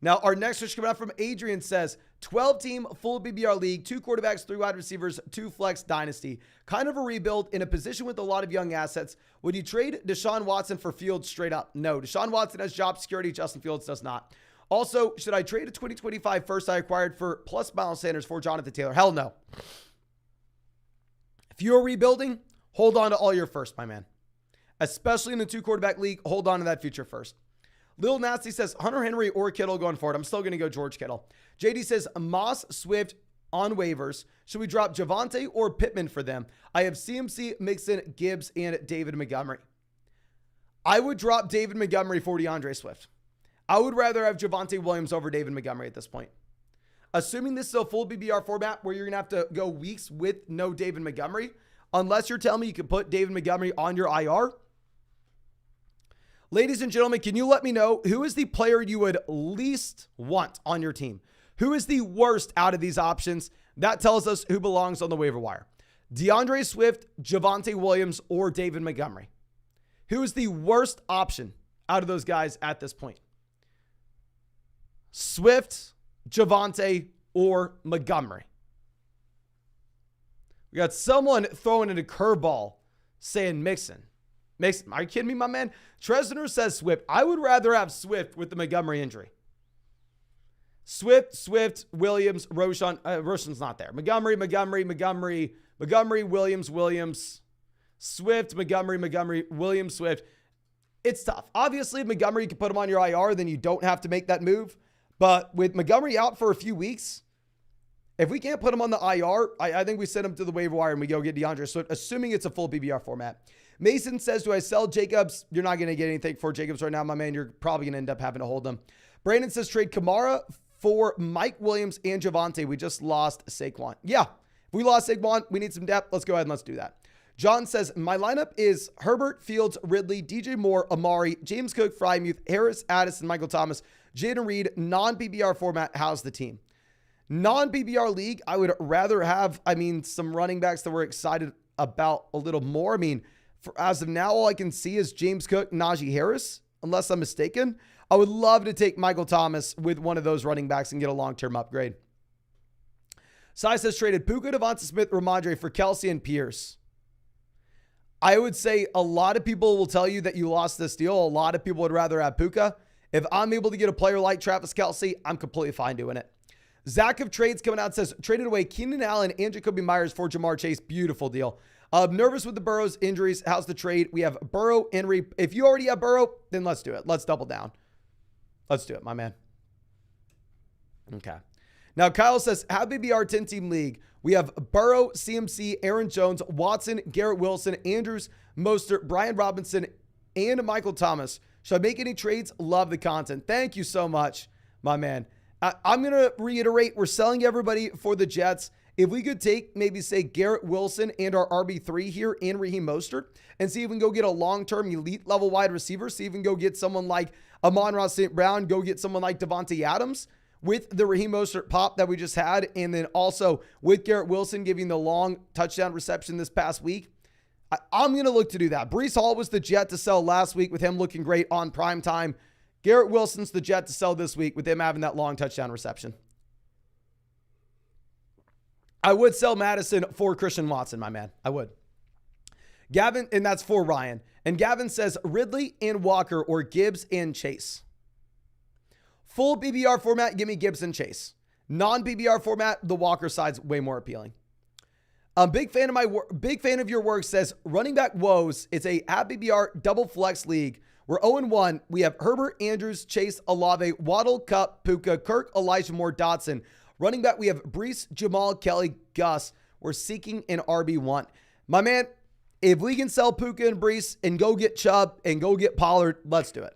Now, our next question coming out from Adrian says, 12-team full BBR league, 2 quarterbacks, 3 wide receivers, 2 flex dynasty. Kind of a rebuild in a position with a lot of young assets. Would you trade Deshaun Watson for Fields straight up? No. Deshaun Watson has job security. Justin Fields does not. Also, should I trade a 2025 first I acquired for plus Miles Sanders for Jonathan Taylor? Hell no. If you're rebuilding, hold on to all your first, my man. Especially in the 2 quarterback league, hold on to that future first. Lil Nasty says Hunter Henry or Kittle going forward. I'm still going to go George Kittle. JD says Moss, Swift on waivers. Should we drop Javonte or Pittman for them? I have CMC, Mixon, Gibbs, and David Montgomery. I would drop David Montgomery for DeAndre Swift. I would rather have Javonte Williams over David Montgomery at this point. Assuming this is a full BBR format where you're going to have to go weeks with no David Montgomery, unless you're telling me you can put David Montgomery on your IR. Ladies and gentlemen, can you let me know who is the player you would least want on your team? Who is the worst out of these options? That tells us who belongs on the waiver wire. DeAndre Swift, Javonte Williams, or David Montgomery. Who is the worst option out of those guys at this point? Swift, Javonte, or Montgomery. We got someone throwing in a curveball saying Mixon. Are you kidding me, my man? Tresner says Swift. I would rather have Swift with the Montgomery injury. Swift, Williams, Roshan. Roshan's not there. Montgomery, Williams. Swift, Montgomery, Williams, Swift. It's tough. Obviously, if Montgomery, you can put him on your IR, then you don't have to make that move. But with Montgomery out for a few weeks, if we can't put him on the IR, I think we send him to the waiver wire and we go get DeAndre Swift, assuming it's a full BBR format. Mason says, do I sell Jacobs? You're not going to get anything for Jacobs right now, my man. You're probably going to end up having to hold them. Brandon says, trade Kamara for Mike Williams and Javonte. We just lost Saquon. Yeah, if we lost Saquon, we need some depth. Let's go ahead and let's do that. John says, my lineup is Herbert, Fields, Ridley, DJ Moore, Amari, James Cook, Frymuth, Harris, Addison, Michael Thomas, Jaden Reed, non-PBR format. How's the team? Non-PBR league, I would rather have, some running backs that we're excited about a little more. As of now, all I can see is James Cook, Najee Harris, unless I'm mistaken. I would love to take Michael Thomas with one of those running backs and get a long-term upgrade. Sai says traded Puka, Devonta Smith, Ramondre for Kelsey and Pierce. I would say a lot of people will tell you that you lost this deal. A lot of people would rather have Puka. If I'm able to get a player like Travis Kelce, I'm completely fine doing it. Zach of Trades coming out says, traded away Keenan Allen and Jacoby Myers for Jamar Chase. Beautiful deal. Nervous with the Burrow's injuries. How's the trade? We have Burrow, Henry. If you already have Burrow, then let's do it. Let's double down. Let's do it, my man. Okay. Now, Kyle says, have BBR 10-team league. We have Burrow, CMC, Aaron Jones, Watson, Garrett Wilson, Andrews, Mostert, Brian Robinson, and Michael Thomas. Should I make any trades? Love the content. Thank you so much, my man. I'm going to reiterate, we're selling everybody for the Jets. If we could take maybe say Garrett Wilson and our RB3 here and Raheem Mostert and see if we can go get a long-term elite level wide receiver, see if we can go get someone like Amon-Ra St. Brown, go get someone like Devontae Adams with the Raheem Mostert pop that we just had. And then also with Garrett Wilson giving the long touchdown reception this past week. I'm going to look to do that. Breece Hall was the jet to sell last week with him looking great on prime time. Garrett Wilson's the jet to sell this week with him having that long touchdown reception. I would sell Madison for Christian Watson, my man. I would. Gavin, and that's for Ryan. And Gavin says Ridley and Walker or Gibbs and Chase. Full BBR format, give me Gibbs and Chase. Non-BBR format, the Walker side's way more appealing. Big fan of your work says running back woes. It's a at BBR double flex league. We're 0-1. We have Herbert, Andrews, Chase, Olave, Waddle, Kupp, Puka, Kirk, Elijah Moore, Dotson. Running back, we have Breece, Jamal, Kelly, Gus. We're seeking an RB1. My man, if we can sell Puka and Breece and go get Chubb and go get Pollard, let's do it.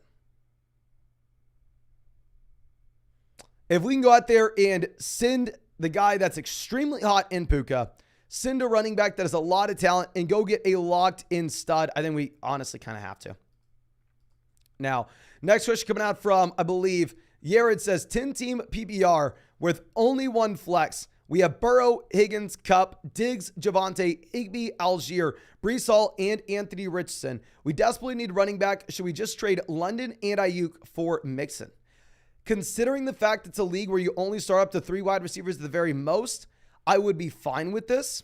If we can go out there and send the guy that's extremely hot in Puka, send a running back that has a lot of talent, and go get a locked-in stud. I think we honestly kind of have to. Now, next question coming out from, I believe, Yared says 10-team PPR with only one flex. We have Burrow, Higgins, Kupp, Diggs, Javonte, Higbee, Algier, Breece Hall, and Anthony Richardson. We desperately need running back. Should we just trade London and Ayuk for Mixon? Considering the fact it's a league where you only start up to 3 wide receivers at the very most, I would be fine with this.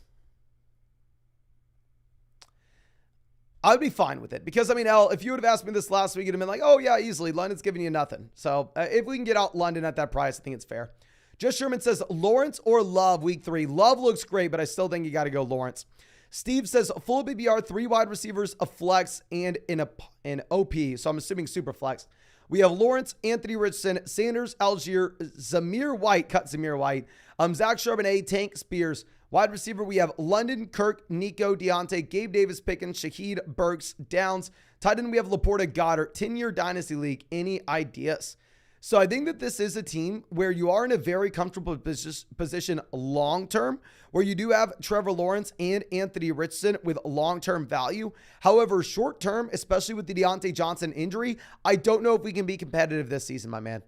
I would be fine with it because, I mean, if you would have asked me this last week, you'd have been like, oh, yeah, easily. London's giving you nothing. So if we can get out London at that price, I think it's fair. Just Sherman says Lawrence or Love week 3. Love looks great, but I still think you got to go Lawrence. Steve says full BBR, 3 wide receivers, a flex, and an OP. So I'm assuming super flex. We have Lawrence, Anthony Richardson, Sanders, Algier, Zamir White, Zach Charbonnet, Tank, Spears. Wide receiver, we have London, Kirk, Nico, Deontay, Gabe Davis, Pickens, Shaheed, Burks, Downs. Tight end, we have Laporta, Goddard. 10-year Dynasty League. Any ideas? So I think that this is a team where you are in a very comfortable position long-term, where you do have Trevor Lawrence and Anthony Richardson with long-term value. However, short-term, especially with the Deontay Johnson injury, I don't know if we can be competitive this season, my man.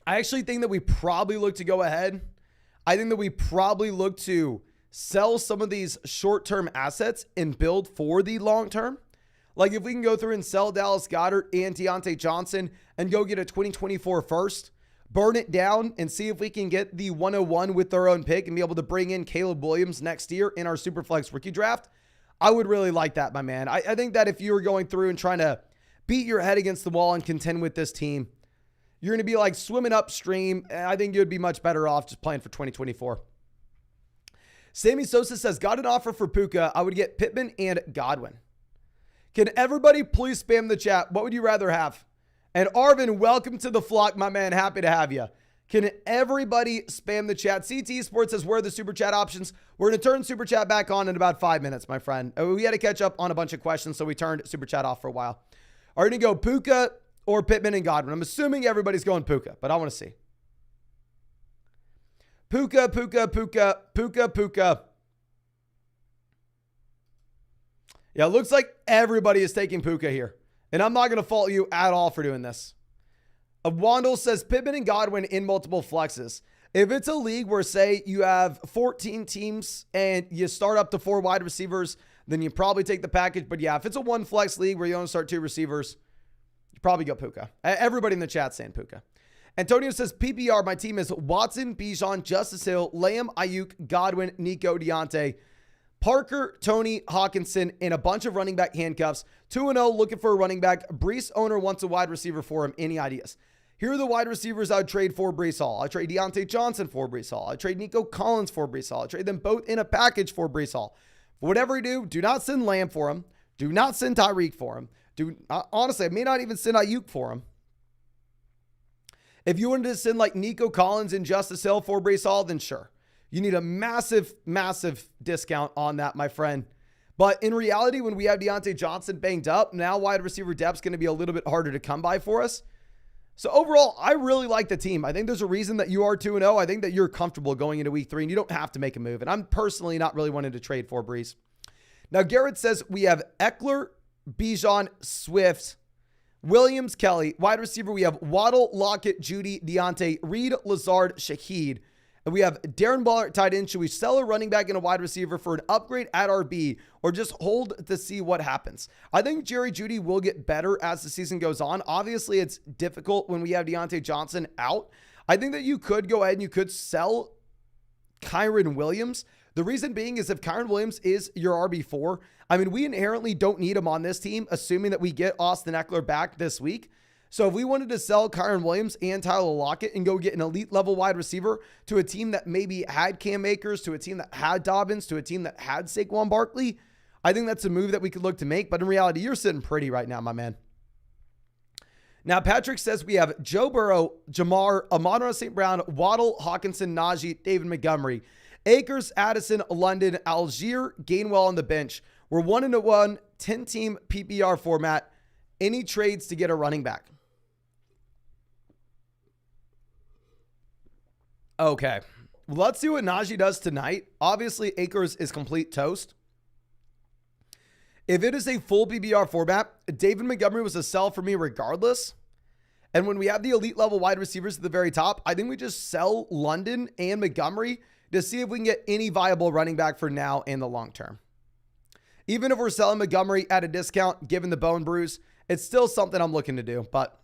I actually think that we probably look to go ahead. I think that we probably look to sell some of these short-term assets and build for the long-term. Like if we can go through and sell Dallas Goedert and Deontay Johnson and go get a 2024 first, burn it down and see if we can get the 101 with their own pick and be able to bring in Caleb Williams next year in our Superflex rookie draft, I would really like that, my man. I think that if you were going through and trying to beat your head against the wall and contend with this team, you're going to be like swimming upstream. I think you'd be much better off just playing for 2024. Sammy Sosa says, got an offer for Puka. I would get Pittman and Godwin. Can everybody please spam the chat? What would you rather have? And Arvin, welcome to the flock, my man. Happy to have you. Can everybody spam the chat? CT Sports says, where are the super chat options? We're going to turn super chat back on in about 5 minutes, my friend. We had to catch up on a bunch of questions, so we turned super chat off for a while. Are you going to go Puka or Pittman and Godwin? I'm assuming everybody's going Puka, but I want to see. Puka, Puka, Puka, Puka, Puka. Yeah, it looks like everybody is taking Puka here. And I'm not going to fault you at all for doing this. Wandel says Pittman and Godwin in multiple flexes. If it's a league where, say, you have 14 teams and you start up to 4 wide receivers, then you probably take the package. But yeah, if it's a 1 flex league where you only start 2 receivers, you probably go Puka. Everybody in the chat saying Puka. Antonio says PPR, my team is Watson, Bijan, Justice Hill, Lamb, Ayuk, Godwin, Nico, Deontay, Parker, Tony, Hawkinson, and a bunch of running back handcuffs. 2-0, looking for a running back. Breece owner wants a wide receiver for him. Any ideas? Here are the wide receivers I would trade for Breece Hall. I trade Deontay Johnson for Breece Hall. I trade Nico Collins for Breece Hall. I trade them both in a package for Breece Hall. Whatever you do not send Lamb for him. Do not send Tyreek for him. Honestly, I may not even send Ayuk for him. If you wanted to send like Nico Collins and Justice Hill for Breece Hall, then sure. You need a massive, massive discount on that, my friend. But in reality, when we have Deontay Johnson banged up, now wide receiver depth's going to be a little bit harder to come by for us. So overall, I really like the team. I think there's a reason that you are 2-0. I think that you're comfortable going into week 3 and you don't have to make a move. And I'm personally not really wanting to trade for Breece. Now, Garrett says we have Eckler, Bijan, Swift, Williams, Kelly. Wide receiver, we have Waddle, Lockett, Judy, Deontay, Reed, Lazard, Shaheed. And we have Darren Waller at tight end. Should we sell a running back and a wide receiver for an upgrade at RB or just hold to see what happens? I think Jerry Jeudy will get better as the season goes on. Obviously, it's difficult when we have Deontay Johnson out. I think that you could go ahead and you could sell Kyren Williams. The reason being is if Kyren Williams is your RB4, I mean, we inherently don't need him on this team, assuming that we get Austin Eckler back this week. So if we wanted to sell Kyren Williams and Tyler Lockett and go get an elite level wide receiver to a team that maybe had Cam Akers, to a team that had Dobbins, to a team that had Saquon Barkley, I think that's a move that we could look to make. But in reality, you're sitting pretty right now, my man. Now, Patrick says we have Joe Burrow, Jamar, Amon-Ra St. Brown, Waddle, Hawkinson, Najee, David Montgomery, Akers, Addison, London, Algier, Gainwell on the bench. We're 1-1, 10-team PPR format. Any trades to get a running back? Okay. Let's see what Najee does tonight. Obviously, Akers is complete toast. If it is a full PPR format, David Montgomery was a sell for me regardless. And when we have the elite level wide receivers at the very top, I think we just sell London and Montgomery to see if we can get any viable running back for now and the long term. Even if we're selling Montgomery at a discount, given the bone bruise, it's still something I'm looking to do. But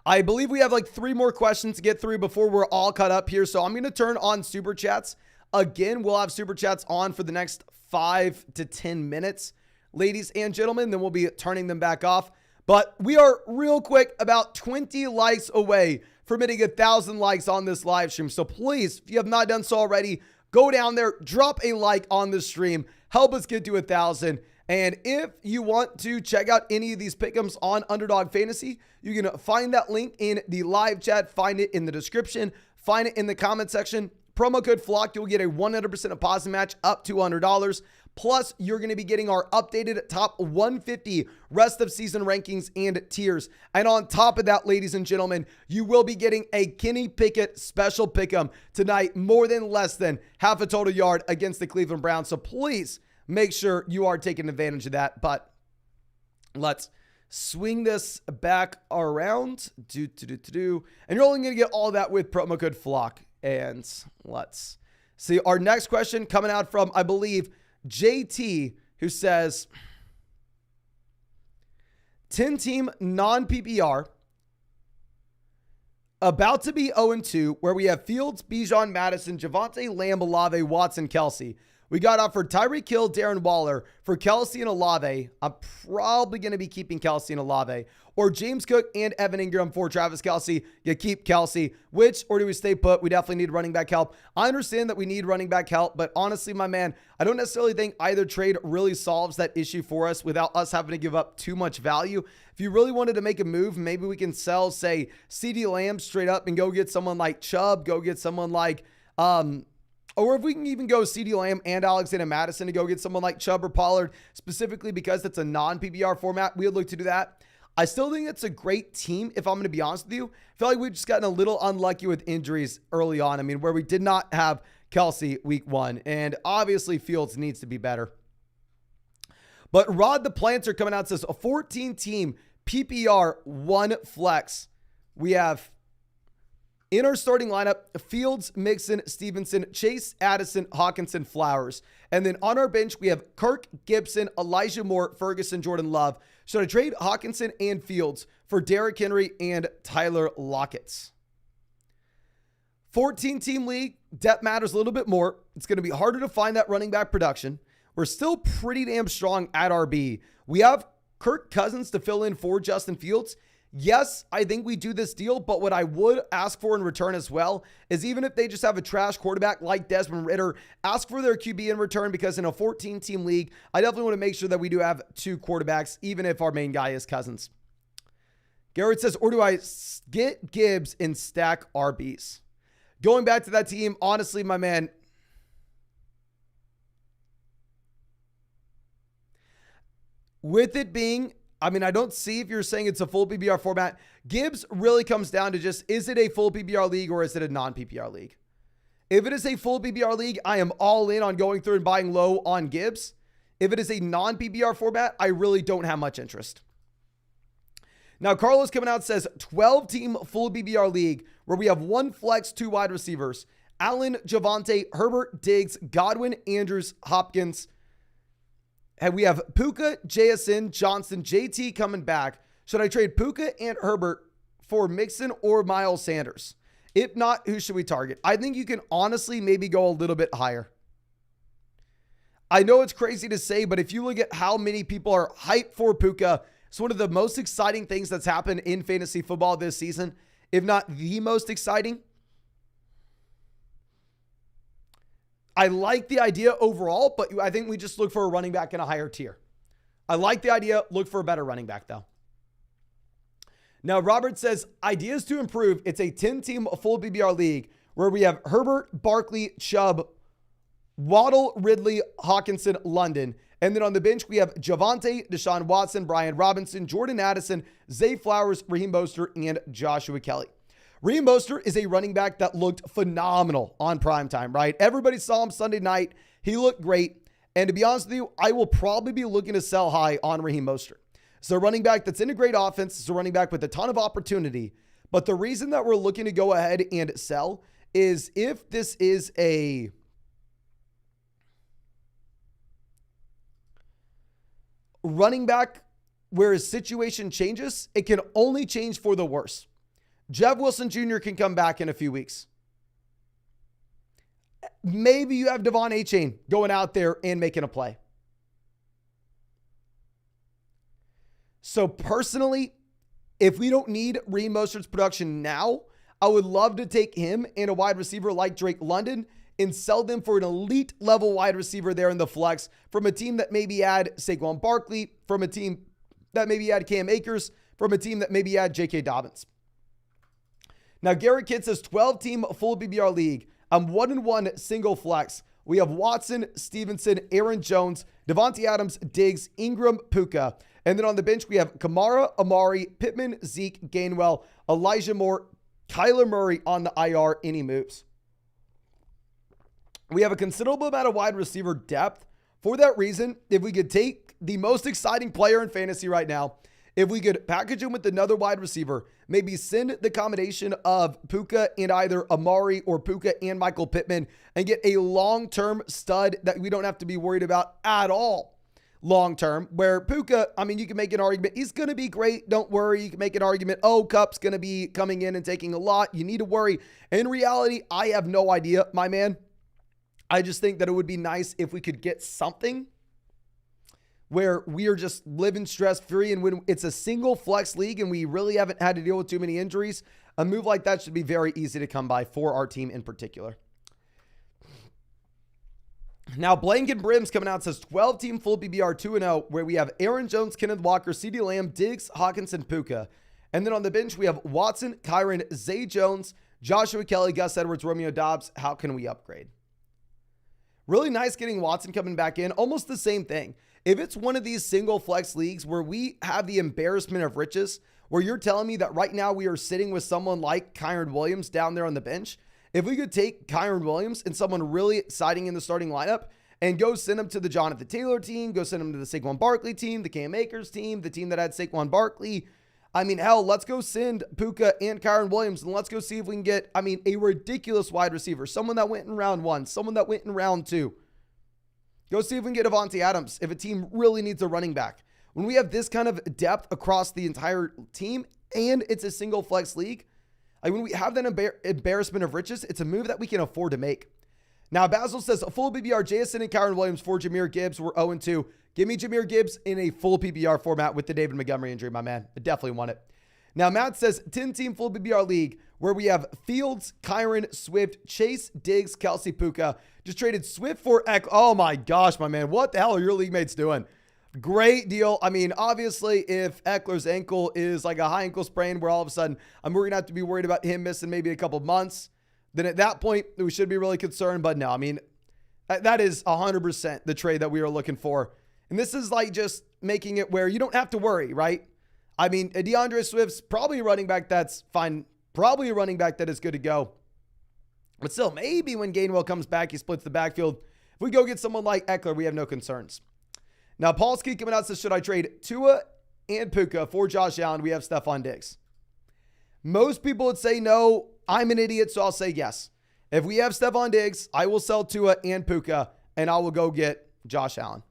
I believe we have like 3 more questions to get through before we're all caught up here. So I'm going to turn on Super Chats. Again, we'll have Super Chats on for the next 5 to 10 minutes, ladies and gentlemen. Then we'll be turning them back off. But we are real quick about 20 likes away from hitting 1,000 likes on this live stream. So please, if you have not done so already, go down there, drop a like on the stream, help us get to 1,000. And if you want to check out any of these pick'ems on Underdog Fantasy, you can find that link in the live chat, find it in the description, find it in the comment section. Promo code FLOCK, you'll get a 100% deposit match up to $100. Plus, you're going to be getting our updated top 150 rest of season rankings and tiers. And on top of that, ladies and gentlemen, you will be getting a Kenny Pickett special pick'em tonight, more than less than half a total yard against the Cleveland Browns. So please make sure you are taking advantage of that. But let's swing this back around. And you're only going to get all that with promo code FLOCK. And let's see our next question coming out from, I believe, JT, who says 10-team non-PPR, about to be 0-2, where we have Fields, Bijan, Madison, Javonte, Lamb, Olave, Watson, Kelsey. We got offered Tyreek Hill, Darren Waller for Kelsey and Olave. I'm probably going to be keeping Kelsey and Olave. Or James Cook and Evan Ingram for Travis Kelsey. You keep Kelsey. Which, or do we stay put? We definitely need running back help. I understand that we need running back help, but honestly, my man, I don't necessarily think either trade really solves that issue for us without us having to give up too much value. If you really wanted to make a move, maybe we can sell, say, CeeDee Lamb straight up and go get someone like Chubb, go get someone like, or if we can even go CeeDee Lamb and Alexander Madison to go get someone like Chubb or Pollard, specifically because it's a non-PPR format, we would look to do that. I still think it's a great team, if I'm going to be honest with you. I feel like we've just gotten a little unlucky with injuries early on. I mean, where we did not have Kelsey week 1, and obviously Fields needs to be better. But Rod the Planter coming out and says a 14-team PPR 1 flex. We have in our starting lineup, Fields, Mixon, Stevenson, Chase, Addison, Hawkinson, Flowers. And then on our bench, we have Kirk, Gibson, Elijah Moore, Ferguson, Jordan Love. Should I trade Hawkinson and Fields for Derrick Henry and Tyler Lockett? 14-team league, depth matters a little bit more. It's going to be harder to find that running back production. We're still pretty damn strong at RB. We have Kirk Cousins to fill in for Justin Fields. Yes, I think we do this deal, but what I would ask for in return as well is even if they just have a trash quarterback like Desmond Ridder, ask for their QB in return, because in a 14-team league, I definitely want to make sure that we do have 2 quarterbacks, even if our main guy is Cousins. Garrett says, or do I get Gibbs and stack RBs? Going back to that team, honestly, my man, with it being, I mean, I don't see if you're saying it's a full PPR format. Gibbs really comes down to just, is it a full PPR league or is it a non-PPR league? If it is a full PPR league, I am all in on going through and buying low on Gibbs. If it is a non-PPR format, I really don't have much interest. Now, Carlos coming out says 12-team full PPR league where we have 1 flex, 2 wide receivers. Allen, Javonte, Herbert, Diggs, Godwin, Andrews, Hopkins. And we have Puka, JSN, Johnson, JT coming back. Should I trade Puka and Herbert for Mixon or Miles Sanders? If not, who should we target? I think you can honestly maybe go a little bit higher. I know it's crazy to say, but if you look at how many people are hyped for Puka, it's one of the most exciting things that's happened in fantasy football this season, if not the most exciting. I like the idea overall, but I think we just look for a running back in a higher tier. I like the idea. Look for a better running back, though. Now, Robert says, ideas to improve. It's a 10-team full PPR league where we have Herbert, Barkley, Chubb, Waddle, Ridley, Hawkinson, London. And then on the bench, we have Javonte, Deshaun Watson, Brian Robinson, Jordan Addison, Zay Flowers, Raheem Mostert, and Joshua Kelly. Raheem Mostert is a running back that looked phenomenal on primetime, right? Everybody saw him Sunday night. He looked great. And to be honest with you, I will probably be looking to sell high on Raheem Mostert. It's a running back that's in a great offense. It's a running back with a ton of opportunity. But the reason that we're looking to go ahead and sell is if this is a running back where his situation changes, it can only change for the worse. Jeff Wilson Jr. can come back in a few weeks. Maybe you have Devon Achane going out there and making a play. So personally, if we don't need Raheem Mostert's production now, I would love to take him and a wide receiver like Drake London and sell them for an elite level wide receiver there in the flex from a team that maybe had Saquon Barkley, from a team that maybe had Cam Akers, from a team that maybe had J.K. Dobbins. Now, Garrett Kidd says 12-team full PPR league. I'm 1-1 single flex. We have Watson, Stevenson, Aaron Jones, Devontae Adams, Diggs, Ingram, Puka. And then on the bench, we have Kamara, Amari, Pittman, Zeke, Gainwell, Elijah Moore, Kyler Murray on the IR. Any moves? We have a considerable amount of wide receiver depth. For that reason, if we could take the most exciting player in fantasy right now, if we could package him with another wide receiver, maybe send the combination of Puka and either Amari or Puka and Michael Pittman and get a long-term stud that we don't have to be worried about at all long-term, where Puka, I mean, you can make an argument. He's going to be great. Don't worry. You can make an argument. Oh, Kupp's going to be coming in and taking a lot. You need to worry. In reality, I have no idea, my man. I just think that it would be nice if we could get something where we are just living stress-free, and when it's a single flex league and we really haven't had to deal with too many injuries, a move like that should be very easy to come by for our team in particular. Now, Blank and Brims coming out says 12-team full PPR 2-0, where we have Aaron Jones, Kenneth Walker, CeeDee Lamb, Diggs, Hawkinson, Puka. And then on the bench, we have Watson, Kyron, Zay Jones, Joshua Kelly, Gus Edwards, Romeo Dobbs. How can we upgrade? Really nice getting Watson coming back in. Almost the same thing. If it's one of these single flex leagues where we have the embarrassment of riches, where you're telling me that right now we are sitting with someone like Kyron Williams down there on the bench, if we could take Kyron Williams and someone really exciting in the starting lineup and go send him to the Jonathan Taylor team, go send him to the Saquon Barkley team, the Cam Akers team, the team that had Saquon Barkley. I mean, hell, let's go send Puka and Kyron Williams, and let's go see if we can get, a ridiculous wide receiver, someone that went in round 1, someone that went in round 2. Go see if we can get Devontae Adams if a team really needs a running back. When we have this kind of depth across the entire team and it's a single flex league, when we have that embarrassment of riches, it's a move that we can afford to make. Now, Basil says, a full PPR, JSN and Kyron Williams for Jahmyr Gibbs. We're 0-2. Give me Jahmyr Gibbs in a full PPR format with the David Montgomery injury, my man. I definitely want it. Now, Matt says 10-team full PPR league where we have Fields, Kyron, Swift, Chase, Diggs, Kelsey, Puka. Just traded Swift for Eck. Oh my gosh, my man. What the hell are your league mates doing? Great deal. Obviously, if Eckler's ankle is like a high ankle sprain where all of a sudden we're going to have to be worried about him missing maybe a couple months, then at that point, we should be really concerned. But no, that is 100% the trade that we are looking for. And this is like just making it where you don't have to worry, right? DeAndre Swift's probably a running back that's fine. Probably a running back that is good to go. But still, maybe when Gainwell comes back, he splits the backfield. If we go get someone like Eckler, we have no concerns. Now, Paulski coming out says, should I trade Tua and Puka for Josh Allen? We have Stephon Diggs. Most people would say no. I'm an idiot, so I'll say yes. If we have Stephon Diggs, I will sell Tua and Puka, and I will go get Josh Allen.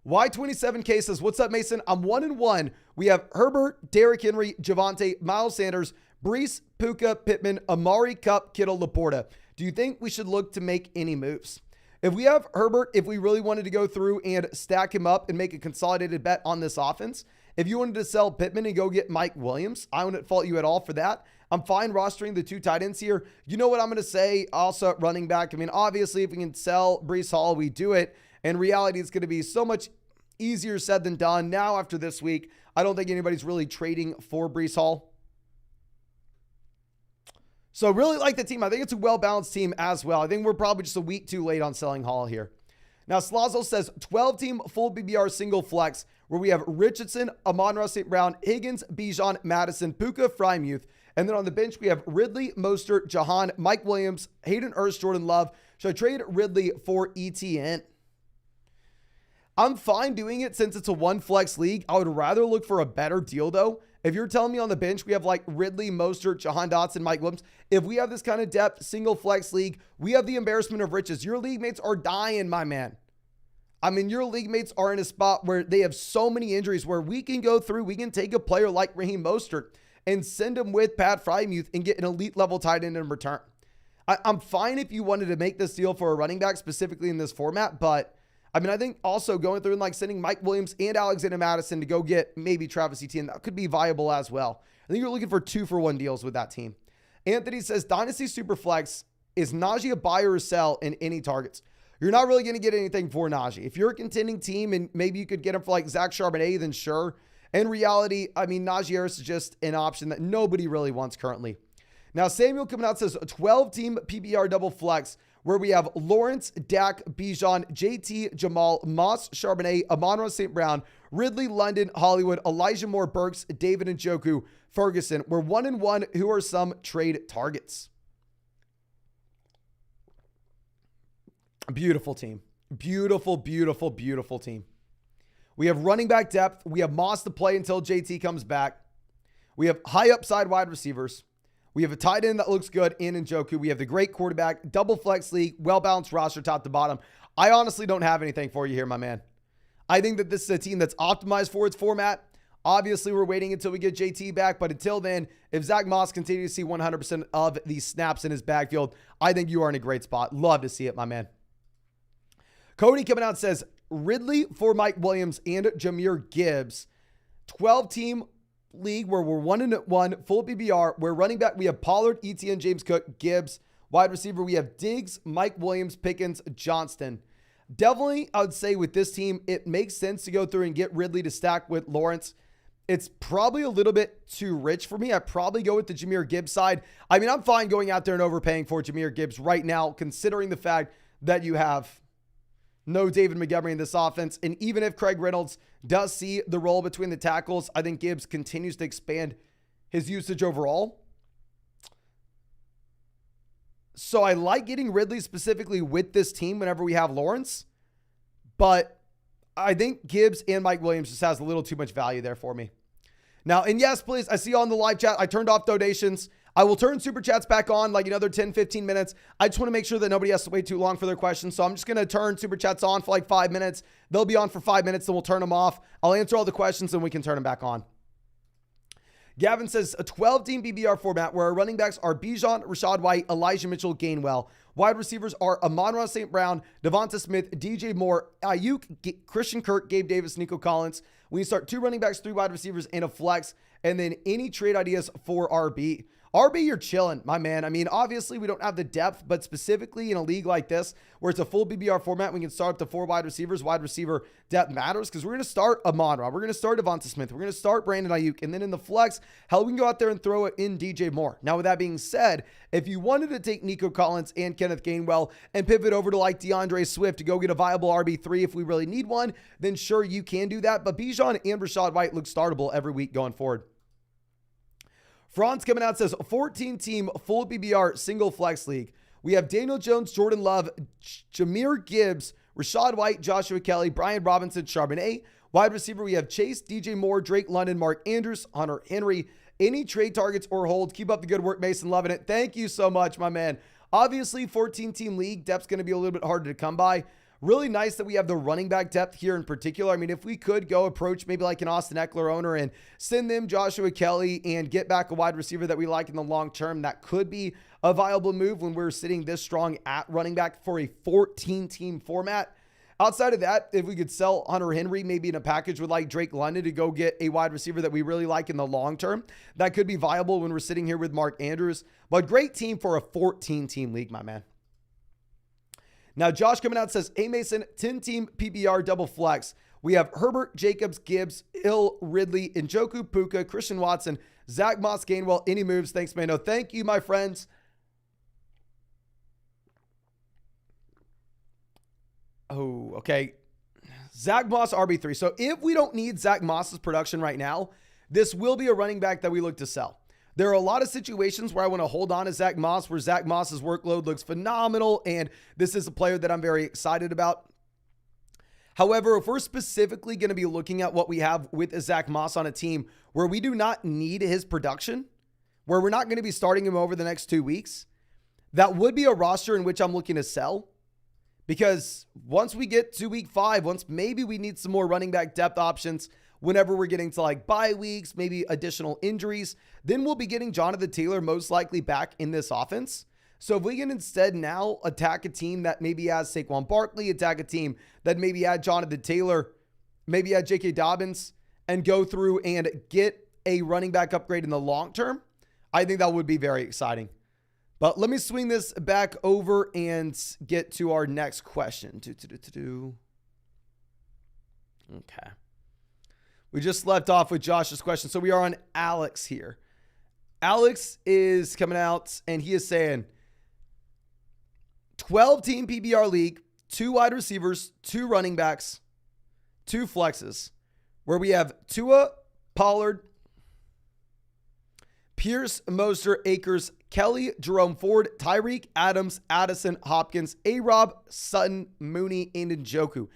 Y27K says, what's up, Mason? I'm 1-1. We have Herbert, Derrick Henry, Javonte, Miles Sanders, Brees, Puka, Pittman, Amari, Kupp, Kittle, Laporta. Do you think we should look to make any moves? If we have Herbert, if we really wanted to go through and stack him up and make a consolidated bet on this offense, if you wanted to sell Pittman and go get Mike Williams, I wouldn't fault you at all for that. I'm fine rostering the 2 tight ends here. You know what I'm going to say also at running back? Obviously, if we can sell Brees Hall, we do it. In reality, it's going to be so much easier said than done. Now, after this week, I don't think anybody's really trading for Brees Hall. So really like the team. I think it's a well-balanced team as well. I think we're probably just a week too late on selling Hall here. Now, Slazo says 12-team full PPR single flex where we have Richardson, Amon-Ra St. Brown, Higgins, Bijan, Madison, Puka, Frymuth, And then on the bench, we have Ridley, Mostert, Jahan, Mike Williams, Hayden Hurst, Jordan Love. Should I trade Ridley for ETN? I'm fine doing it since it's a one flex league. I would rather look for a better deal though. If you're telling me on the bench, we have like Ridley, Mostert, Jahan Dotson, Mike Williams. If we have this kind of depth, single flex league, we have the embarrassment of riches. Your league mates are dying, my man. I mean, your league mates are in a spot where they have so many injuries where we can go through, we can take a player like Raheem Mostert and send him with Pat Frymuth and get an elite level tight end in return. I'm fine if you wanted to make this deal for a running back specifically in this format, but I mean, I think also going through and like sending Mike Williams and Alexander Madison to go get maybe Travis Etienne, that could be viable as well. I think you're looking for 2-for-1 deals with that team. Anthony says, Dynasty Superflex, is Najee a buy or a sell in any targets? You're not really going to get anything for Najee. If you're a contending team and maybe you could get him for like Zach Charbonnet, then sure. In reality, I mean, Najee Harris is just an option that nobody really wants currently. Now, Samuel coming out says a 12-team PPR double flex where we have Lawrence, Dak, Bijan, JT, Jamal, Moss, Charbonnet, Amon-Ra St. Brown, Ridley, London, Hollywood, Elijah Moore, Burks, David Njoku, Ferguson. We're 1-1. Who are some trade targets? Beautiful team. Beautiful, beautiful, beautiful team. We have running back depth. We have Moss to play until JT comes back. We have high upside wide receivers. We have a tight end that looks good in Njoku. We have the great quarterback, double flex league, well-balanced roster top to bottom. I honestly don't have anything for you here, my man. I think that this is a team that's optimized for its format. Obviously, we're waiting until we get JT back, but until then, if Zach Moss continues to see 100% of these snaps in his backfield, I think you are in a great spot. Love to see it, my man. Cody coming out says, Ridley for Mike Williams and Jahmyr Gibbs. 12-team league where we're 1-1, full PPR. We're running back. We have Pollard, ETN, James Cook, Gibbs. Wide receiver, we have Diggs, Mike Williams, Pickens, Johnston. Definitely, I would say with this team, it makes sense to go through and get Ridley to stack with Lawrence. It's probably a little bit too rich for me. I'd probably go with the Jahmyr Gibbs side. I mean, I'm fine going out there and overpaying for Jahmyr Gibbs right now, considering the fact that you have no David Montgomery in this offense. And even if Craig Reynolds does see the role between the tackles, I think Gibbs continues to expand his usage overall. So I like getting Ridley specifically with this team whenever we have Lawrence. But I think Gibbs and Mike Williams just has a little too much value there for me. Now, and yes, please, I see you on the live chat. I turned off donations. I will turn super chats back on like another 10, 15 minutes. I just want to make sure that nobody has to wait too long for their questions. So I'm just going to turn super chats on for like 5 minutes. They'll be on for 5 minutes, then we'll turn them off. I'll answer all the questions and we can turn them back on. Gavin says a 12-team PPR format where our running backs are Bijan, Rashad White, Elijah Mitchell, Gainwell. Wide receivers are Amon-Ra St. Brown, Devonta Smith, DJ Moore, Ayuk, Christian Kirk, Gabe Davis, Nico Collins. We start 2 running backs, 3 wide receivers, and a flex. And then any trade ideas for RB. RB, you're chilling, my man. I mean, obviously, we don't have the depth, but specifically in a league like this, where it's a full BBR format, we can start up to 4 wide receivers. Wide receiver depth matters because we're going to start Amon-Ra. We're going to start Devonta Smith. We're going to start Brandon Ayuk. And then in the flex, hell, we can go out there and throw it in DJ Moore. Now, with that being said, if you wanted to take Nico Collins and Kenneth Gainwell and pivot over to like DeAndre Swift to go get a viable RB3 if we really need one, then sure, you can do that. But Bijan and Rashad White look startable every week going forward. Franz coming out says 14-team full PPR single flex league. We have Daniel Jones, Jordan Love, Jahmyr Gibbs, Rashad White, Joshua Kelly, Brian Robinson, Charbonnet. Wide receiver, we have Chase, DJ Moore, Drake London, Mark Andrews, Hunter Henry. Any trade targets or holds? Keep up the good work, Mason. Loving it. Thank you so much, my man. Obviously, 14-team league. Depth's going to be a little bit harder to come by. Really nice that we have the running back depth here in particular. I mean, if we could go approach maybe like an Austin Eckler owner and send them Joshua Kelly and get back a wide receiver that we like in the long term, that could be a viable move when we're sitting this strong at running back for a 14-team format. Outside of that, if we could sell Hunter Henry maybe in a package with like Drake London to go get a wide receiver that we really like in the long term, that could be viable when we're sitting here with Mark Andrews. But great team for a 14-team league, my man. Now, Josh coming out says, hey, Mason, 10-team PPR double flex. We have Herbert, Jacobs, Gibbs, Hill, Ridley, Njoku, Puka, Christian Watson, Zach Moss, Gainwell. Any moves? Thanks, Mano. Thank you, my friends. Oh, okay. Zach Moss, RB3. So if we don't need Zach Moss's production right now, this will be a running back that we look to sell. There are a lot of situations where I want to hold on to Zach Moss, where Zach Moss's workload looks phenomenal, and this is a player that I'm very excited about. However, if we're specifically going to be looking at what we have with Zach Moss on a team where we do not need his production, where we're not going to be starting him over the next 2 weeks, that would be a roster in which I'm looking to sell. Because once we get to week 5, once maybe we need some more running back depth options, whenever we're getting to like bye weeks, maybe additional injuries, then we'll be getting Jonathan Taylor most likely back in this offense. So if we can instead now attack a team that maybe has Saquon Barkley, attack a team that maybe had Jonathan Taylor, maybe had J.K. Dobbins, and go through and get a running back upgrade in the long term, I think that would be very exciting. But let me swing this back over and get to our next question. Okay. We just left off with Josh's question. So we are on Alex here. Alex is coming out and he is saying 12-team PBR league, 2 wide receivers, 2 running backs, 2 flexes, where we have Tua, Pollard, Pierce, Mostert, Akers, Kelly, Jerome Ford, Tyreek, Adams, Addison, Hopkins, A-Rob, Sutton, Mooney, and Njoku.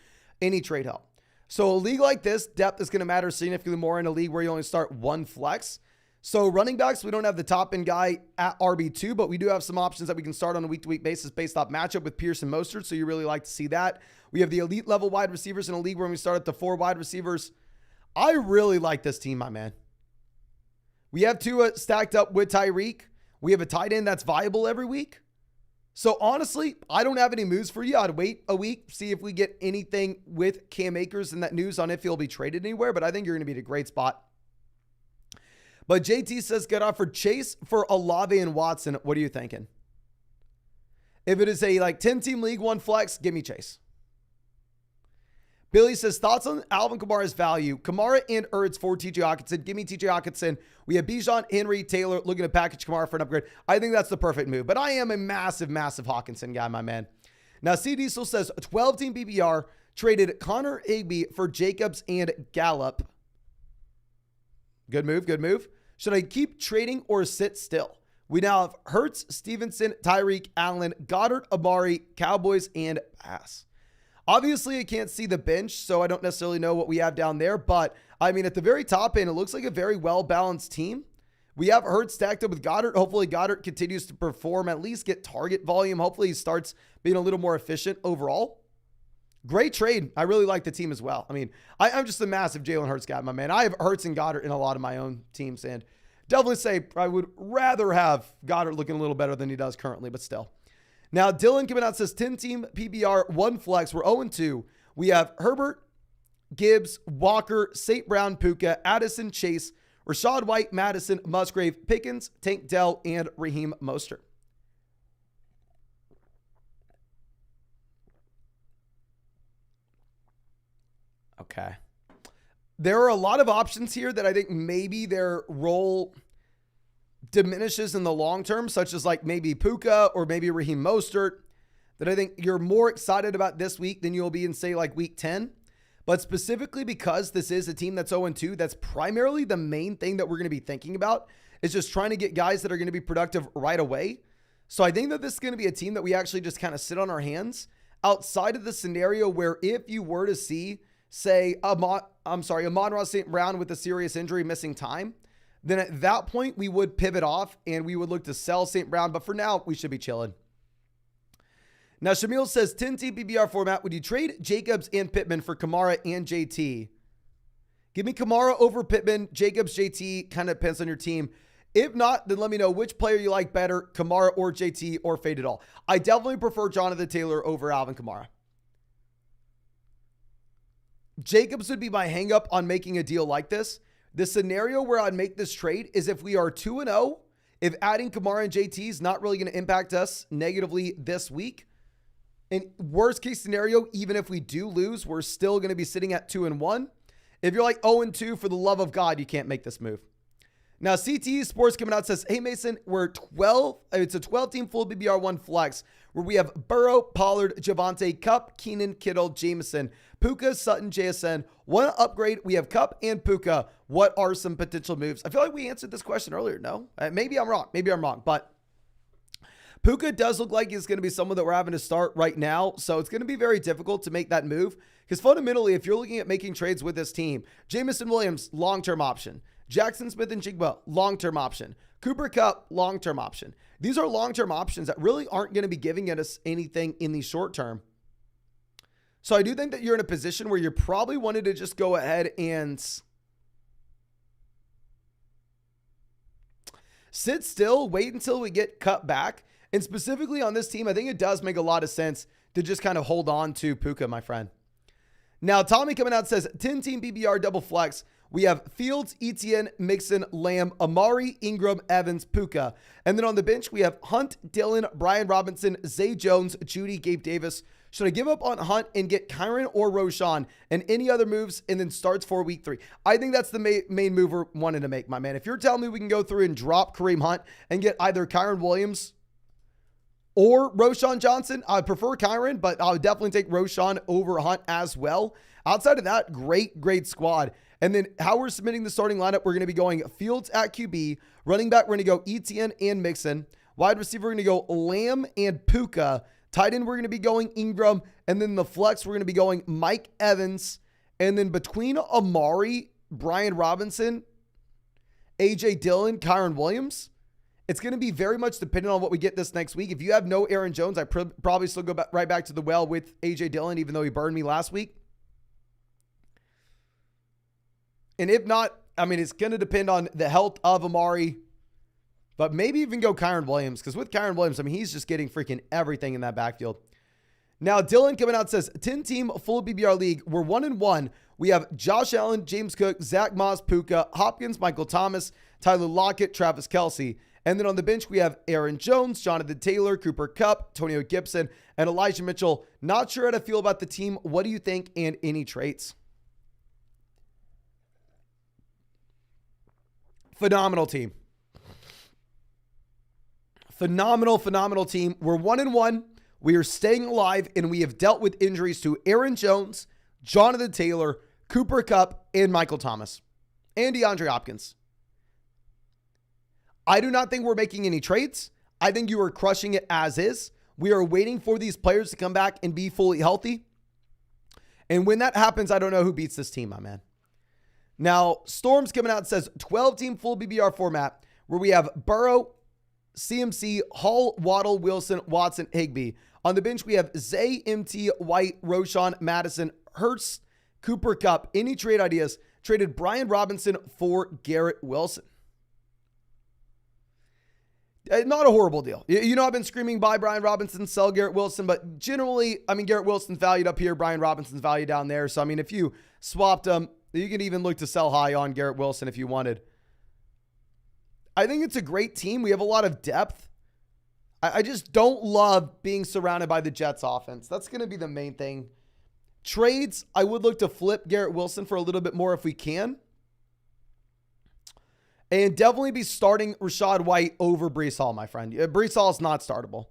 Any trade help. So a league like this, depth is going to matter significantly more in a league where you only start 1 flex. So running backs, we don't have the top end guy at RB2, but we do have some options that we can start on a week-to-week basis based off matchup with Pierce and Mostert. So you really like to see that. We have the elite level wide receivers in a league where we start at the 4 wide receivers. I really like this team, my man. We have Tua stacked up with Tyreek. We have a tight end that's viable every week. So honestly, I don't have any moves for you. I'd wait a week, see if we get anything with Cam Akers and that news on if he'll be traded anywhere, but I think you're going to be in a great spot. But JT says, get offered Chase for Olave and Watson. What are you thinking? If it is a 10-team league, 1 flex, give me Chase. Billy says, thoughts on Alvin Kamara's value? Kamara and Ertz for TJ Hockenson. Give me TJ Hockenson. We have Bijan, Henry, Taylor looking to package Kamara for an upgrade. I think that's the perfect move. But I am a massive, massive Hockenson guy, my man. Now, C. Diesel says, 12-team PPR traded Connor Higbee for Jacobs and Gallup. Good move, good move. Should I keep trading or sit still? We now have Hurts, Stevenson, Tyreek, Allen, Goddard, Amari, Cowboys, and pass. Obviously, I can't see the bench, so I don't necessarily know what we have down there. But, I mean, at the very top end, it looks like a very well-balanced team. We have Hurts stacked up with Goddard. Hopefully, Goddard continues to perform, at least get target volume. Hopefully, he starts being a little more efficient overall. Great trade. I really like the team as well. I mean, I'm just a massive Jalen Hurts guy, my man. I have Hurts and Goddard in a lot of my own teams, and definitely say I would rather have Goddard looking a little better than he does currently, but still. Now, Dylan coming out says 10-team PBR, 1 flex. We're 0-2. We have Herbert, Gibbs, Walker, St. Brown, Puka, Addison, Chase, Rashad White, Madison, Musgrave, Pickens, Tank Dell, and Raheem Mostert. Okay. There are a lot of options here that I think maybe their role diminishes in the long term, such as maybe Puka or maybe Raheem Mostert, that I think you're more excited about this week than you'll be in, say, week 10. But specifically because this is a team that's 0-2, that's primarily the main thing that we're going to be thinking about is just trying to get guys that are going to be productive right away. So I think that this is going to be a team that we actually just kind of sit on our hands outside of the scenario where if you were to see, say, Amon-Ra St. Brown with a serious injury missing time, then at that point we would pivot off and we would look to sell St. Brown. But for now, we should be chilling. Now, Shamil says, 10-team PBR format, would you trade Jacobs and Pittman for Kamara and JT? Give me Kamara over Pittman, Jacobs, JT, kind of depends on your team. If not, then let me know which player you like better, Kamara or JT, or fade it all. I definitely prefer Jonathan Taylor over Alvin Kamara. Jacobs would be my hang up on making a deal like this. The scenario where I'd make this trade is if we are 2-0, if adding Kamara and JT is not really going to impact us negatively this week. In worst case scenario, even if we do lose, we're still going to be sitting at 2-1. If you're 0-2, for the love of God, you can't make this move. Now, CTE Sports coming out says, hey, Mason, we're 12. It's a 12-team full BBR1 flex. where we have Burrow, Pollard, Javonte, Kupp, Keenan, Kittle, Jameson, Puka, Sutton, JSN. One upgrade, we have Kupp and Puka. What are some potential moves? I feel like we answered this question earlier. No? Maybe I'm wrong. But Puka does look like he's going to be someone that we're having to start right now. So it's going to be very difficult to make that move. Because fundamentally, if you're looking at making trades with this team, Jameson Williams, long-term option. Jackson Smith and Jigba, long-term option. Cooper Kupp, long-term option. These are long-term options that really aren't going to be giving us anything in the short term. So I do think that you're in a position where you're probably wanting to just go ahead and sit still, wait until we get cut back. And specifically on this team, I think it does make a lot of sense to just kind of hold on to Puka, my friend. Now, Tommy coming out says, 10-team BBR double flex. We have Fields, Etienne, Mixon, Lamb, Amari, Ingram, Evans, Puka. And then on the bench, we have Hunt, Dillon, Brian Robinson, Zay Jones, Judy, Gabe Davis. Should I give up on Hunt and get Kyron or Roshan and any other moves and then starts for week 3? I think that's the main move we're wanting to make, my man. If you're telling me we can go through and drop Kareem Hunt and get either Kyron Williams or Roshan Johnson, I prefer Kyron, but I would definitely take Roshan over Hunt as well. Outside of that, great squad. And then how we're submitting the starting lineup, we're going to be going Fields at QB. Running back, we're going to go Etienne and Mixon. Wide receiver, we're going to go Lamb and Puka. Tight end, we're going to be going Ingram. And then the flex, we're going to be going Mike Evans. And then between Amari, Brian Robinson, AJ Dillon, Kyron Williams, it's going to be very much dependent on what we get this next week. If you have no Aaron Jones, I probably still go right back to the well with AJ Dillon, even though he burned me last week. And if not, I mean, it's going to depend on the health of Amari, but maybe even go Kyron Williams, because with Kyron Williams, I mean, he's just getting freaking everything in that backfield. Now, Dylan coming out says, 10-team full BBR league. We're 1-1. We have Josh Allen, James Cook, Zach Moss, Puka, Hopkins, Michael Thomas, Tyler Lockett, Travis Kelce. And then on the bench, we have Aaron Jones, Jonathan Taylor, Cooper Kupp, Antonio Gibson, and Elijah Mitchell. Not sure how to feel about the team. What do you think, and any traits? Phenomenal team. Phenomenal team. We're 1-1. We are staying alive, and we have dealt with injuries to Aaron Jones, Jonathan Taylor, Cooper Kupp, and Michael Thomas, and DeAndre Hopkins. I do not think we're making any trades. I think you are crushing it as is. We are waiting for these players to come back and be fully healthy. And when that happens, I don't know who beats this team, my man. Now, Storm's coming out and says 12-team full BBR format where we have Burrow, CMC, Hall, Waddle, Wilson, Watson, Higbee. On the bench, we have Zay, MT, White, Roshan, Madison, Hurst, Cooper Kupp. Any trade ideas? Traded Brian Robinson for Garrett Wilson. Not a horrible deal. You know, I've been screaming buy Brian Robinson, sell Garrett Wilson, but generally, I mean, Garrett Wilson's valued up here. Brian Robinson's valued down there. So, I mean, if you swapped them, you can even look to sell high on Garrett Wilson if you wanted. I think it's a great team. We have a lot of depth. I just don't love being surrounded by the Jets offense. That's going to be the main thing. Trades, I would look to flip Garrett Wilson for a little bit more if we can. And definitely be starting Rachaad White over Breece Hall, my friend. Breece Hall is not startable.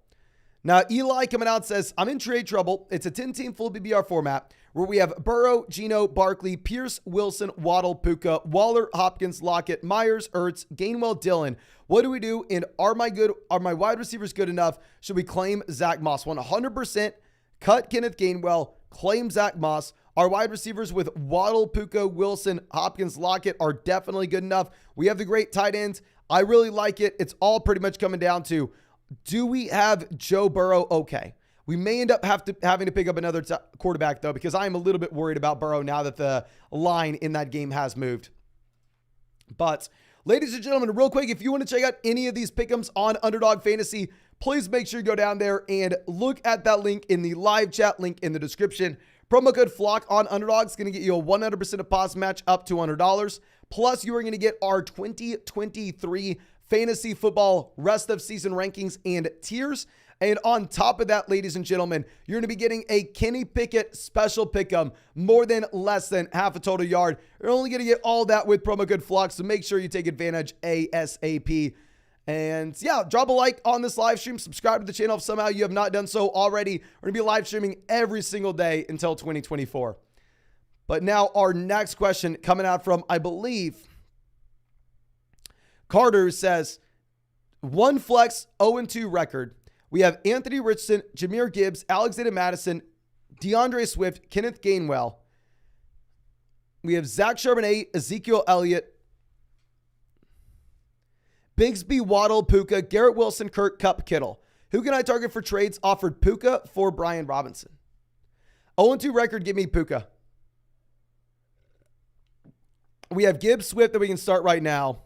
Now, Eli coming out says, I'm in trade trouble. It's a 10-team full BBR format where we have Burrow, Geno, Barkley, Pierce, Wilson, Waddle, Puka, Waller, Hopkins, Lockett, Myers, Ertz, Gainwell, Dillon. What do we do? And are my wide receivers good enough? Should we claim Zach Moss? 100% cut Kenneth Gainwell, claim Zach Moss. Our wide receivers with Waddle, Puka, Wilson, Hopkins, Lockett are definitely good enough. We have the great tight ends. I really like it. It's all pretty much coming down to, do we have Joe Burrow? Okay. We may end up having to pick up another quarterback, though, because I am a little bit worried about Burrow now that the line in that game has moved. But, ladies and gentlemen, real quick, if you want to check out any of these pick'ems on Underdog Fantasy, please make sure you go down there and look at that link in the live chat, link in the description. Promo code FLOCK on Underdog is going to get you a 100% deposit match up to $100. Plus, you are going to get our 2023 fantasy football rest of season rankings and tiers. And on top of that, ladies and gentlemen, you're going to be getting a Kenny Pickett special pick'em, more than less than half a total yard. You're only going to get all that with promo code FLOCK, so make sure you take advantage ASAP. And yeah, drop a like on this live stream. Subscribe to the channel if somehow you have not done so already. We're going to be live streaming every single day until 2024. But now our next question coming out from, I believe, Carter says, one flex 0-2 record. We have Anthony Richardson, Jahmyr Gibbs, Alexander Madison, DeAndre Swift, Kenneth Gainwell. We have Zach Charbonnet, Ezekiel Elliott, Bigsby, Waddle, Puka, Garrett Wilson, Kirk, Kupp, Kittle. Who can I target for trades? Offered Puka for Brian Robinson. 0-2 record, give me Puka. We have Gibbs, Swift that we can start right now.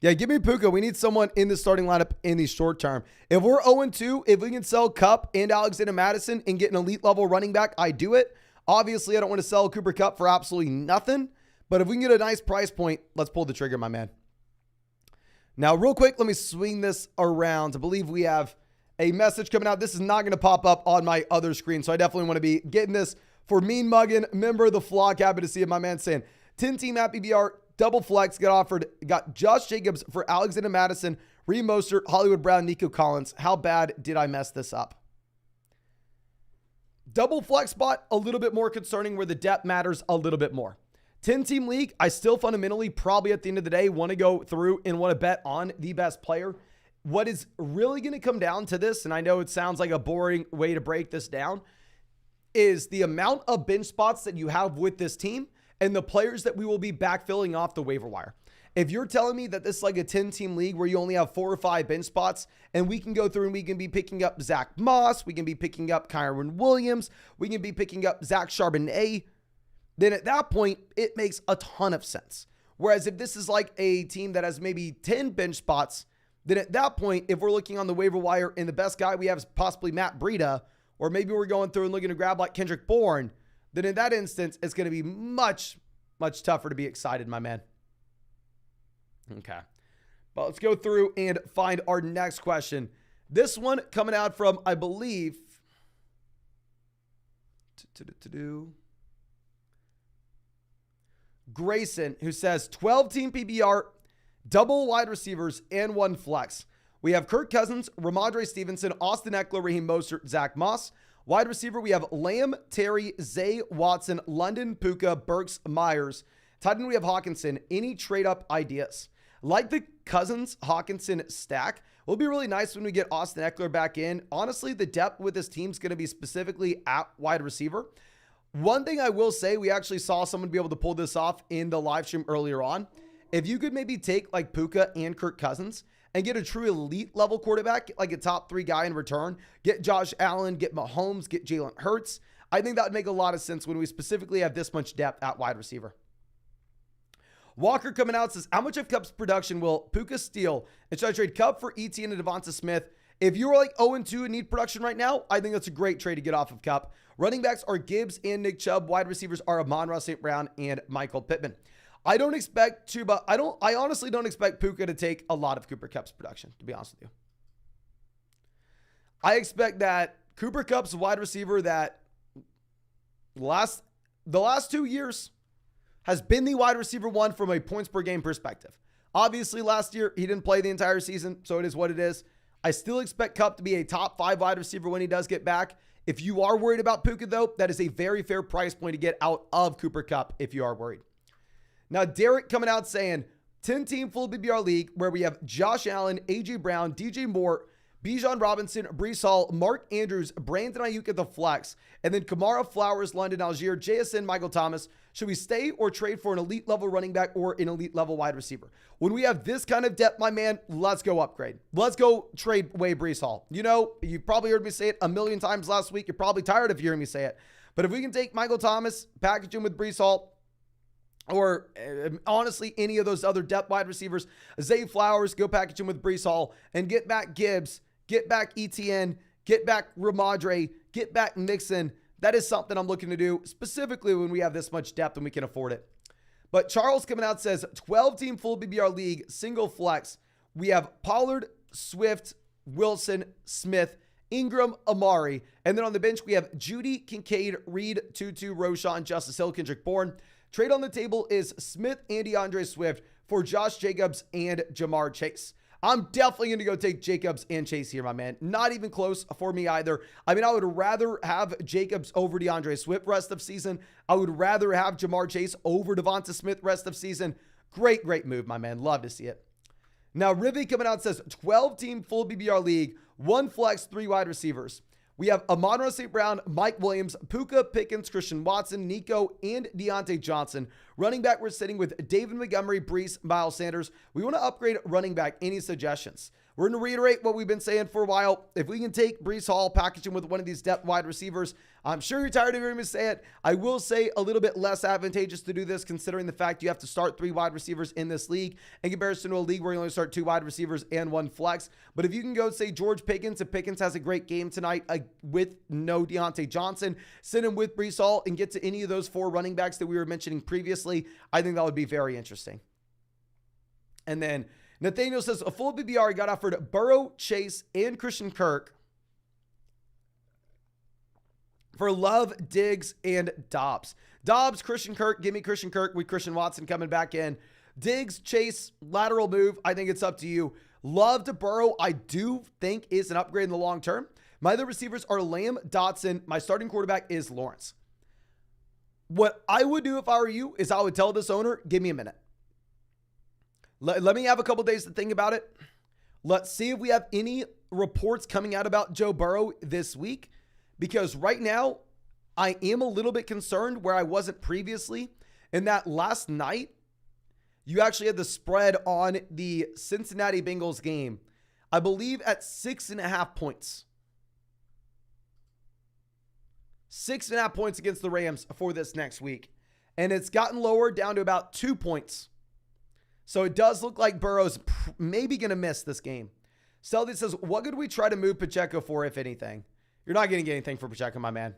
Yeah, give me Puka. We need someone in the starting lineup in the short term. If we're 0-2, if we can sell Kupp and Alexander Madison and get an elite level running back, I do it. Obviously, I don't want to sell Cooper Kupp for absolutely nothing. But if we can get a nice price point, let's pull the trigger, my man. Now, real quick, let me swing this around. I believe we have a message coming out. This is not going to pop up on my other screen, so I definitely want to be getting this for Mean Muggin, member of the flock. Happy to see it, my man, saying 10-team at PBR, double flex, got Josh Jacobs for Alexander Madison, Reed Mostert, Hollywood Brown, Nico Collins. How bad did I mess this up? Double flex spot, a little bit more concerning where the depth matters a little bit more. 10-team league, I still fundamentally probably at the end of the day want to go through and want to bet on the best player. What is really going to come down to this, and I know it sounds like a boring way to break this down, is the amount of bench spots that you have with this team and the players that we will be backfilling off the waiver wire. If you're telling me that this is like a 10-team league where you only have 4 or 5 bench spots and we can go through and we can be picking up Zach Moss, we can be picking up Kyron Williams, we can be picking up Zach Charbonnet, then at that point, it makes a ton of sense. Whereas if this is like a team that has maybe 10 bench spots, then at that point, if we're looking on the waiver wire and the best guy we have is possibly Matt Breida, or maybe we're going through and looking to grab like Kendrick Bourne, then in that instance, it's going to be much, much tougher to be excited, my man. Okay. But let's go through and find our next question. This one coming out from, I believe, Grayson, who says 12-team PBR, double wide receivers, and 1 flex. We have Kirk Cousins, Ramondre Stevenson, Austin Eckler, Raheem Mostert, Zach Moss. Wide receiver, we have Lamb, Terry, Zay, Watson, London, Puka, Burks, Myers. Tight end, we have Hawkinson. Any trade-up ideas? Like the Cousins-Hawkinson stack, will be really nice when we get Austin Eckler back in. Honestly, the depth with this team is going to be specifically at wide receiver. One thing I will say, we actually saw someone be able to pull this off in the live stream earlier on. If you could maybe take like Puka and Kirk Cousins and get a true elite level quarterback, like a top 3 guy in return, get Josh Allen, get Mahomes, get Jalen Hurts, I think that would make a lot of sense when we specifically have this much depth at wide receiver. Walker coming out says, how much of Kupp's production will Puka steal? And should I trade Kupp for Etienne and Devonta Smith? If you're like 0-2 and need production right now, I think that's a great trade to get off of Kupp. Running backs are Gibbs and Nick Chubb. Wide receivers are Amon-Ra St. Brown and Michael Pittman. I honestly don't expect Puka to take a lot of Cooper Kupp's production, to be honest with you. I expect that Cooper Kupp's wide receiver that the last 2 years has been the wide receiver 1 from a points per game perspective. Obviously, last year, he didn't play the entire season, so it is what it is. I still expect Kupp to be a top 5 wide receiver when he does get back. If you are worried about Puka, though, that is a very fair price point to get out of Cooper Kupp if you are worried. Now, Derek coming out saying 10-team full PPR league where we have Josh Allen, A.J. Brown, DJ Moore, Bijan Robinson, Breece Hall, Mark Andrews, Brandon Ayuk at the flex, and then Kamara, Flowers, London, Algier, JSN, Michael Thomas. Should we stay or trade for an elite level running back or an elite level wide receiver? When we have this kind of depth, my man, let's go upgrade. Let's go trade away Breece Hall. You know, you probably heard me say it a million times last week. You're probably tired of hearing me say it. But if we can take Michael Thomas, package him with Breece Hall, or honestly, any of those other depth wide receivers, Zay Flowers, go package him with Breece Hall, and get back Gibbs, get back Etienne, get back Ramondre, get back Mixon. That is something I'm looking to do, specifically when we have this much depth and we can afford it. But Charles coming out says, 12-team full BBR league, single flex. We have Pollard, Swift, Wilson, Smith, Ingram, Amari. And then on the bench, we have Judy, Kincaid, Reed, Tutu, Roshan, Justice Hill, Kendrick Bourne. Trade on the table is Smith and DeAndre Swift for Josh Jacobs and Jamar Chase. I'm definitely going to go take Jacobs and Chase here, my man. Not even close for me either. I mean, I would rather have Jacobs over DeAndre Swift rest of season. I would rather have Jamar Chase over Devonta Smith rest of season. Great, great move, my man. Love to see it. Now, Rivy coming out says 12-team full BBR league, 1 flex, 3 wide receivers. We have Amon-Ra St. Brown, Mike Williams, Puka, Pickens, Christian Watson, Nico, and Deontay Johnson. Running back, we're sitting with David Montgomery, Brees, Miles Sanders. We want to upgrade running back. Any suggestions? We're going to reiterate what we've been saying for a while. If we can take Brees Hall, package him with one of these depth wide receivers, I'm sure you're tired of hearing me say it. I will say a little bit less advantageous to do this considering the fact you have to start 3 wide receivers in this league in comparison to a league where you only start 2 wide receivers and 1 flex. But if you can go say George Pickens, if Pickens has a great game tonight with no Deontay Johnson, send him with Brees Hall and get to any of those 4 running backs that we were mentioning previously, I think that would be very interesting. And then Nathaniel says, a full BBR got offered Burrow, Chase, and Christian Kirk for Love, Diggs, and Dobbs. Dobbs, Christian Kirk, give me Christian Kirk with Christian Watson coming back in. Diggs, Chase, lateral move. I think it's up to you. Love to Burrow, I do think is an upgrade in the long term. My other receivers are Lamb, Dotson. My starting quarterback is Lawrence. What I would do if I were you is I would tell this owner, give me a minute. Let me have a couple days to think about it. Let's see if we have any reports coming out about Joe Burrow this week. Because right now, I am a little bit concerned where I wasn't previously. In that last night, you actually had the spread on the Cincinnati Bengals game, I believe at 6.5 points. 6.5 points against the Rams for this next week. And it's gotten lower down to about 2 points. So it does look like Burrow's maybe going to miss this game. Seldy says, what could we try to move Pacheco for, if anything? You're not going to get anything for Pacheco, my man.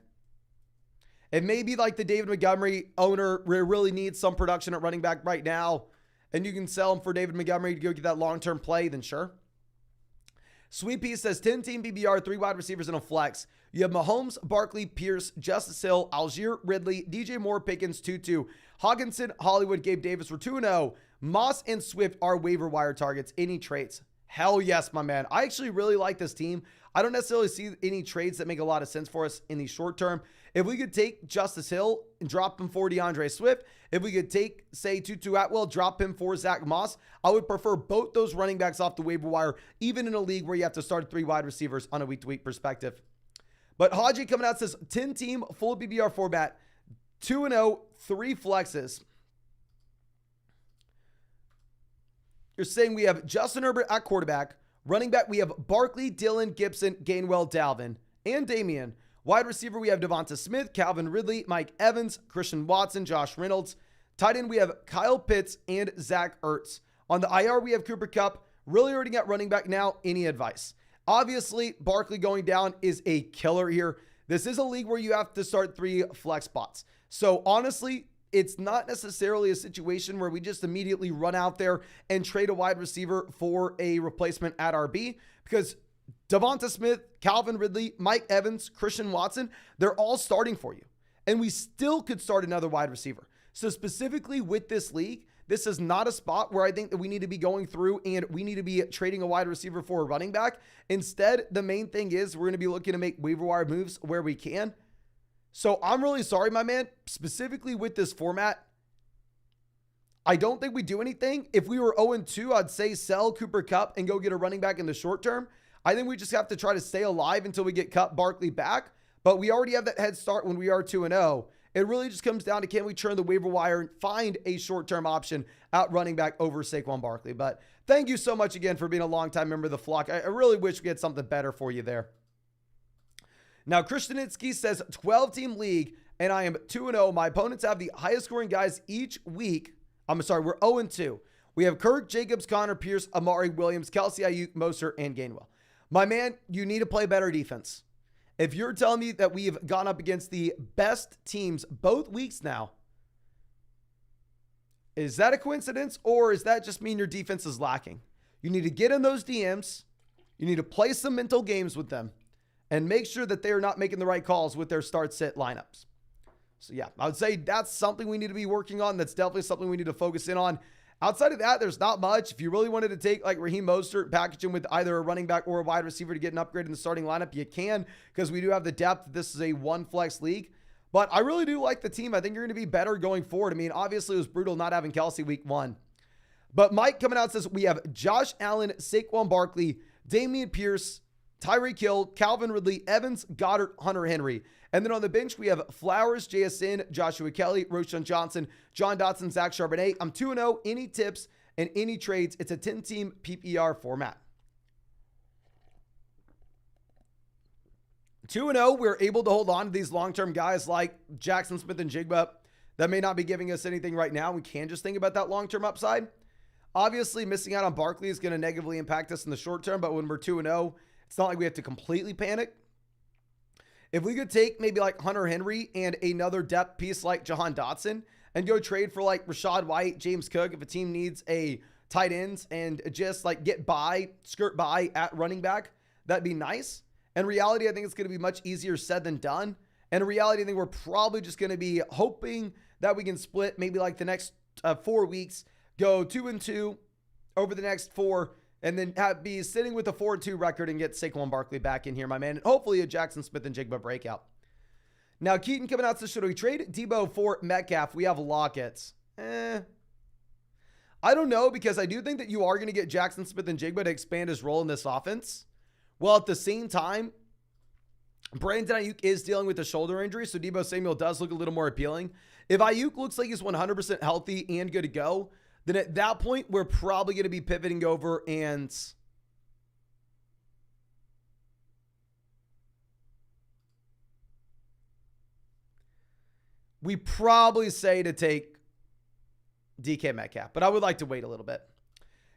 It may be like the David Montgomery owner really needs some production at running back right now, and you can sell him for David Montgomery to go get that long-term play, then sure. Sweet Pea says 10-team BBR, 3 wide receivers and a flex. You have Mahomes, Barkley, Pierce, Justice Hill, Algier, Ridley, DJ Moore, Pickens, 2-2. Hawkinson, Hollywood, Gabe Davis were 2-0. Moss and Swift are waiver wire targets. Any traits? Hell yes, my man. I actually really like this team. I don't necessarily see any trades that make a lot of sense for us in the short term. If we could take Justice Hill and drop him for DeAndre Swift, if we could take, say, Tutu Atwell, drop him for Zach Moss, I would prefer both those running backs off the waiver wire, even in a league where you have to start 3 wide receivers on a week-to-week perspective. But Haji coming out says 10-team full BBR format, 2-0, 3 flexes. You're saying we have Justin Herbert at quarterback. Running back, we have Barkley, Dillon, Gibson, Gainwell, Dalvin, and Damian. Wide receiver, we have Devonta Smith, Calvin Ridley, Mike Evans, Christian Watson, Josh Reynolds. Tight end, we have Kyle Pitts and Zach Ertz. On the IR, we have Cooper Kupp. Really already at running back now. Any advice? Obviously, Barkley going down is a killer here. This is a league where you have to start 3 flex spots. So honestly, it's not necessarily a situation where we just immediately run out there and trade a wide receiver for a replacement at RB, because Devonta Smith, Calvin Ridley, Mike Evans, Christian Watson, they're all starting for you. And we still could start another wide receiver. So specifically with this league, this is not a spot where I think that we need to be going through and we need to be trading a wide receiver for a running back. Instead, the main thing is we're going to be looking to make waiver wire moves where we can. So I'm really sorry, my man. Specifically with this format, I don't think we do anything. If we were 0-2, I'd say sell Cooper Kupp and go get a running back in the short term. I think we just have to try to stay alive until we get Kupp, Barkley back. But we already have that head start when we are 2-0. It really just comes down to, can we turn the waiver wire and find a short-term option out running back over Saquon Barkley. But thank you so much again for being a longtime member of the flock. I really wish we had something better for you there. Now, Christianitsky says 12-team league, and I am 2-0. My opponents have the highest scoring guys each week. I'm sorry, we're 0-2. We have Kirk, Jacobs, Connor, Pierce, Amari, Williams, Kelsey, Ayuk, Moser, and Gainwell. My man, you need to play better defense. If you're telling me that we've gone up against the best teams both weeks now, is that a coincidence, or is that just mean your defense is lacking? You need to get in those DMs. You need to play some mental games with them and make sure that they're not making the right calls with their start-sit lineups. So yeah, I would say that's something we need to be working on. That's definitely something we need to focus in on. Outside of that, there's not much. If you really wanted to take like Raheem Mostert, package him with either a running back or a wide receiver to get an upgrade in the starting lineup, you can, because we do have the depth. This is a one flex league. But I really do like the team. I think you're going to be better going forward. I mean, obviously it was brutal not having Kelsey week 1. But Mike coming out says we have Josh Allen, Saquon Barkley, Dameon Pierce, Tyreek Hill, Calvin Ridley, Evans, Goddard, Hunter Henry. And then on the bench, we have Flowers, JSN, Joshua Kelly, Roshan Johnson, John Dotson, Zach Charbonnet. I'm 2-0. Any tips and any trades? It's a 10-team PPR format. 2-0, we're able to hold on to these long-term guys like Jackson Smith and Jigba that may not be giving us anything right now. We can just think about that long-term upside. Obviously, missing out on Barkley is going to negatively impact us in the short term, but when we're 2-0, it's not like we have to completely panic. If we could take maybe like Hunter Henry and another depth piece like Jahan Dotson and go trade for like Rachaad White, James Cook, if a team needs a tight ends and just like skirt by at running back, that'd be nice. In reality, I think it's going to be much easier said than done. And in reality, I think we're probably just going to be hoping that we can split maybe like the next 4 weeks, go 2-2 over the next 4, and then be sitting with a 4-2 record and get Saquon Barkley back in here, my man. And hopefully a Jackson Smith and Jigba breakout. Now, Keaton coming out says, should we trade Debo for Metcalf? We have Lockett's. I don't know, because I do think that you are going to get Jackson Smith and Jigba to expand his role in this offense. Well, at the same time, Brandon Ayuk is dealing with a shoulder injury, so Deebo Samuel does look a little more appealing. If Ayuk looks like he's 100% healthy and good to go, then at that point, we're probably going to be pivoting over and we probably say to take DK Metcalf, but I would like to wait a little bit.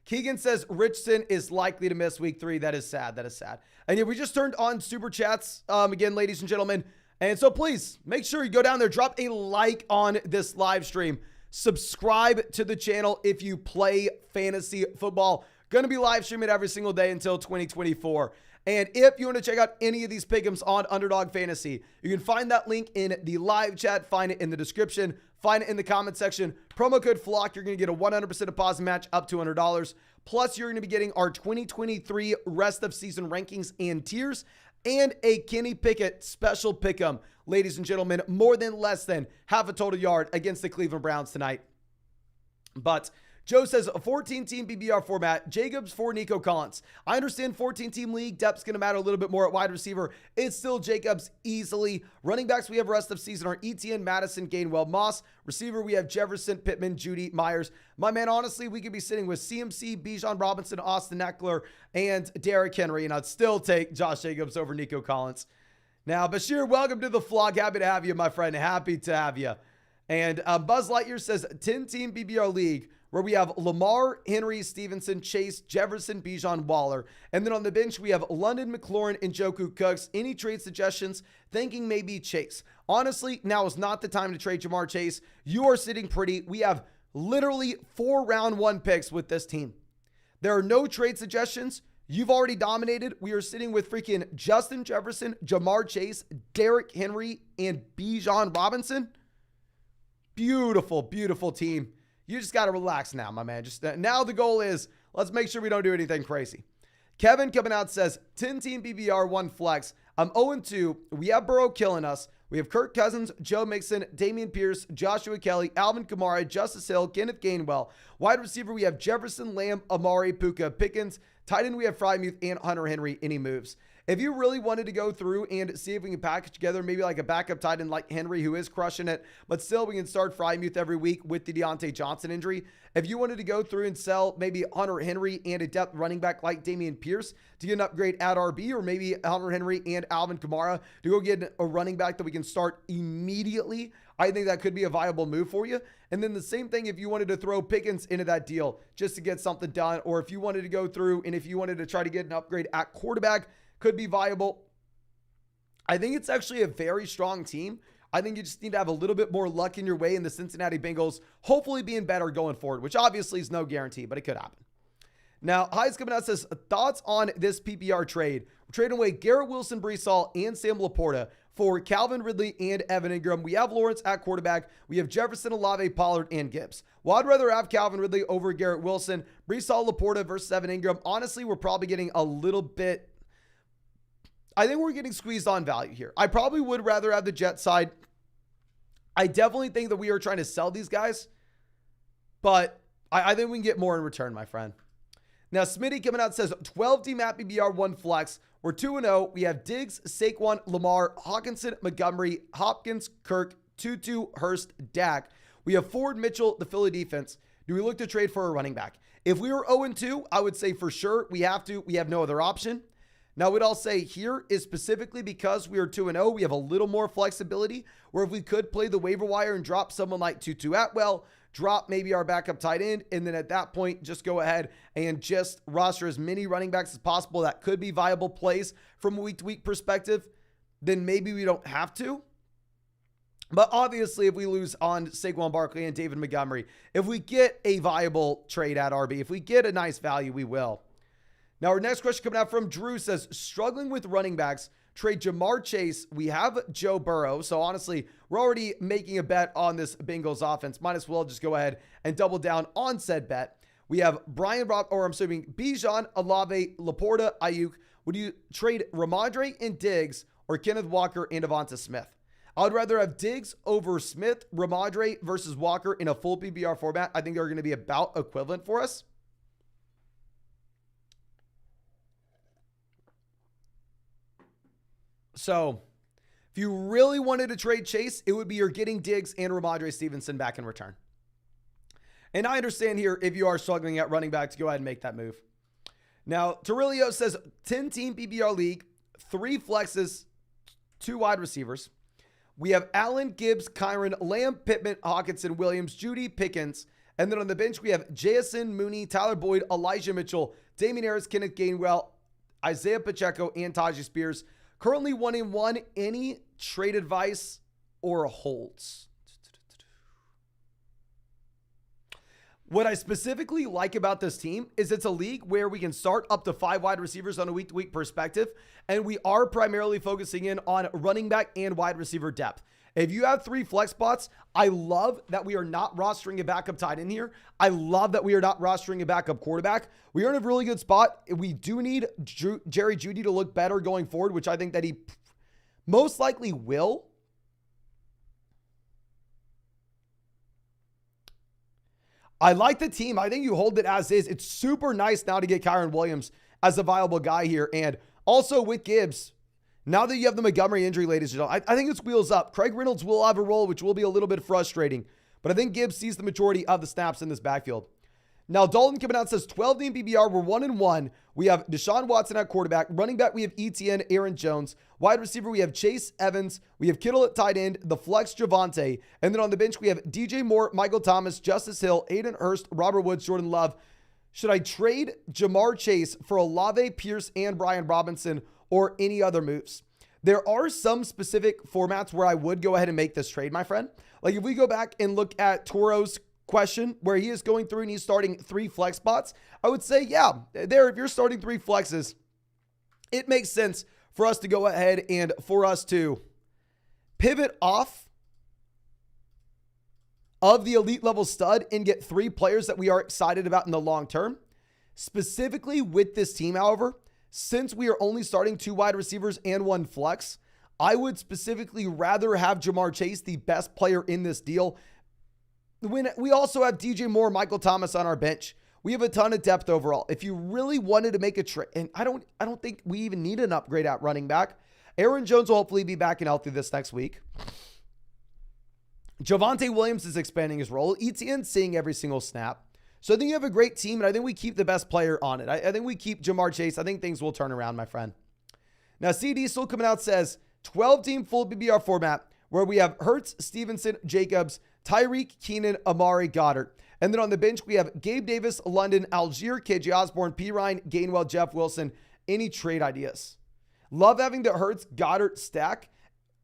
Keegan says Richardson is likely to miss week 3. That is sad. That is sad. And yeah, we just turned on super chats again, ladies and gentlemen. And so please make sure you go down there, drop a like on this live stream. Subscribe to the channel if you play fantasy football. Going to be live streaming every single day until 2024. And if you want to check out any of these pick'ems on Underdog Fantasy, you can find that link in the live chat. Find it in the description. Find it in the comment section. Promo code FLOCK. You're going to get a 100% deposit match up to $100. Plus, you're going to be getting our 2023 rest of season rankings and tiers and a Kenny Pickett special pick'em. Ladies and gentlemen, more than less than half a total yard against the Cleveland Browns tonight. But Joe says a 14-team PPR format, Jacobs for Nico Collins. I understand 14-team league, depth's going to matter a little bit more at wide receiver. It's still Jacobs easily. Running backs we have rest of season are Etienne, Madison, Gainwell, Moss. Receiver we have Jefferson, Pittman, Judy, Myers. My man, honestly, we could be sitting with CMC, Bijan Robinson, Austin Eckler, and Derrick Henry, and I'd still take Josh Jacobs over Nico Collins. Now, Bashir, welcome to the vlog. Happy to have you, my friend. Happy to have you. And Buzz Lightyear says 10-team PPR league, where we have Lamar, Henry, Stevenson, Chase, Jefferson, Bijan, Waller. And then on the bench, we have London, McLaurin, and Njoku, Cooks. Any trade suggestions? Thinking maybe Chase. Honestly, now is not the time to trade Jamar Chase. You are sitting pretty. We have literally 4 round 1 picks with this team. There are no trade suggestions. You've already dominated. We are sitting with freaking Justin Jefferson, Jamar Chase, Derrick Henry, and Bijan Robinson. Beautiful, beautiful team. You just got to relax now, my man. Just now the goal is let's make sure we don't do anything crazy. Kevin coming out says 10-team PPR 1 flex. I'm 0-2. We have Burrow killing us. We have Kirk Cousins, Joe Mixon, Dameon Pierce, Joshua Kelly, Alvin Kamara, Justice Hill, Kenneth Gainwell. Wide receiver, we have Jefferson, Lamb, Amari, Puka, Pickens. Tight end, we have Freiermuth and Hunter Henry. Any moves? If you really wanted to go through and see if we can package together maybe like a backup tight end like Henry, who is crushing it, but still we can start Freiermuth every week with the Deontay Johnson injury. If you wanted to go through and sell maybe Hunter Henry and a depth running back like Dameon Pierce to get an upgrade at RB, or maybe Hunter Henry and Alvin Kamara to go get a running back that we can start immediately, I think that could be a viable move for you. And then the same thing if you wanted to throw Pickens into that deal just to get something done, or if you wanted to go through and if you wanted to try to get an upgrade at quarterback, could be viable. I think it's actually a very strong team. I think you just need to have a little bit more luck in your way in the Cincinnati Bengals, hopefully being better going forward, which obviously is no guarantee, but it could happen. Now, High's coming out says, thoughts on this PPR trade? We're trading away Garrett Wilson, Brees Hall, and Sam Laporta for Calvin Ridley and Evan Ingram. We have Lawrence at quarterback. We have Jefferson, Olave, Pollard, and Gibbs. Well, I'd rather have Calvin Ridley over Garrett Wilson. Brees Hall, Laporta versus Evan Ingram. Honestly, we're probably getting a little bit... I think we're getting squeezed on value here. I probably would rather have the Jet side. I definitely think that we are trying to sell these guys, but I think we can get more in return, my friend. Now, Smitty coming out says 12 team at BBR, 1 flex. We're 2-0. We have Diggs, Saquon, Lamar, Hawkinson, Montgomery, Hopkins, Kirk, Tutu, Hurst, Dak. We have Ford, Mitchell, the Philly defense. Do we look to trade for a running back? If we were 0-2, I would say for sure we have to. We have no other option. Now, what I'll say here is specifically because we are 2-0, we have a little more flexibility where if we could play the waiver wire and drop someone like Tutu Atwell, drop maybe our backup tight end, and then at that point, just go ahead and just roster as many running backs as possible that could be viable plays from a week-to-week perspective, then maybe we don't have to. But obviously, if we lose on Saquon Barkley and David Montgomery, if we get a viable trade at RB, if we get a nice value, we will. Now, our next question coming out from Drew says, struggling with running backs, trade Jamar Chase. We have Joe Burrow. So honestly, we're already making a bet on this Bengals offense. Might as well just go ahead and double down on said bet. We have Bijan, Olave, Laporta, Ayuk. Would you trade Ramondre and Diggs or Kenneth Walker and Devonta Smith? I would rather have Diggs over Smith, Ramondre versus Walker in a full PPR format. I think they're going to be about equivalent for us. So if you really wanted to trade Chase, it would be you're getting Diggs and Ramondre Stevenson back in return. And I understand here if you are struggling at running back to go ahead and make that move. Now, Torilio says 10-team PPR league, 3 flexes, 2 wide receivers. We have Allen, Gibbs, Kyron, Lamb, Pittman, Hawkinson, Williams, Judy, Pickens. And then on the bench, we have Jason, Mooney, Tyler Boyd, Elijah Mitchell, Damian Harris, Kenneth Gainwell, Isaiah Pacheco, and Tajay Spears. Currently 1-1. Any trade advice or holds? What I specifically like about this team is it's a league where we can start up to 5 wide receivers on a week-to-week perspective, and we are primarily focusing in on running back and wide receiver depth. If you have 3 flex spots, I love that we are not rostering a backup tight end here. I love that we are not rostering a backup quarterback. We are in a really good spot. We do need Jerry Jeudy to look better going forward, which I think that he most likely will. I like the team. I think you hold it as is. It's super nice now to get Kyron Williams as a viable guy here. And also with Gibbs, now that you have the Montgomery injury, ladies and gentlemen, I think it's wheels up. Craig Reynolds will have a role, which will be a little bit frustrating. But I think Gibbs sees the majority of the snaps in this backfield. Now, Dalton coming out says 12 team PPR. We're 1-1. We have Deshaun Watson at quarterback. Running back, we have ETN, Aaron Jones. Wide receiver, we have Chase Evans. We have Kittle at tight end, the flex Javonte. And then on the bench, we have DJ Moore, Michael Thomas, Justice Hill, Aiden Hurst, Robert Woods, Jordan Love. Should I trade Jamar Chase for Olave, Pierce, and Brian Robinson or any other moves? There are some specific formats where I would go ahead and make this trade, my friend. Like if we go back and look at Toro's question where he is going through and he's starting 3 flex spots, I would say, yeah, there, if you're starting 3 flexes, it makes sense for us to go ahead and for us to pivot off of the elite level stud and get 3 players that we are excited about in the long term. Specifically with this team, however, since we are only starting 2 wide receivers and 1 flex, I would specifically rather have Jamar Chase, the best player in this deal. When we also have DJ Moore, Michael Thomas on our bench, we have a ton of depth overall. If you really wanted to make a trade, and I don't think we even need an upgrade at running back. Aaron Jones will hopefully be back and healthy this next week. Javonte Williams is expanding his role. ETN seeing every single snap. So I think you have a great team, and I think we keep the best player on it. I think we keep Jamar Chase. I think things will turn around, my friend. Now, CD still coming out says 12-team full PPR format where we have Hurts, Stevenson, Jacobs, Tyreek, Keenan, Amari, Goddard. And then on the bench, we have Gabe Davis, London, Algier, KJ Osborne, P. Ryan, Gainwell, Jeff Wilson. Any trade ideas? Love having the Hurts, Goddard stack.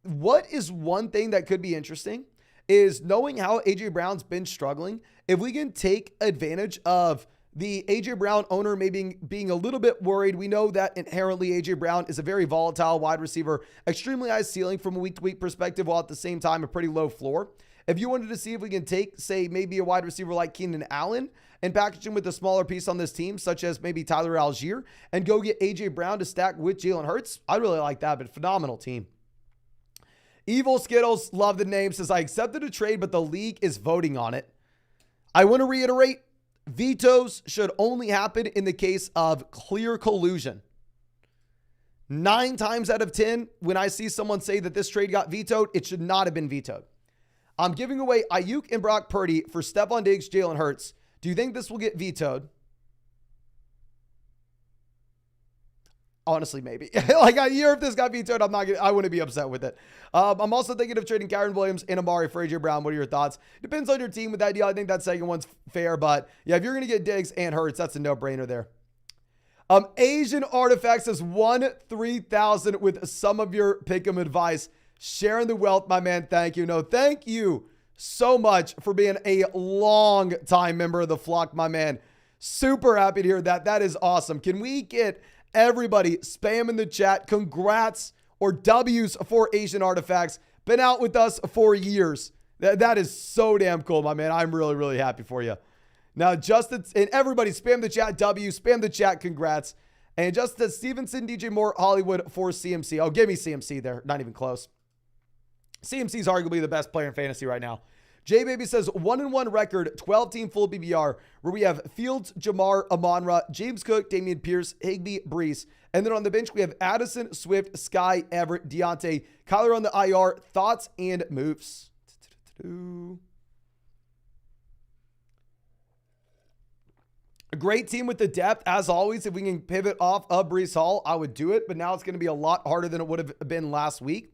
What is one thing that could be interesting is knowing how A.J. Brown's been struggling. If we can take advantage of the A.J. Brown owner maybe being a little bit worried. We know that inherently A.J. Brown is a very volatile wide receiver, extremely high ceiling from a week-to-week perspective, while at the same time a pretty low floor. If you wanted to see if we can take, say, maybe a wide receiver like Keenan Allen and package him with a smaller piece on this team, such as maybe Tyler Algier, and go get A.J. Brown to stack with Jalen Hurts, I really like that, but phenomenal team. Evil Skittles, love the name, says, I accepted a trade, but the league is voting on it. I want to reiterate, vetoes should only happen in the case of clear collusion. 9 times out of 10, when I see someone say that this trade got vetoed, it should not have been vetoed. I'm giving away Ayuk and Brock Purdy for Stephon Diggs, Jalen Hurts. Do you think this will get vetoed? Honestly, maybe. Like a year if this got vetoed, I wouldn't be upset with it. I'm also thinking of trading Kyren Williams and Amari for A.J. Brown. What are your thoughts? Depends on your team with that deal. I think that second one's fair, but yeah, if you're going to get Diggs and Hurts, that's a no-brainer there. Asian Artifacts has won 3,000 with some of your pick'em advice. Sharing the wealth, my man. Thank you. No, thank you so much for being a long-time member of the flock, my man. Super happy to hear that. That is awesome. Can we get everybody spam in the chat? Congrats or W's for Asian Artifacts. Been out with us for years. That is so damn cool, my man. I'm really, really happy for you. Now, Justin, and everybody spam the chat W, spam the chat, congrats. And Justin Stevenson, DJ Moore, Hollywood for CMC. Oh, give me CMC there. Not even close. CMC is arguably the best player in fantasy right now. J Baby says 1-1 record, 12-team full PPR, where we have Fields, Jamar, Amon-Ra, James Cook, Dameon Pierce, Higbee, Brees. And then on the bench, we have Addison, Swift, Sky, Everett, Deontay, Kyler on the IR. Thoughts and moves. A great team with the depth. As always, if we can pivot off of Brees Hall, I would do it. But now it's going to be a lot harder than it would have been last week.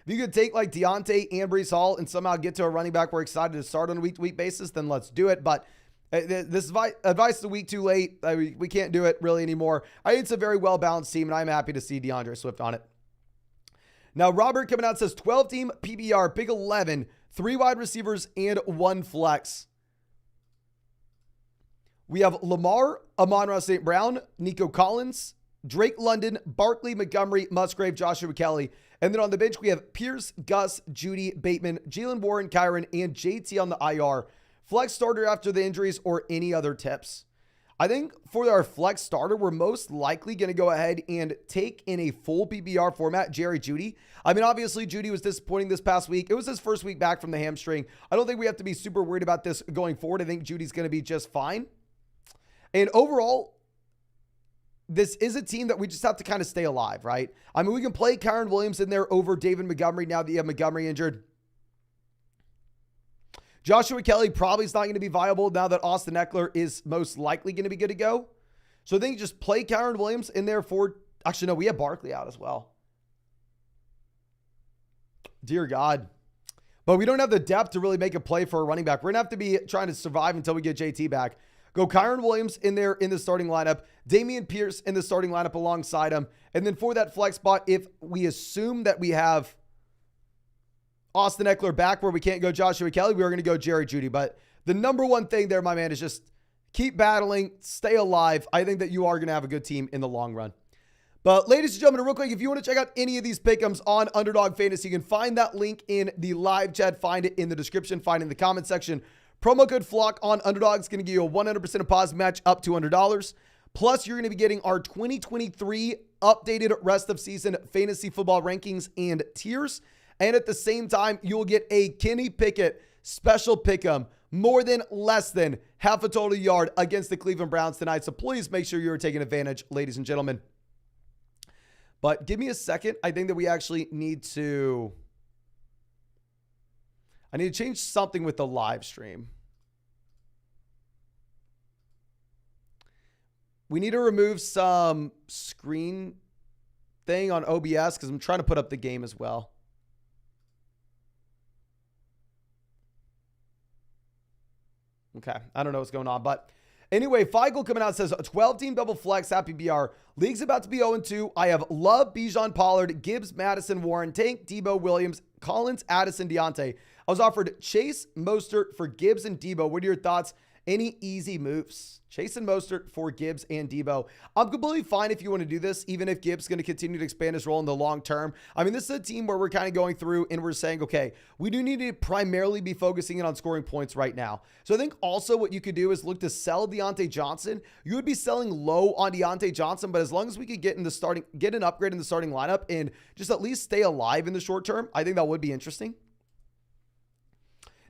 If you could take like Deontay and Brees Hall and somehow get to a running back we're excited to start on a week-to-week basis, then let's do it. But this advice is a week too late. We can't do it really anymore. I think it's a very well-balanced team, and I'm happy to see DeAndre Swift on it. Now, Robert coming out says 12-team PPR, pick 11, 3 wide receivers, and 1 flex. We have Lamar, Amon-Ra St. Brown, Nico Collins, Drake London, Barkley, Montgomery, Musgrave, Joshua Kelly. And then on the bench, we have Pierce, Gus, Judy, Bateman, Jalen Warren, Kyron, and JT on the IR. Flex starter after the injuries or any other tips. I think for our flex starter, we're most likely going to go ahead and take in a full PPR format, Jerry Jeudy. I mean, obviously, Jeudy was disappointing this past week. It was his first week back from the hamstring. I don't think we have to be super worried about this going forward. I think Judy's going to be just fine. And overall, this is a team that we just have to kind of stay alive, right? I mean, we can play Kyren Williams in there over David Montgomery now that you have Montgomery injured. Joshua Kelly probably is not going to be viable now that Austin Eckler is most likely going to be good to go. So I think just play Kyren Williams in there for... Actually, no, we have Barkley out as well. Dear God. But we don't have the depth to really make a play for a running back. We're going to have to be trying to survive until we get JT back. Go Kyren Williams in there in the starting lineup. Dameon Pierce in the starting lineup alongside him. And then for that flex spot, if we assume that we have Austin Eckler back where we can't go Joshua Kelly, we are going to go Jerry Jeudy. But the number one thing there, my man, is just keep battling, stay alive. I think that you are going to have a good team in the long run. But ladies and gentlemen, real quick, if you want to check out any of these pick'ems on Underdog Fantasy, you can find that link in the live chat. Find it in the description. Find it in the comment section. Promo code FLOCK on Underdog is going to give you a 100% deposit match up to $100. Plus, you're going to be getting our 2023 updated rest of season fantasy football rankings and tiers. And at the same time, you'll get a Kenny Pickett special pick'em, more than less than half a total yard against the Cleveland Browns tonight. So please make sure you're taking advantage, ladies and gentlemen. But give me a second. I think that we actually need to... I need to change something with the live stream. We need to remove some screen thing on OBS because I'm trying to put up the game as well. Okay, I don't know what's going on, but anyway, Feigl coming out says 12-team double flex, happy BR. League's about to be 0-2. I have Love, Bijan, Pollard, Gibbs, Madison, Warren, Tank, Debo, Williams, Collins, Addison, Deontay. I was offered Chase, Mostert for Gibbs and Debo. What are your thoughts Any easy moves? Chase and Mostert for Gibbs and Debo. I'm completely fine if you want to do this, even if Gibbs is going to continue to expand his role in the long term. I mean, this is a team where we're kind of going through and we're saying, okay, we do need to primarily be focusing in on scoring points right now. So I think also what you could do is look to sell Deontay Johnson. You would be selling low on Deontay Johnson, but as long as we could get an upgrade in the starting lineup and just at least stay alive in the short term, I think that would be interesting.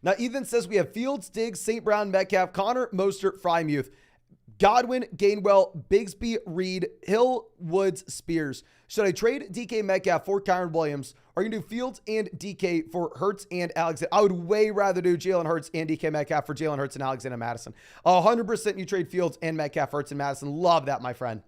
Now, Ethan says we have Fields, Diggs, St. Brown, Metcalf, Connor, Mostert, Frymuth, Godwin, Gainwell, Bigsby, Reed, Hill, Woods, Spears. Should I trade DK Metcalf for Kyron Williams? Or are you going to do Fields and DK for Hurts and Alexander? I would way rather do Jalen Hurts and DK Metcalf for Jalen Hurts and Alexander Madison. 100% you trade Fields and Metcalf, Hurts, and Madison. Love that, my friend.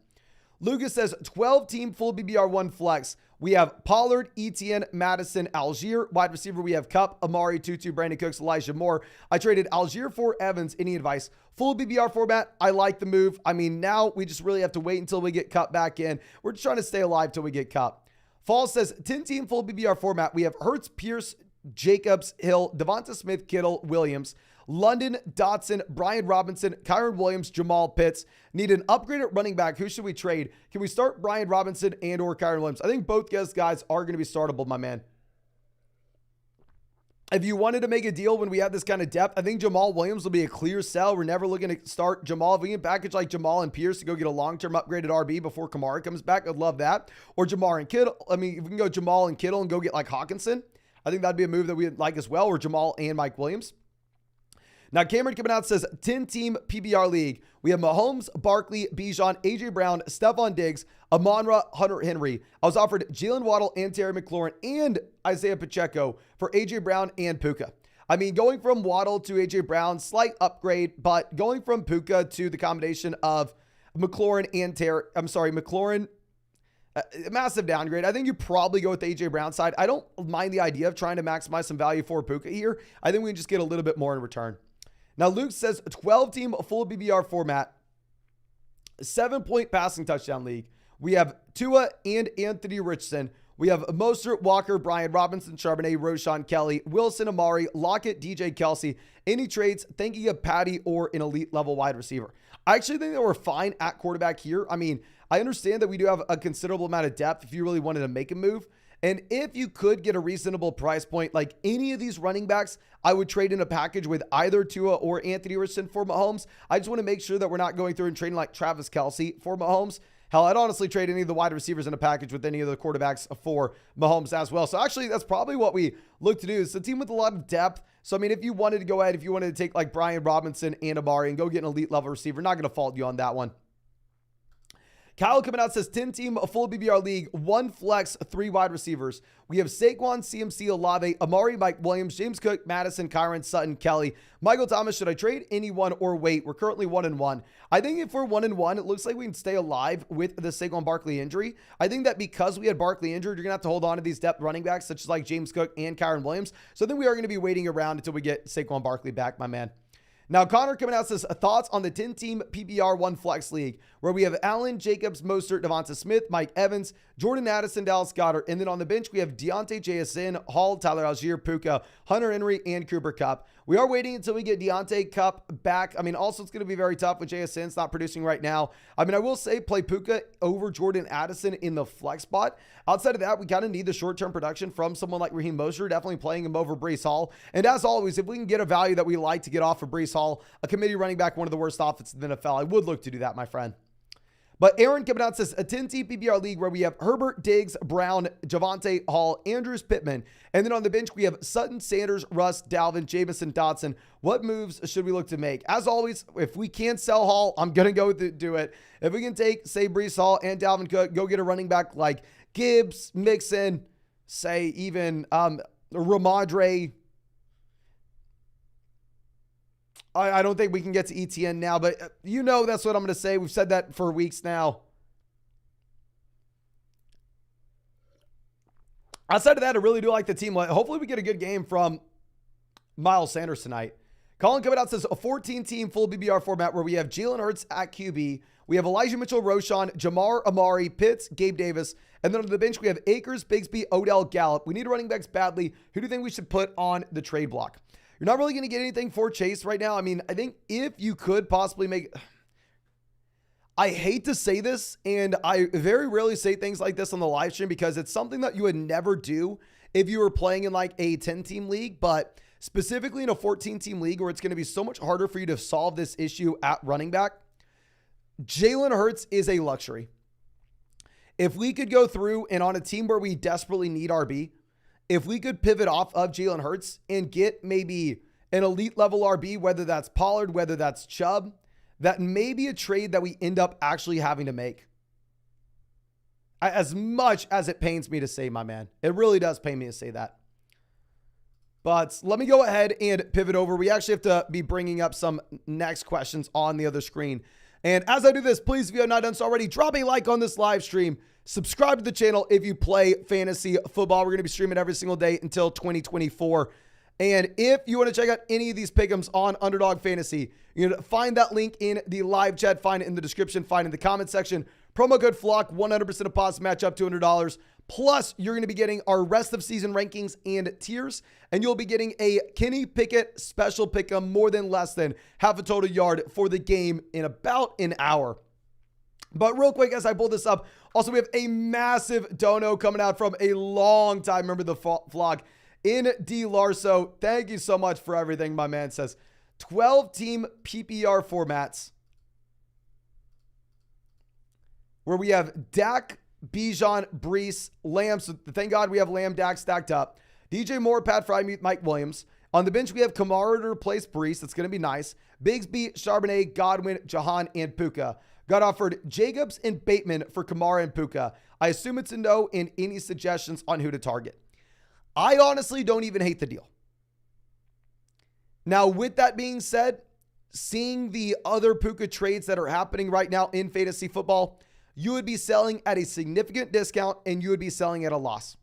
Lucas says 12-team full BBR1 flex. We have Pollard, Etienne, Madison, Algier. Wide receiver, we have Kupp, Amari, Tutu, Brandon Cooks, Elijah Moore. I traded Algier for Evans. Any advice? Full BBR format, I like the move. I mean, now we just really have to wait until we get Kupp back in. We're just trying to stay alive till we get Kupp. Fall says 10-team full BBR format. We have Hurts, Pierce, Jacobs, Hill, Devonta Smith, Kittle, Williams, London, Dotson, Brian Robinson, Kyron Williams, Jamal Pitts. Need an upgraded running back. Who should we trade? Can we start Brian Robinson and or Kyron Williams? I think both guys are going to be startable, my man. If you wanted to make a deal when we have this kind of depth, I think Jamal Williams will be a clear sell. We're never looking to start Jamal. If we can package like Jamal and Pierce to go get a long-term upgraded RB before Kamara comes back, I'd love that. Or Jamar and Kittle. I mean, if we can go Jamal and Kittle and go get like Hawkinson, I think that'd be a move that we'd like as well. Or Jamal and Mike Williams. Now, Cameron coming out says 10-team PBR league. We have Mahomes, Barkley, Bijan, AJ Brown, Stephon Diggs, Amon-Ra, Hunter Henry. I was offered Jalen Waddle and Terry McLaurin and Isaiah Pacheco for AJ Brown and Puka. I mean, going from Waddle to AJ Brown, slight upgrade, but going from Puka to the combination of McLaurin and McLaurin, massive downgrade. I think you probably go with the AJ Brown side. I don't mind the idea of trying to maximize some value for Puka here. I think we can just get a little bit more in return. Now, Luke says 12-team full BBR format, 7-point passing touchdown league. We have Tua and Anthony Richardson. We have Mostert, Walker, Brian Robinson, Charbonnet, Roshan Kelly, Wilson, Amari, Lockett, DJ Kelsey. Any trades thinking of Patty or an elite level wide receiver? I actually think that we're fine at quarterback here. I mean, I understand that we do have a considerable amount of depth if you really wanted to make a move. And if you could get a reasonable price point, like any of these running backs, I would trade in a package with either Tua or Anthony Richardson for Mahomes. I just want to make sure that we're not going through and trading like Travis Kelce for Mahomes. Hell, I'd honestly trade any of the wide receivers in a package with any of the quarterbacks for Mahomes as well. So actually, that's probably what we look to do. It's a team with a lot of depth. So, I mean, if you wanted to go ahead, if you wanted to take like Brian Robinson and Amari and go get an elite level receiver, not going to fault you on that one. Kyle coming out says 10-team full BBR league, 1 flex, 3 wide receivers. We have Saquon, CMC, Olave, Amari, Mike Williams, James Cook, Madison, Kyron, Sutton, Kelly, Michael Thomas. Should I trade anyone or wait? We're currently 1-1. I think if we're 1-1, it looks like we can stay alive with the Saquon Barkley injury. I think that because we had Barkley injured, you're going to have to hold on to these depth running backs, such as like James Cook and Kyron Williams. So then we are going to be waiting around until we get Saquon Barkley back, my man. Now, Connor coming out says thoughts on the 10-team PPR 1 flex league, where we have Allen, Jacobs, Mostert, Devonta Smith, Mike Evans, Jordan Addison, Dallas Goedert, and then on the bench, we have Deontay JSN, Hall, Tyler Algier, Puka, Hunter Henry, and Cooper Kupp. We are waiting until we get Deontay Kupp back. I mean, also, it's going to be very tough with JSN. It's not producing right now. I mean, I will say play Puka over Jordan Addison in the flex spot. Outside of that, we kind of need the short-term production from someone like Raheem Mostert, definitely playing him over Breece Hall. And as always, if we can get a value that we like to get off of Breece Hall, a committee running back, one of the worst offenses in the NFL, I would look to do that, my friend. But Aaron coming out says a 10-team PPR league where we have Herbert, Diggs, Brown, Javonte, Hall, Andrews, Pittman. And then on the bench, we have Sutton, Sanders, Russ, Dalvin, Jamison, Dotson. What moves should we look to make? As always, if we can't sell Hall, I'm going to go do it. If we can take, say, Breece Hall and Dalvin Cook, go get a running back like Gibbs, Mixon, say even Ramondre. I don't think we can get to ETN now, but you know that's what I'm going to say. We've said that for weeks now. Outside of that, I really do like the team. Hopefully we get a good game from Miles Sanders tonight. Colin coming out says a 14-team full BBR format where we have Jalen Hurts at QB. We have Elijah Mitchell, Roshan, Jamar, Amari, Pitts, Gabe Davis. And then on the bench, we have Akers, Bigsby, Odell, Gallup. We need running backs badly. Who do you think we should put on the trade block? You're not really going to get anything for Chase right now. I mean, I think if you could possibly make, I hate to say this, and I very rarely say things like this on the live stream because it's something that you would never do if you were playing in like a 10-team league, but specifically in a 14-team league where it's going to be so much harder for you to solve this issue at running back, Jalen Hurts is a luxury. If we could go through and on a team where we desperately need RB, if we could pivot off of Jalen Hurts and get maybe an elite level RB, whether that's Pollard, whether that's Chubb, that may be a trade that we end up actually having to make. As much as it pains me to say, my man, it really does pain me to say that. But let me go ahead and pivot over. We actually have to be bringing up some next questions on the other screen. And as I do this, please, if you have not done so already, drop a like on this live stream. Subscribe to the channel if you play fantasy football. We're going to be streaming every single day until 2024. And if you want to check out any of these pick'ems on Underdog Fantasy, you can find that link in the live chat, find it in the description, find it in the comment section. Promo code FLOCK, 100% deposit match up to $200. Plus, you're going to be getting our rest of season rankings and tiers, and you'll be getting a Kenny Pickett special pick'em, more than less than half a total yard for the game in about an hour. But real quick, as I pull this up, also we have a massive dono coming out from a long time member of the vlog in D. Larso. Thank you so much for everything, my man says. 12-team PPR formats where we have Dak, Bijan, Brees, Lamb. So thank God we have Lamb, Dak stacked up. DJ Moore, Pat Freiermuth, Mike Williams. On the bench, we have Kamara to replace Brees. That's going to be nice. Bigsby, Charbonnet, Godwin, Jahan, and Puka. Got offered Jacobs and Bateman for Kamara and Puka. I assume it's a no, and any suggestions on who to target. I honestly don't even hate the deal. Now, with that being said, seeing the other Puka trades that are happening right now in fantasy football, you would be selling at a significant discount and you would be selling at a loss.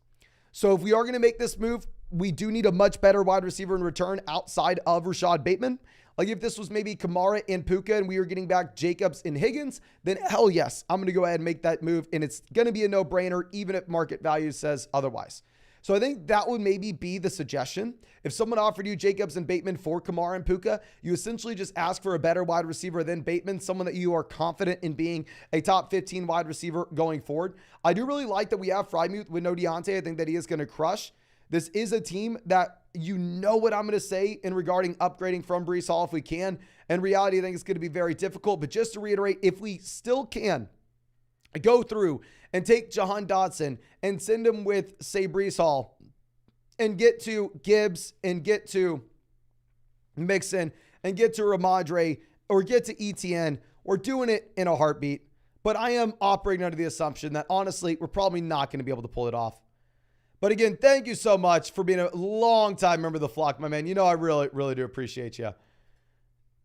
So if we are going to make this move, we do need a much better wide receiver in return outside of Rashad Bateman. Like if this was maybe Kamara and Puka and we were getting back Jacobs and Higgins, then hell yes, I'm going to go ahead and make that move. And it's going to be a no-brainer, even if market value says otherwise. So I think that would maybe be the suggestion. If someone offered you Jacobs and Bateman for Kamara and Puka, you essentially just ask for a better wide receiver than Bateman, someone that you are confident in being a top 15 wide receiver going forward. I do really like that we have Freiermuth with no Deontay. I think that he is going to crush. This is a team that you know what I'm going to say in regarding upgrading from Breece Hall if we can. In reality, I think it's going to be very difficult. But just to reiterate, if we still can go through and take Jahan Dotson and send him with, say, Breece Hall and get to Gibbs and get to Mixon and get to Ramondre or get to ETN, we're doing it in a heartbeat. But I am operating under the assumption that, honestly, we're probably not going to be able to pull it off. But again, thank you so much for being a long-time member of the flock, my man. You know I really, really do appreciate you.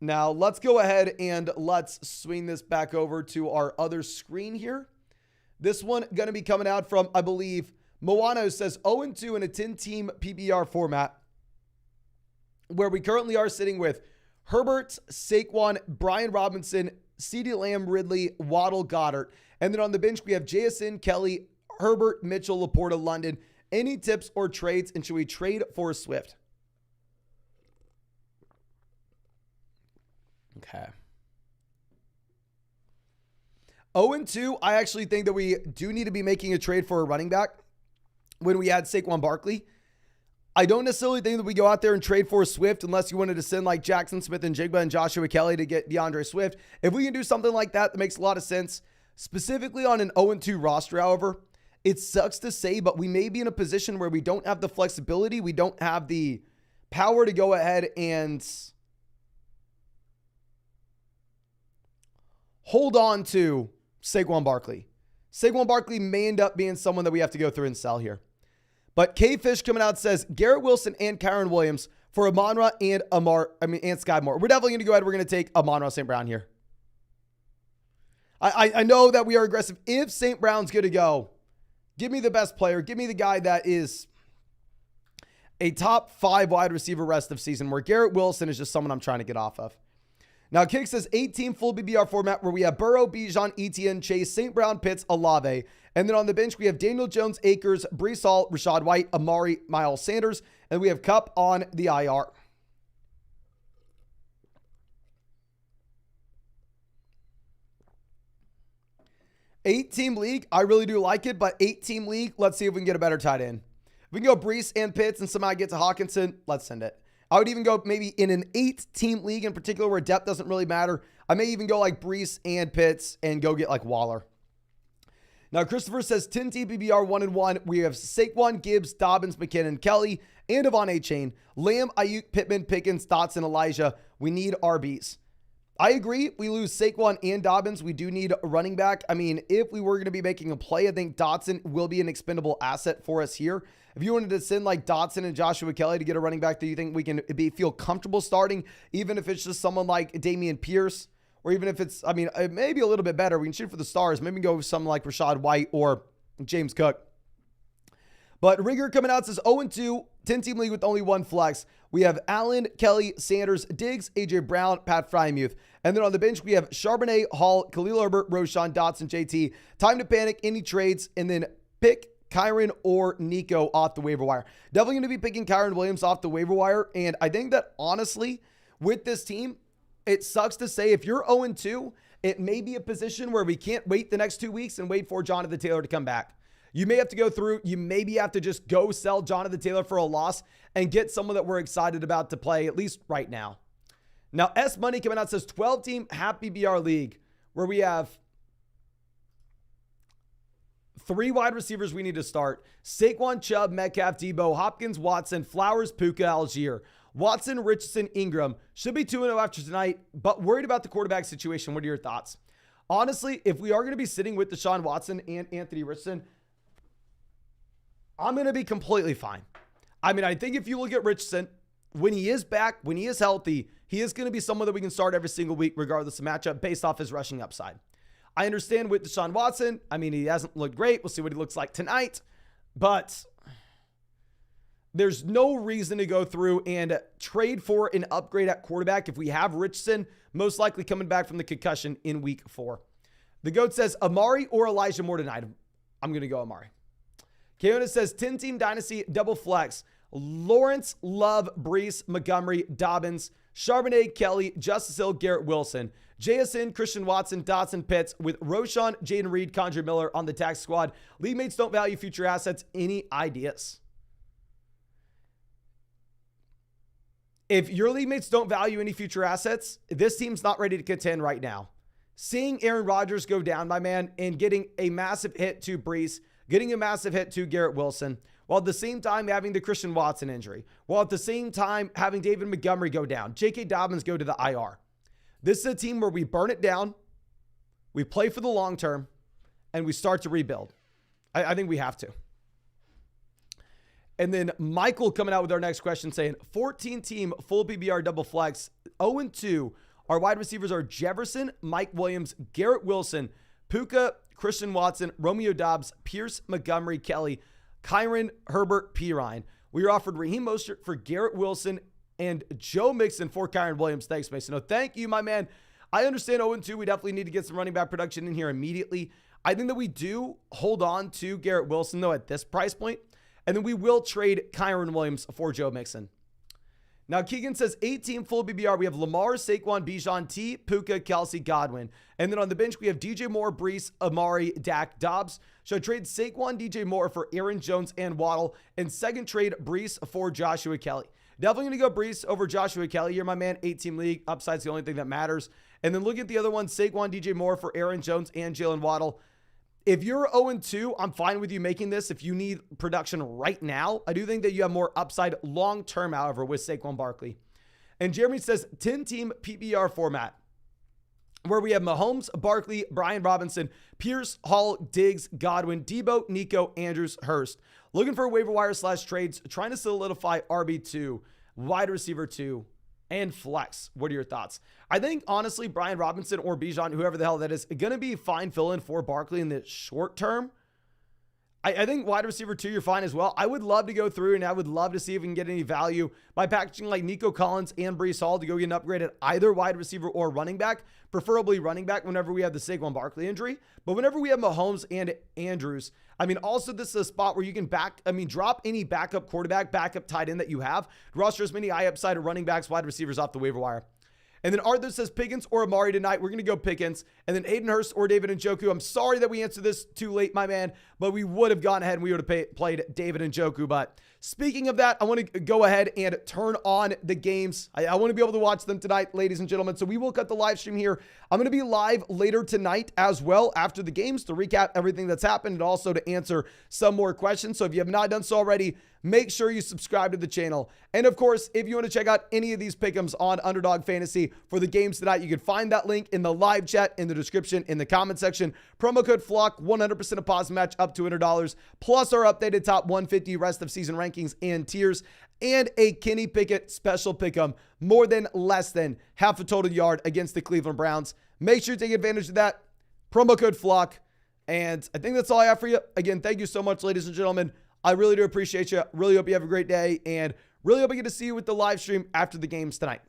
Now, let's go ahead and let's swing this back over to our other screen here. This one going to be coming out from, I believe, Moano says 0-2 in a 10-team PPR format, where we currently are sitting with Herbert, Saquon, Brian Robinson, CeeDee Lamb, Ridley, Waddle, Goddard. And then on the bench, we have JSN, Kelly, Herbert, Mitchell, Laporta, London. Any tips or trades, and should we trade for Swift? Okay. 0-2, I actually think that we do need to be making a trade for a running back when we add Saquon Barkley. I don't necessarily think that we go out there and trade for Swift unless you wanted to send like Jackson Smith and Jigba and Joshua Kelly to get DeAndre Swift. If we can do something like that, that makes a lot of sense. Specifically on an 0-2 roster, however, it sucks to say, but we may be in a position where we don't have the flexibility. We don't have the power to go ahead and hold on to Saquon Barkley. Saquon Barkley may end up being someone that we have to go through and sell here. But K-Fish coming out says Garrett Wilson and Kyron Williams for Amon-Ra and Sky Moore. We're definitely going to go ahead. We're going to take Amon-Ra St. Brown here. I know that we are aggressive. If St. Brown's good to go, give me the best player. Give me the guy that is a top 5 wide receiver rest of season, where Garrett Wilson is just someone I'm trying to get off of. Now, Kick says 8-team full BBR format where we have Burrow, Bijan, Etienne, Chase, St. Brown, Pitts, Olave. And then on the bench, we have Daniel Jones, Akers, Breece Hall, Rashad White, Amari, Miles Sanders. And we have Kupp on the IR. 8-team league, I really do like it, but 8-team league, let's see if we can get a better tight end. If we can go Brees and Pitts and somehow get to Hawkinson, let's send it. I would even go maybe in an 8-team league in particular where depth doesn't really matter. I may even go like Brees and Pitts and go get like Waller. Now, Christopher says 10-team PPR 1-1. We have Saquon, Gibbs, Dobbins, McKinnon, Kelly, and Devon A-Chain. Lamb, Ayuk, Pittman, Pickens, Dotson, Elijah. We need RBs. I agree. We lose Saquon and Dobbins. We do need a running back. I mean, if we were going to be making a play, I think Dotson will be an expendable asset for us here. If you wanted to send like Dotson and Joshua Kelly to get a running back that you think we can feel comfortable starting, even if it's just someone like Dameon Pierce, or even if it's, I mean, maybe a little bit better, we can shoot for the stars. Maybe go with someone like Rachaad White or James Cook. But Rigger coming out says 0-2, 10-team league with only one flex. We have Allen, Kelly, Sanders, Diggs, AJ Brown, Pat Frymuth. And then on the bench, we have Charbonnet, Hall, Khalil Herbert, Roshan, Dotson, JT. Time to panic, any trades, and then pick Kyron or Nico off the waiver wire. Definitely going to be picking Kyron Williams off the waiver wire. And I think that honestly, with this team, it sucks to say if you're 0-2, it may be a position where we can't wait the next 2 weeks and wait for Jonathan Taylor to come back. You may have to go through, you maybe have to just go sell Jonathan Taylor for a loss and get someone that we're excited about to play, at least right now. Now, S Money coming out says 12-team half PPR league where we have 3 wide receivers we need to start. Saquon, Chubb, Metcalf, Debo, Hopkins, Watson, Flowers, Puka, Algier. Watson, Richardson, Ingram. Should be 2-0 after tonight, but worried about the quarterback situation. What are your thoughts? Honestly, if we are going to be sitting with Deshaun Watson and Anthony Richardson, I'm going to be completely fine. I mean, I think if you look at Richardson, when he is back, when he is healthy, he is going to be someone that we can start every single week, regardless of matchup, based off his rushing upside. I understand with Deshaun Watson, I mean, he hasn't looked great. We'll see what he looks like tonight, but there's no reason to go through and trade for an upgrade at quarterback if we have Richardson most likely coming back from the concussion in week 4. The GOAT says Amari or Elijah Moore tonight. I'm going to go Amari. Keona says 10-team dynasty double flex. Lawrence, Love, Brees, Montgomery, Dobbins, Charbonnet, Kelly, Justice Hill, Garrett Wilson, JSN, Christian Watson, Dotson, Pitts with Roshan, Jaden Reed, Condre Miller on the tax squad. League mates don't value future assets. Any ideas? If your league mates don't value any future assets, this team's not ready to contend right now. Seeing Aaron Rodgers go down, my man, and getting a massive hit to Brees, getting a massive hit to Garrett Wilson, while at the same time having the Christian Watson injury, while at the same time having David Montgomery go down, J.K. Dobbins go to the IR. This is a team where we burn it down, we play for the long term, and we start to rebuild. I think we have to. And then Michael coming out with our next question saying, 14-team full PBR double flex, 0-2. Our wide receivers are Jefferson, Mike Williams, Garrett Wilson, Puka, Christian Watson, Romeo Doubs, Pierce, Montgomery, Kelly, Kyron, Herbert, Pirine. We were offered Raheem Mostert for Garrett Wilson and Joe Mixon for Kyron Williams. Thanks, Mason. No, thank you, my man. I understand 0-2. We definitely need to get some running back production in here immediately. I think that we do hold on to Garrett Wilson, though, at this price point. And then we will trade Kyron Williams for Joe Mixon. Now, Keegan says 8-team full BBR. We have Lamar, Saquon, Bijan, T, Puka, Kelsey, Godwin. And then on the bench, we have DJ Moore, Brees, Amari, Dak, Dobbs. Should I trade Saquon, DJ Moore for Aaron Jones and Waddle? And second trade, Brees for Joshua Kelly. Definitely going to go Brees over Joshua Kelly. You're my man, 8-team league. Upside's the only thing that matters. And then look at the other one, Saquon, DJ Moore for Aaron Jones and Jalen Waddle. If you're 0-2, I'm fine with you making this if you need production right now. I do think that you have more upside long-term, however, with Saquon Barkley. And Jeremy says 10-team PPR format where we have Mahomes, Barkley, Brian Robinson, Pierce, Hall, Diggs, Godwin, Debo, Nico, Andrews, Hurst. Looking for waiver wire / trades, trying to solidify RB2, wide receiver 2, and flex. What are your thoughts? I think, honestly, Brian Robinson or Bijan, whoever the hell that is, going to be fine fill-in for Barkley in the short term. I think wide receiver 2, you're fine as well. I would love to go through and I would love to see if we can get any value by packaging like Nico Collins and Brees Hall to go get an upgrade at either wide receiver or running back, preferably running back whenever we have the Saquon Barkley injury. But whenever we have Mahomes and Andrews, I mean, also this is a spot where you can drop any backup quarterback, backup tight end that you have, roster as many high upside running backs, wide receivers off the waiver wire. And then Arthur says Pickens or Amari tonight. We're going to go Pickens. And then Aiden Hurst or David Njoku. I'm sorry that we answered this too late, my man, but we would have gone ahead and we would have played David Njoku. But speaking of that, I want to go ahead and turn on the games. I want to be able to watch them tonight, ladies and gentlemen. So we will cut the live stream here. I'm going to be live later tonight as well after the games to recap everything that's happened and also to answer some more questions. So if you have not done so already, make sure you subscribe to the channel. And of course, if you want to check out any of these pick'ems on Underdog Fantasy for the games tonight, you can find that link in the live chat, in the description, in the comment section. Promo code FLOCK, 100% deposit match up to $200, plus our updated top 150 rest of season rankings and tiers, and a Kenny Pickett special pick'em, more than less than half a total yard against the Cleveland Browns. Make sure you take advantage of that. Promo code FLOCK. And I think that's all I have for you. Again, thank you so much, ladies and gentlemen. I really do appreciate you. Really hope you have a great day, and really hope I get to see you with the live stream after the games tonight.